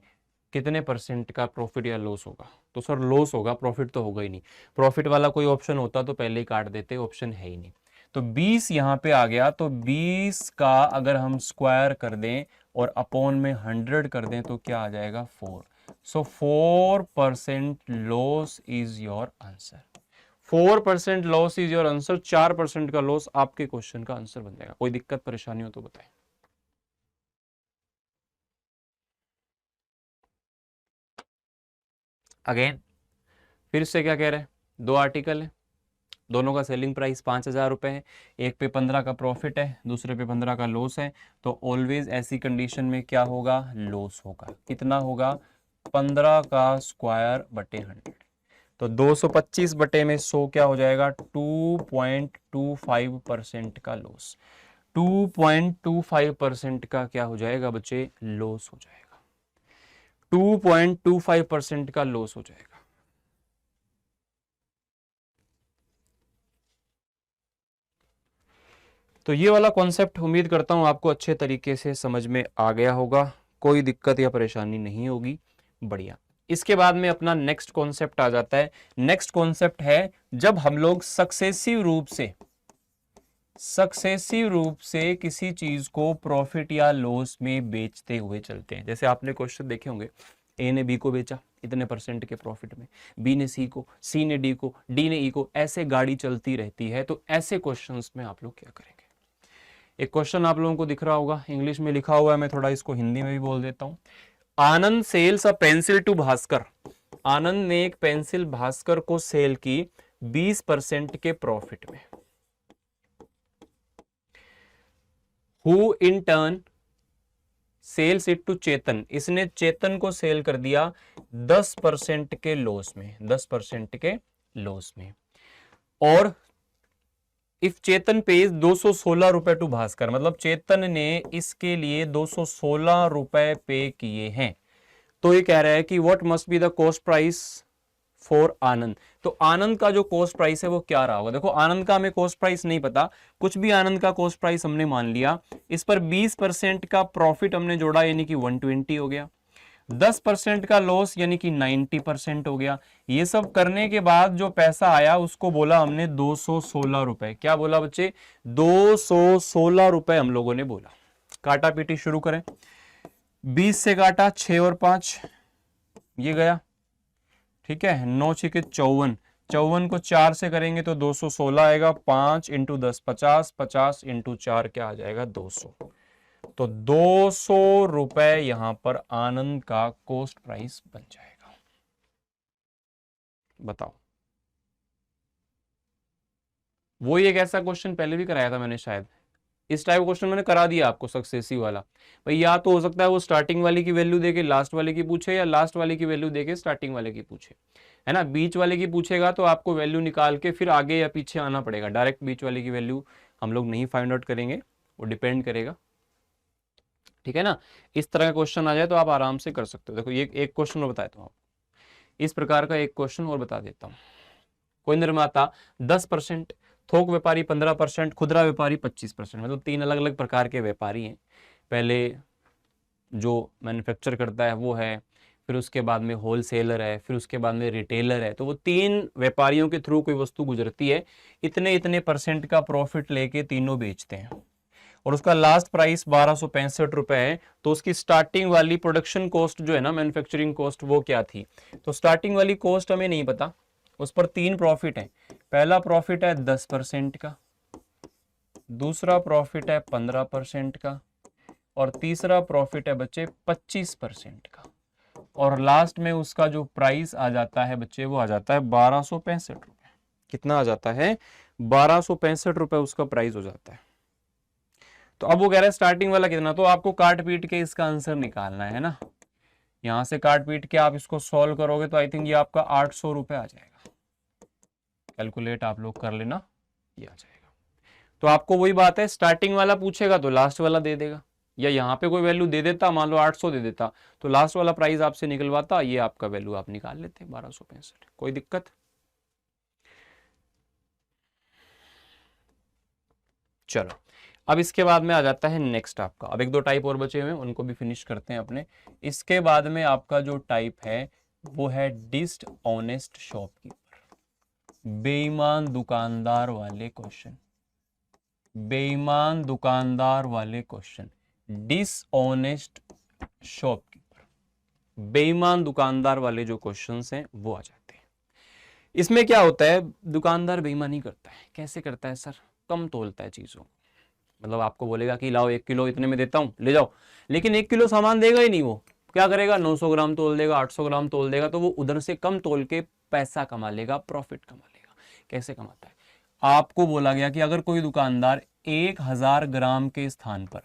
कितने परसेंट का प्रॉफिट या लॉस होगा? तो सर लॉस होगा, प्रॉफिट तो होगा ही नहीं। प्रॉफिट वाला कोई ऑप्शन होता तो पहले ही काट देते, ऑप्शन है ही नहीं। तो 20 यहां पे आ गया, तो 20 का अगर हम स्क्वायर कर दें और अपॉन में 100 कर दें तो क्या आ जाएगा? 4। सो 4% loss is your answer. 4% loss is your answer. 4% का लॉस आपके क्वेश्चन का आंसर बन जाएगा। कोई दिक्कत परेशानी हो तो बताएं। अगेन फिर से क्या कह रहे हैं? दो आर्टिकल है, दोनों का सेलिंग प्राइस 5,000 रुपए है, एक पे 15 का प्रॉफिट है, दूसरे पे 15 का लॉस है, तो ऑलवेज ऐसी कंडीशन में क्या होगा? लॉस होगा। कितना होगा? 15 का स्क्वायर बटे 100, तो 225 बटे में 100 क्या हो जाएगा? 2.25% का लॉस। 2.25% का क्या हो जाएगा बच्चे? लॉस हो जाएगा। 2.25% का लॉस हो जाएगा। तो ये वाला कॉन्सेप्ट उम्मीद करता हूं आपको अच्छे तरीके से समझ में आ गया होगा, कोई दिक्कत या परेशानी नहीं होगी। बढ़िया। इसके बाद में अपना नेक्स्ट कॉन्सेप्ट आ जाता है। नेक्स्ट कॉन्सेप्ट है जब हम लोग सक्सेसिव रूप से किसी चीज को प्रॉफिट या लॉस में बेचते हुए चलते हैं। जैसे आपने क्वेश्चन देखे होंगे, ए ने बी को बेचा इतने परसेंट के प्रॉफिट में, बी ने सी को, सी ने डी को, डी ने ई को, ऐसे गाड़ी चलती रहती है। तो ऐसे क्वेश्चंस में आप लोग क्या करेंगे? एक क्वेश्चन आप लोगों को दिख रहा होगा, इंग्लिश में लिखा हुआ है, मैं थोड़ा इसको हिंदी में भी बोल देता हूं। Anand sells a pencil to Bhaskar. Anand ने एक पेंसिल भास्कर को सेल की 20% के प्रॉफिट में। Who in turn sells it to Chetan. इसने चेतन को सेल कर दिया 10% के लॉस में, 10% के लॉस में। और इफ चेतन पेज 216 रुपए टू भास्कर, मतलब चेतन ने इसके लिए 216 रुपए पे किए हैं। तो ये कह रहा है कि what must be the cost price for Anand. तो आनंद का जो कॉस्ट प्राइस है वो क्या रहा होगा? देखो आनंद का हमें कॉस्ट प्राइस नहीं पता, कुछ भी आनंद का कॉस्ट प्राइस हमने मान लिया, इस पर 20% का प्रॉफिट हमने जोड़ा यानी कि 120 हो गया, 10% का लॉस यानी कि 90% हो गया। ये सब करने के बाद जो पैसा आया उसको बोला हमने 216 रुपए। क्या बोला बच्चे? 216 रुपए हम लोगों ने बोला। काटा पीटी शुरू करें। 20 से काटा, 6 और 5 ये गया, ठीक है, 9 6 54, 54 को 4 से करेंगे तो 216 आएगा। 5 इंटू 10 50, 50 इंटू 4 क्या आ जाएगा? 200। तो 200 रुपए यहां पर आनंद का कॉस्ट प्राइस बन जाएगा। बताओ। वो एक ऐसा क्वेश्चन पहले भी कराया था मैंने, शायद इस टाइप का क्वेश्चन मैंने करा दिया आपको, सक्सेसिव वाला। भाई या तो हो सकता है वो स्टार्टिंग वाले की वैल्यू देके लास्ट वाले की पूछे, या लास्ट वाले की वैल्यू देके स्टार्टिंग वाले की पूछे, है ना। बीच वाले की पूछेगा तो आपको वैल्यू निकाल के फिर आगे या पीछे आना पड़ेगा। डायरेक्ट बीच वाले की वैल्यू हम लोग नहीं फाइंड आउट करेंगे, वो डिपेंड करेगा, ठीक है ना। इस तरह का क्वेश्चन आ जाए तो आप आराम से कर सकते हो। देखो ये एक क्वेश्चन और बताया तो आप, इस प्रकार का एक क्वेश्चन और बता देता हूँ। कोई निर्माता 10%, थोक व्यापारी 15%, खुदरा व्यापारी 25%। मतलब तीन अलग अलग प्रकार के व्यापारी हैं। पहले जो मैन्युफैक्चर करता है वो है, फिर उसके बाद में होलसेलर है, फिर उसके बाद में रिटेलर है। तो वो तीन व्यापारियों के थ्रू कोई वस्तु गुजरती है, इतने इतने परसेंट का प्रॉफिट लेके तीनों बेचते हैं, और उसका लास्ट प्राइस 1265 रुपए है। तो उसकी स्टार्टिंग वाली प्रोडक्शन कॉस्ट जो है ना, मैन्युफैक्चरिंग कॉस्ट, वो क्या थी? तो स्टार्टिंग वाली कॉस्ट हमें नहीं पता, उस पर तीन प्रॉफिट है। पहला प्रॉफिट है 10% का, दूसरा प्रॉफिट है 15% का, और तीसरा प्रॉफिट है बच्चे 25% का। और लास्ट में उसका जो प्राइस आ जाता है बच्चे, वो आ जाता है 1265 रुपए। कितना आ जाता है? 1265 रुपए उसका प्राइस हो जाता है। तो अब वो कह रहा है स्टार्टिंग वाला कितना, तो आपको काट पीट के इसका आंसर निकालना है ना। यहां से काट पीट के आप इसको सॉल्व करोगे तो आई थिंक ये आपका 800 रुपए आ जाएगा। कैलकुलेट आप लोग कर लेना, ये आ जाएगा। तो आपको वही बात है, स्टार्टिंग वाला पूछेगा तो लास्ट वाला दे देगा, या यहाँ पे कोई वैल्यू दे देता, मान लो 800 दे देता, तो लास्ट वाला प्राइस आपसे निकलवाता, ये आपका वैल्यू आप निकाल लेते 1265। कोई दिक्कत? चलो, अब इसके बाद में आ जाता है नेक्स्ट आपका। अब एक दो टाइप और बचे हुए हैं, उनको भी फिनिश करते हैं अपने। इसके बाद में आपका जो टाइप है वो है डिसऑनेस्ट शॉपकीपर, बेईमान दुकानदार वाले क्वेश्चन। बेईमान दुकानदार वाले क्वेश्चन, डिसऑनेस्ट शॉपकीपर, बेईमान दुकानदार वाले जो क्वेश्चंस हैं वो आ जाते हैं। इसमें क्या होता है, दुकानदार बेईमानी करता है। कैसे करता है सर? कम तोलता है चीजों। मतलब आपको बोलेगा कि लाओ 1 किलो इतने में देता हूं, ले जाओ, लेकिन 1 किलो सामान देगा ही नहीं। वो क्या करेगा? 900 ग्राम तोल देगा, 800 ग्राम तोल देगा। तो वो उधर से कम तोल के पैसा कमा लेगा, प्रॉफिट कमा लेगा। कैसे कमाता है? आपको बोला गया कि अगर कोई दुकानदार 1000 ग्राम के स्थान पर,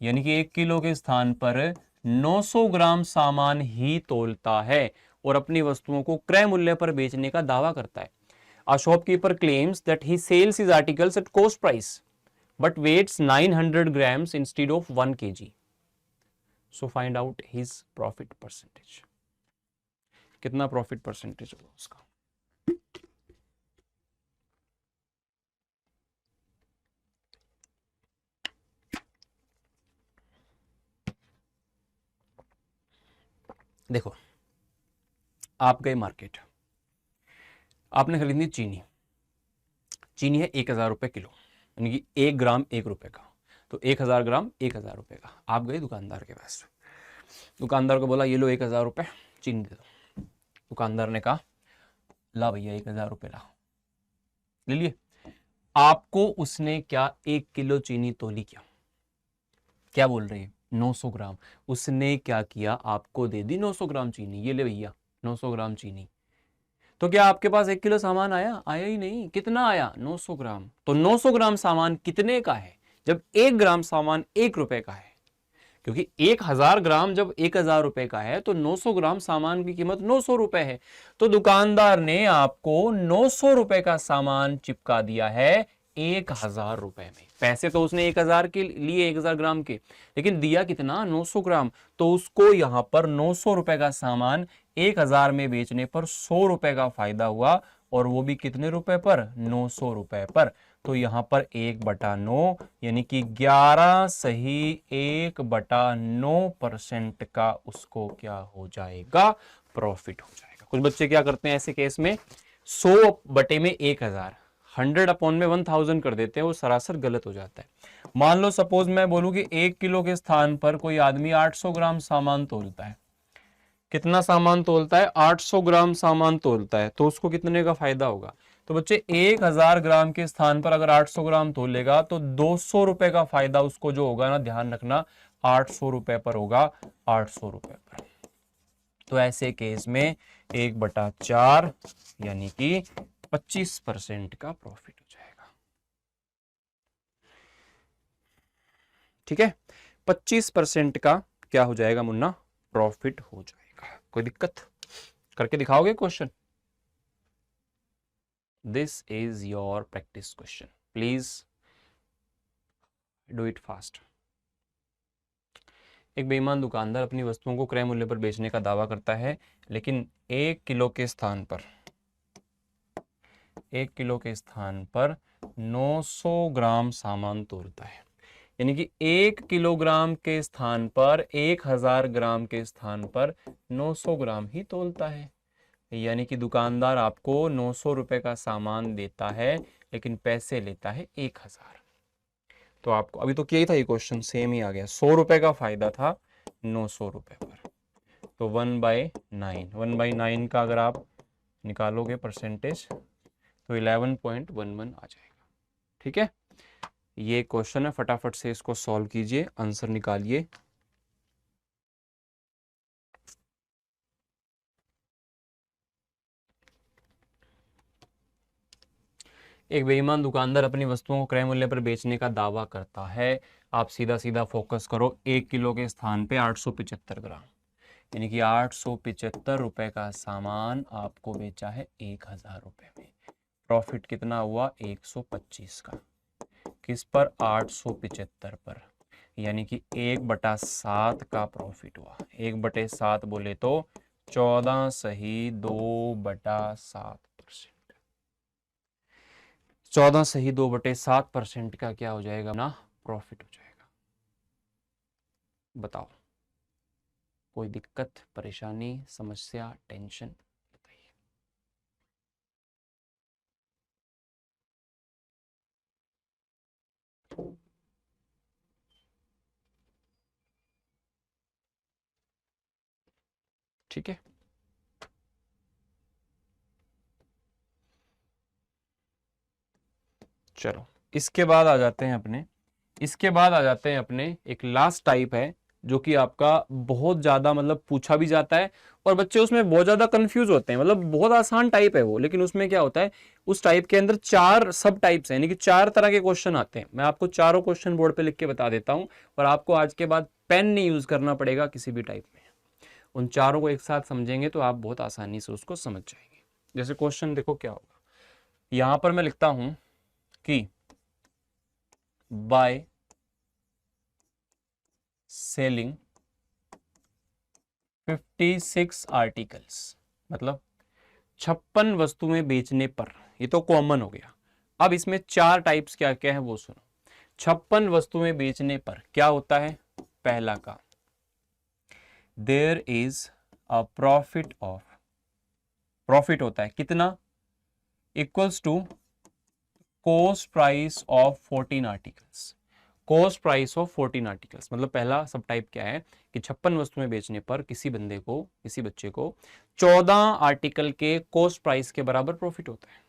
यानी कि 1 किलो के स्थान पर 900 ग्राम सामान ही तोलता है और अपनी वस्तुओं को क्रय मूल्य पर बेचने का दावा करता है। A shopkeeper claims that he sells his articles at cost price but weighs 900 grams instead of 1 kg. So find out his profit percentage. कितना प्रॉफिट परसेंटेज होगा उसका? देखो, आप गए मार्केट, आपने खरीदनी चीनी। चीनी है 1000 रुपए किलो, यानी कि 1 ग्राम 1 रुपए का। तो 1000 ग्राम 1000 रुपए का। आप गए दुकानदार के पास, दुकानदार को बोला ये लो 1000 रुपए चीनी दे दो। दुकानदार ने कहा ला भैया 1000 रुपए ला, ले लिए। आपको उसने क्या 1 किलो चीनी तोली? क्या बोल रही है? 900 ग्राम। उसने क्या किया? आपको दे दी 900 ग्राम चीनी, ये ले भैया 900 ग्राम चीनी। तो क्या आपके पास 1 किलो सामान आया? आया ही नहीं। कितना आया? 900 ग्राम। तो 900 ग्राम सामान कितने का है जब 1 ग्राम सामान 1 रुपए का है? क्योंकि 1000 ग्राम जब 1000 रुपए का है तो 900 ग्राम सामान की कीमत 900 रुपए है। तो दुकानदार ने आपको 900 रुपए का सामान चिपका दिया है 1000 रुपए में। पैसे तो उसने 1000 के लिए, 1000 ग्राम के, लेकिन दिया कितना? 900 ग्राम। तो उसको यहां पर 900 रुपए का सामान 1000 में बेचने पर 100 रुपए का फायदा हुआ, और वो भी कितने रुपए पर? 900 रुपए पर। तो यहां पर 1/9 यानी कि 11 सही 1/9% का उसको क्या हो जाएगा? प्रॉफिट हो जाएगा। कुछ बच्चे क्या करते हैं ऐसे केस में, 100 बटे में 1000, 100 अपॉन में 1000 कर देते हैं, वो सरासर गलत हो जाता है। मान लो सपोज मैं बोलूं कि 1 किलो के स्थान पर कोई आदमी 800 ग्राम सामान तोलता है। कितना सामान तोलता है? 800 ग्राम सामान तोलता है। तो उसको कितने का फायदा होगा? तो बच्चे 1000 ग्राम के स्थान पर अगर 800 ग्राम तोलेगा तो 200 रुपए का फायदा उसको जो होगा ना, ध्यान रखना, 800 रुपए पर होगा, 800 रुपए पर। तो ऐसे केस में 1/4 यानी कि 25% का प्रॉफिट हो जाएगा। ठीक है, 25% का क्या हो जाएगा मुन्ना? प्रॉफिट हो जाएगा। कोई दिक्कत? करके दिखाओगे question? This is your practice question, please do it fast. एक बेईमान दुकानदार अपनी वस्तुओं को क्रय मूल्य पर बेचने का दावा करता है, लेकिन 1 किलो के स्थान पर 1 किलो के स्थान पर 900 ग्राम सामान तोलता है, यानी कि 1 किलोग्राम के स्थान पर 1000 ग्राम के स्थान पर 900 ग्राम ही तोलता है। यानी कि दुकानदार आपको 900 रुपए का सामान देता है लेकिन पैसे लेता है 1000। तो आपको अभी तो क्या ही था, ये क्वेश्चन सेम ही आ गया। 100 रुपए का फायदा था 900 रुपए पर, तो 1/9 का अगर आप निकालोगे परसेंटेज तो 11.11 आ जाएगा। ठीक है, ये क्वेश्चन है, फटाफट से इसको सॉल्व कीजिए, आंसर निकालिए। एक बेईमान दुकानदार अपनी वस्तुओं को क्रय मूल्य पर बेचने का दावा करता है। आप सीधा सीधा फोकस करो, 1 किलो के स्थान पे 875 ग्राम, यानी कि 875 रुपए का सामान आपको बेचा है 1000 रुपए में। प्रॉफिट कितना हुआ? 125 का। किस पर? 875 पर, यानी कि 1/7 का प्रॉफिट हुआ। 1/7 बोले तो 14 सही 2/7%। 14 सही 2/7% का क्या हो जाएगा ना? प्रॉफिट हो जाएगा। बताओ, कोई दिक्कत, परेशानी, समस्या, टेंशन? बताइए। ठीक है, चलो इसके बाद आ जाते हैं अपने एक लास्ट टाइप है जो कि आपका बहुत ज्यादा मतलब पूछा भी जाता है और बच्चे उसमें बहुत ज्यादा कंफ्यूज होते हैं। मतलब बहुत आसान टाइप है वो, लेकिन उसमें क्या होता है, उस टाइप के अंदर 4 सब टाइप्स हैं, यानी कि 4 तरह के क्वेश्चन आते हैं। मैं आपको चारों क्वेश्चन बोर्ड पे लिख के बता देता हूं और आपको आज के बाद पेन नहीं यूज करना पड़ेगा किसी भी टाइप में। उन चारों को एक साथ समझेंगे तो आप बहुत आसानी से उसको समझ जाएंगे। जैसे क्वेश्चन देखो क्या होगा, यहां पर मैं लिखता हूं कि बाय सेलिंग 56 आर्टिकल्स, मतलब 56 वस्तुएं बेचने पर। ये तो कॉमन हो गया। अब इसमें 4 टाइप्स क्या क्या है वो सुनो। 56 वस्तुएं बेचने पर क्या होता है? पहला का, देयर इज अ प्रॉफिट होता है कितना? Equals to cost price of 14 articles. Cost price of 14 articles, मतलब पहला सब टाइप क्या है कि 56 वस्तुएं बेचने पर किसी बच्चे को 14 आर्टिकल के कॉस्ट प्राइस के बराबर प्रॉफिट होता है।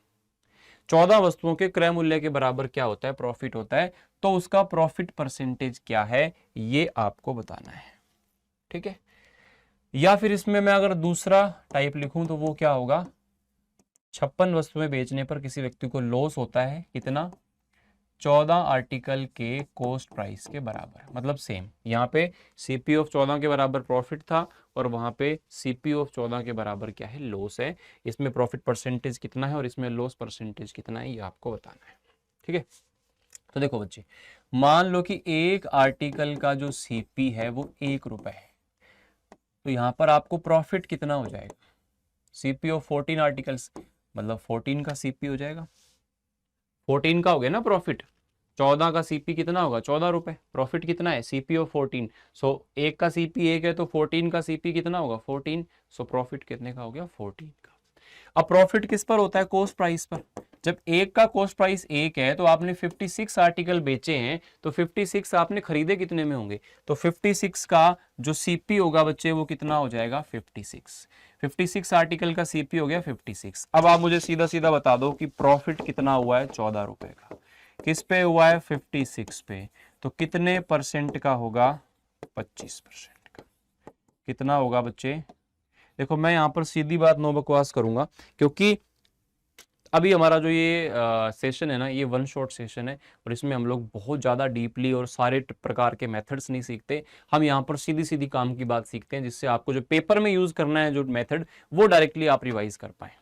14 वस्तुओं के क्रय मूल्य के बराबर क्या होता है? प्रॉफिट होता है। तो उसका प्रॉफिट परसेंटेज क्या है ये आपको बताना है। ठीक है, या फिर इसमें मैं अगर दूसरा टाइप लिखूं तो वो क्या होगा? 56 वस्तुएं बेचने पर किसी व्यक्ति को लॉस होता है कितना? 14 आर्टिकल के कॉस्ट प्राइस के बराबर। मतलब सेम, यहाँ पे सीपी ऑफ 14 के बराबर प्रॉफिट था और वहां पे सीपी ऑफ 14 के बराबर क्या है? लॉस है। इसमें प्रॉफिट परसेंटेज कितना है और इसमें लॉस परसेंटेज कितना है ये आपको बताना है। ठीक है, तो देखो बच्चे, मान लो कि एक आर्टिकल का जो सीपी है वो 1 रुपए है, तो यहाँ पर आपको प्रॉफिट कितना हो जाएगा? सीपी ऑफ 14 आर्टिकल्स, मतलब 14 का सीपी हो जाएगा। 14 का हो गया ना प्रॉफिट। 14 का सीपी कितना होगा? 14 रुपए। प्रॉफिट कितना है? CP of 14। सो एक का सीपी 1 है तो 14 का सीपी कितना होगा? 14। सो प्रॉफिट कितने का हो गया? 14 का। अब प्रॉफिट किस पर होता है? कॉस्ट प्राइस पर। जब एक का कॉस्ट प्राइस 1 है तो आपने 56 आर्टिकल बेचे हैं, तो 56 आपने खरीदे कितने में होंगे? तो 56 का जो सीपी होगा बच्चे वो कितना हो जाएगा? 56 आर्टिकल का सीपी हो गया 56। अब आप मुझे सीधा सीधा बता दो कि प्रॉफिट कितना हुआ है? 14 रुपए का। किस पे हुआ है? 56 पे। तो कितने परसेंट का होगा? 25% का। कितना होगा बच्चे? देखो मैं यहां पर सीधी बात नो बकवास करूंगा, क्योंकि अभी हमारा जो ये सेशन है ना, ये वन शॉट सेशन है और इसमें हम लोग बहुत ज़्यादा डीपली और सारे प्रकार के मेथड्स नहीं सीखते। हम यहाँ पर सीधी सीधी काम की बात सीखते हैं, जिससे आपको जो पेपर में यूज करना है जो मेथड, वो डायरेक्टली आप रिवाइज कर पाए।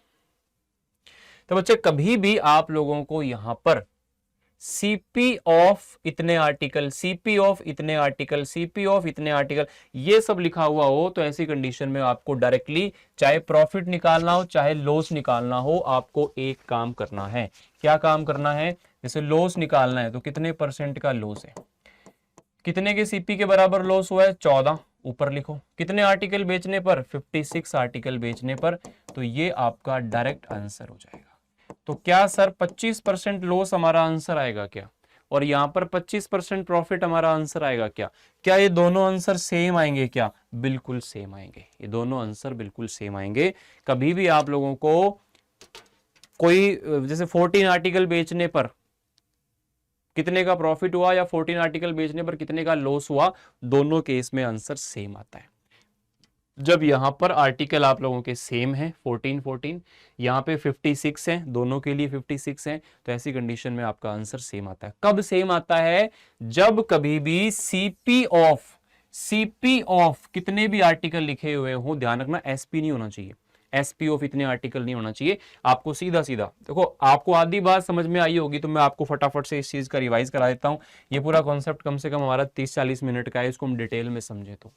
तो बच्चे कभी भी आप लोगों को यहाँ पर सीपी ऑफ इतने आर्टिकल, सीपी ऑफ इतने आर्टिकल, सीपी ऑफ इतने आर्टिकल, ये सब लिखा हुआ हो तो ऐसी कंडीशन में आपको डायरेक्टली चाहे प्रॉफिट निकालना हो चाहे लॉस निकालना हो, आपको एक काम करना है। क्या काम करना है? जैसे लॉस निकालना है तो कितने परसेंट का लॉस है, कितने के सीपी के बराबर लॉस हुआ है? 14, ऊपर लिखो। कितने आर्टिकल बेचने पर? 56 आर्टिकल बेचने पर। तो ये आपका डायरेक्ट आंसर हो जाएगा। तो क्या सर 25% लॉस हमारा आंसर आएगा क्या, और यहां पर 25% प्रॉफिट हमारा आंसर आएगा क्या? क्या ये दोनों आंसर सेम आएंगे क्या? बिल्कुल सेम आएंगे, ये दोनों आंसर बिल्कुल सेम आएंगे। कभी भी आप लोगों को कोई जैसे 14 आर्टिकल बेचने पर कितने का प्रॉफिट हुआ या 14 आर्टिकल बेचने पर कितने का लॉस हुआ, दोनों केस में आंसर सेम आता है। जब यहां पर आर्टिकल आप लोगों के सेम है 14 यहां पे 56 है, दोनों के लिए 56 है, तो ऐसी कंडीशन में आपका आंसर सेम आता है। कब सेम आता है? जब कभी भी सीपी ऑफ कितने भी आर्टिकल लिखे हुए हो, ध्यान रखना एसपी नहीं होना चाहिए, एसपी ऑफ इतने आर्टिकल नहीं होना चाहिए। आपको सीधा सीधा देखो, आपको आधी बात समझ में आई होगी तो मैं आपको फटाफट से इस चीज का रिवाइज करा देता हूं। ये पूरा कॉन्सेप्ट कम से कम हमारा 30-40 मिनट का है, इसको हम डिटेल में समझे तो,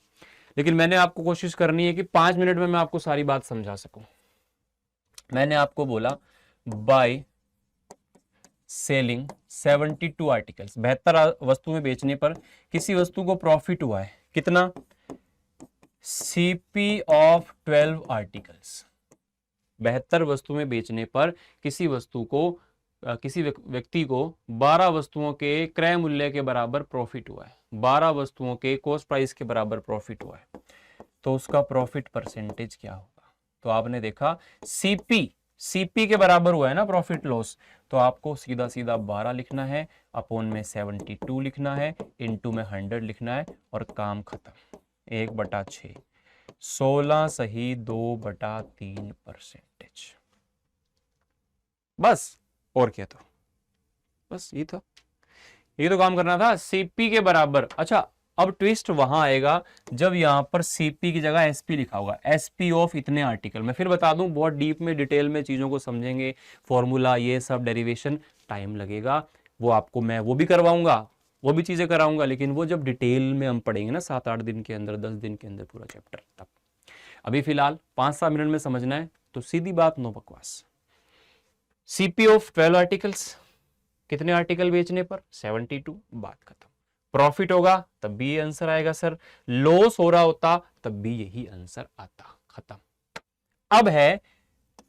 लेकिन मैंने आपको कोशिश करनी है कि 5 मिनट में मैं आपको सारी बात समझा सकूं। मैंने आपको बोला बाय सेलिंग 72 आर्टिकल्स, 72 वस्तुएं बेचने पर किसी वस्तु को प्रॉफिट हुआ है कितना? CP of 12 articles. 72 वस्तुएं बेचने पर किसी वस्तु को किसी व्यक्ति को 12 वस्तुओं के क्रय मूल्य के बराबर प्रॉफिट हुआ है, 12 वस्तुओं के कॉस्ट प्राइस के बराबर प्रॉफिट हुआ है, तो उसका प्रॉफिट परसेंटेज क्या होगा? तो आपने देखा सीपी के बराबर हुआ है ना प्रॉफिट लॉस, तो आपको सीधा सीधा 12 लिखना है, अपॉन में 72 लिखना है, इनटू में 100 लिखना है, और काम खत्म। 1/6, 16 सही 2/3%। बस, और क्या था? बस ये था, ये तो काम करना था सीपी के बराबर। अच्छा, अब ट्विस्ट वहां आएगा जब यहां पर सीपी की जगह एसपी लिखा होगा, एसपी ऑफ इतने आर्टिकल। मैं फिर बता दूं, बहुत डीप में डिटेल में चीजों को समझेंगे, फॉर्मूला ये सब डेरिवेशन, टाइम लगेगा, वो आपको मैं वो भी करवाऊंगा, वो भी चीजें कराऊंगा, लेकिन वो जब डिटेल में हम पढ़ेंगे ना 7-8 दिन के अंदर, 10 दिन के अंदर पूरा चैप्टर, तब। अभी फिलहाल 5-7 मिनट में समझना है, तो सीधी बात, नो बकवास। सीपी ऑफ 12 आर्टिकल्स, कितने आर्टिकल बेचने पर? 72, बात खत्म। प्रॉफिट होगा तब भी ये आंसर आएगा सर, लॉस हो रहा होता तब भी यही आंसर आता, खत्म। अब है,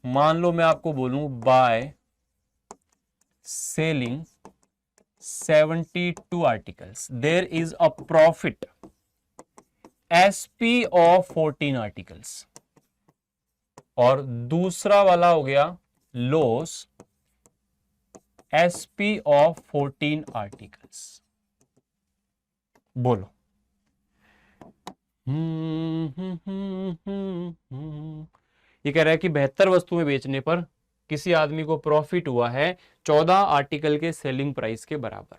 मान लो मैं आपको बोलूं by selling 72 articles there is a profit SP of 14 articles, और दूसरा वाला हो गया लॉस एसपी ऑफ 14 आर्टिकल्स। बोलो। ये कह रहा है कि 72 वस्तुएं बेचने पर किसी आदमी को प्रॉफिट हुआ है 14 आर्टिकल के सेलिंग प्राइस के बराबर।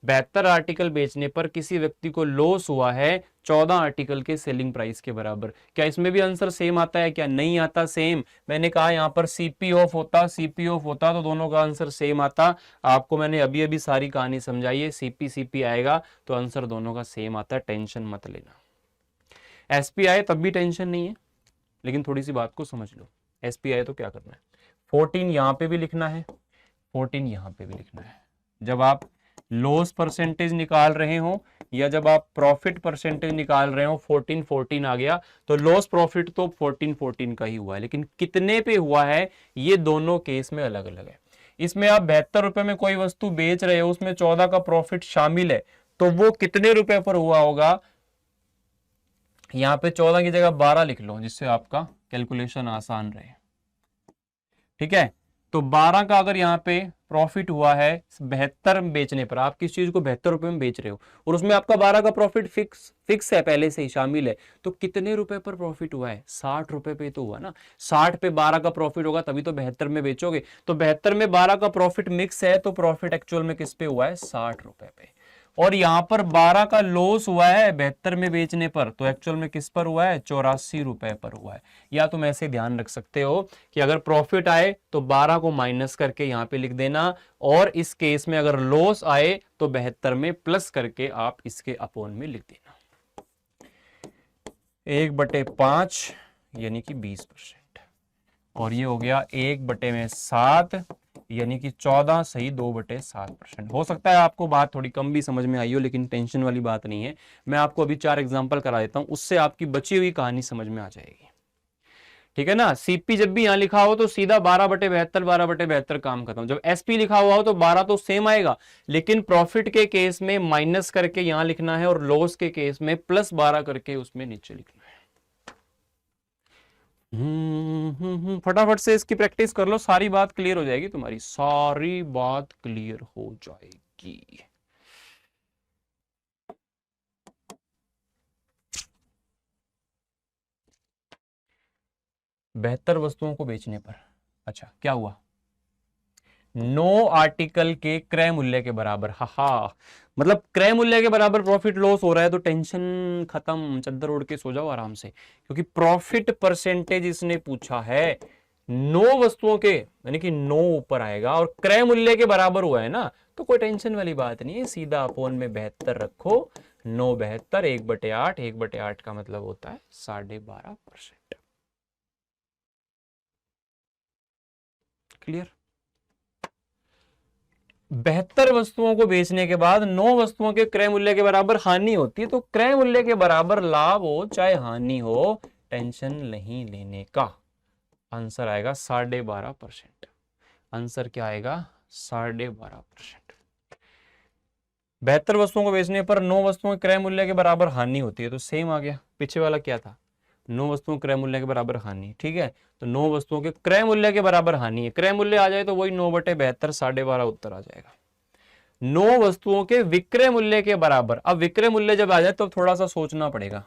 72 आर्टिकल बेचने पर किसी व्यक्ति को लॉस हुआ है 14 आर्टिकल के सेलिंग प्राइस के बराबर। क्या इसमें भी आंसर सेम आता है क्या? नहीं आता सेम। मैंने कहा यहां पर सीपी ऑफ होता तो दोनों का आंसर सेम आता। आपको मैंने अभी अभी सारी कहानी समझाई है, सीपी आएगा तो आंसर दोनों का सेम आता है, टेंशन मत लेना। एसपी आए तब भी टेंशन नहीं है, लेकिन थोड़ी सी बात को समझ लो। एसपी आए तो क्या करना है, 14 यहां पे भी लिखना है, 14 यहां पे भी लिखना है। जब आप लॉस परसेंटेज निकाल रहे हो या जब आप प्रॉफिट परसेंटेज निकाल रहे हो, 14 आ गया तो लॉस प्रॉफिट तो 14 का ही हुआ है, लेकिन कितने पे हुआ है ये दोनों केस में अलग अलग है। इसमें आप 72 रुपए में कोई वस्तु बेच रहे हो, उसमें 14 का प्रॉफिट शामिल है, तो वो कितने रुपए पर हुआ होगा? यहां पे 14 की जगह 12 लिख लो, जिससे आपका कैलकुलेशन आसान रहे। ठीक है, तो 12 का अगर यहाँ पे प्रॉफिट हुआ है 72 बेचने पर, आप किस चीज को 72 रुपए में बेच रहे हो और उसमें आपका 12 का प्रॉफिट फिक्स है, पहले से ही शामिल है, तो कितने रुपए पर प्रॉफिट हुआ है? 60 रुपए पे तो हुआ ना। 60 पे 12 का प्रॉफिट होगा तभी तो 72 में बेचोगे। तो 72 में 12 का प्रॉफिट मिक्स है, तो प्रॉफिट एक्चुअल में किस पे हुआ है? 60 रुपए पे। और यहां पर 12 का लॉस हुआ है 72 में बेचने पर, तो एक्चुअल में किस पर हुआ है, 84 रुपए पर हुआ है। या तुम ऐसे ध्यान रख सकते हो कि अगर प्रॉफिट आए तो 12 को माइनस करके यहां पे लिख देना, और इस केस में अगर लॉस आए तो 72 में प्लस करके आप इसके अपोन में लिख देना। 1/5 यानी कि 20%, और ये हो गया 1/7 यानी कि 14 सही 2/7%। हो सकता है आपको बात थोड़ी कम भी समझ में आई हो, लेकिन टेंशन वाली बात नहीं है। मैं आपको अभी 4 एग्जांपल करा देता हूं, उससे आपकी बची हुई कहानी समझ में आ जाएगी। ठीक है ना। सीपी जब भी यहां लिखा हो तो सीधा 12/72 12/72 काम खत्म। जब एसपी लिखा हुआ हो तो 12 तो सेम आएगा, लेकिन प्रॉफिट के केस में माइनस करके यहां लिखना है और लॉस के केस में प्लस 12 करके उसमें नीचे लिखना है। फटाफट से इसकी प्रैक्टिस कर लो, सारी बात क्लियर हो जाएगी, तुम्हारी सारी बात क्लियर हो जाएगी। बेहतर वस्तुओं को बेचने पर, अच्छा क्या हुआ, नो आर्टिकल के क्रय मूल्य के बराबर, हा मतलब क्रय मूल्य के बराबर प्रॉफिट लॉस हो रहा है तो टेंशन खत्म, चद्दर ओढ़ के सो जाओ आराम से, क्योंकि प्रॉफिट परसेंटेज इसने पूछा है। 9 वस्तुओं के यानी कि 9 ऊपर आएगा और क्रय मूल्य के बराबर हुआ है ना, तो कोई टेंशन वाली बात नहीं है, सीधा अपोन में 72 रखो। 9 72 1/8, 1/8 का मतलब होता है 12.5%। क्लियर। 72 वस्तुओं को बेचने के बाद 9 वस्तुओं के क्रय मूल्य के बराबर हानि होती है, तो क्रय मूल्य के बराबर लाभ हो चाहे हानि हो, टेंशन नहीं लेने का। आंसर आएगा 12.5%। आंसर क्या आएगा, 12.5%। 72 वस्तुओं को बेचने पर 9 वस्तुओं के क्रय मूल्य के बराबर हानि होती है, तो सेम आ गया। पीछे वाला क्या था, 9 वस्तुओं के क्रय मूल्य के बराबर हानि, ठीक है। तो 9 वस्तुओं के क्रय मूल्य के बराबर हानि है, क्रय मूल्य आ जाए तो वही 9/72 12.5 उत्तर आ जाएगा। 9 वस्तुओं के विक्रय मूल्य के बराबर, अब विक्रय मूल्य जब आ जाए तो थोड़ा सा सोचना पड़ेगा,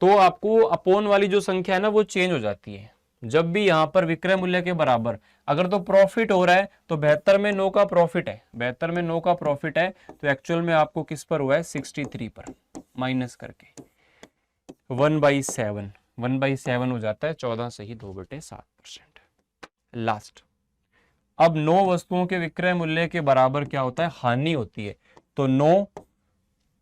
तो आपको अपोन वाली जो संख्या है ना वो चेंज हो जाती है। जब भी यहां पर विक्रय मूल्य के बराबर अगर तो प्रॉफिट हो रहा है तो 72 में 9 का प्रॉफिट है, 72 में 9 का प्रॉफिट है, तो एक्चुअल में आपको किस पर हुआ है, 63 पर, माइनस करके 1/7, 1/7 हो जाता है 14 सही 2/7%। लास्ट, अब 9 वस्तुओं के विक्रय मूल्य के बराबर क्या होता है, हानि होती है, तो 9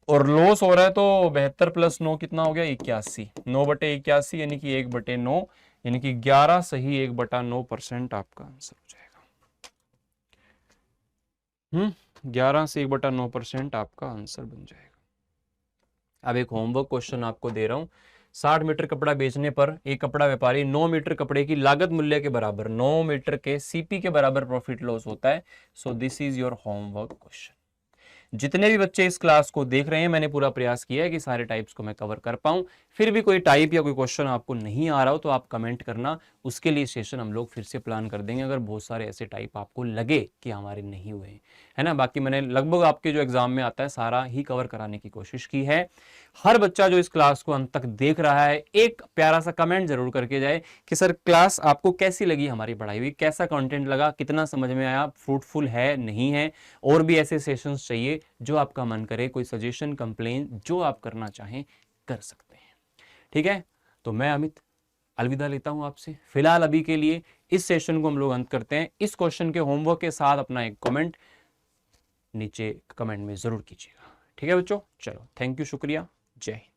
और लॉस हो रहा है तो 72 + 9 कितना हो गया, 81, 9/81 यानी कि 1/9 यानी कि 11 सही 1/9% आपका आंसर हो जाएगा। 11 से 1/9% आपका आंसर बन जाएगा। अब एक होमवर्क क्वेश्चन आपको दे रहा हूं, 60 मीटर कपड़ा बेचने पर एक कपड़ा व्यापारी 9 मीटर कपड़े की लागत मूल्य के बराबर 9 मीटर के सीपी के बराबर प्रॉफिट लॉस होता है। So this is your homework question. जितने भी बच्चे इस क्लास को देख रहे हैं, मैंने पूरा प्रयास किया है कि सारे टाइप्स को मैं कवर कर पाऊं। फिर भी कोई टाइप या कोई क्वेश्चन आपको नहीं आ रहा हो तो आप कमेंट करना, उसके लिए सेशन हम लोग फिर से प्लान कर देंगे, अगर बहुत सारे ऐसे टाइप आपको लगे कि हमारे नहीं हुए हैं, है ना। बाकी मैंने लगभग आपके जो एग्जाम में आता है सारा ही कवर कराने की कोशिश की है। हर बच्चा जो इस क्लास को अंत तक देख रहा है, एक प्यारा सा कमेंट जरूर करके जाए कि सर क्लास आपको कैसी लगी, हमारी पढ़ाई हुई, कैसा कंटेंट लगा, कितना समझ में आया, फ्रूटफुल है नहीं है, और भी ऐसे सेशंस चाहिए, जो आपका मन करे, कोई सजेशन कंप्लेन जो आप करना चाहें कर सकते हैं। ठीक है, तो मैं अमित अलविदा लेता हूं आपसे फिलहाल। अभी के लिए इस सेशन को हम लोग अंत करते हैं। इस क्वेश्चन के होमवर्क के साथ अपना एक कमेंट नीचे कमेंट में जरूर कीजिएगा। ठीक है बच्चों, चलो थैंक यू, शुक्रिया, जय हिंद।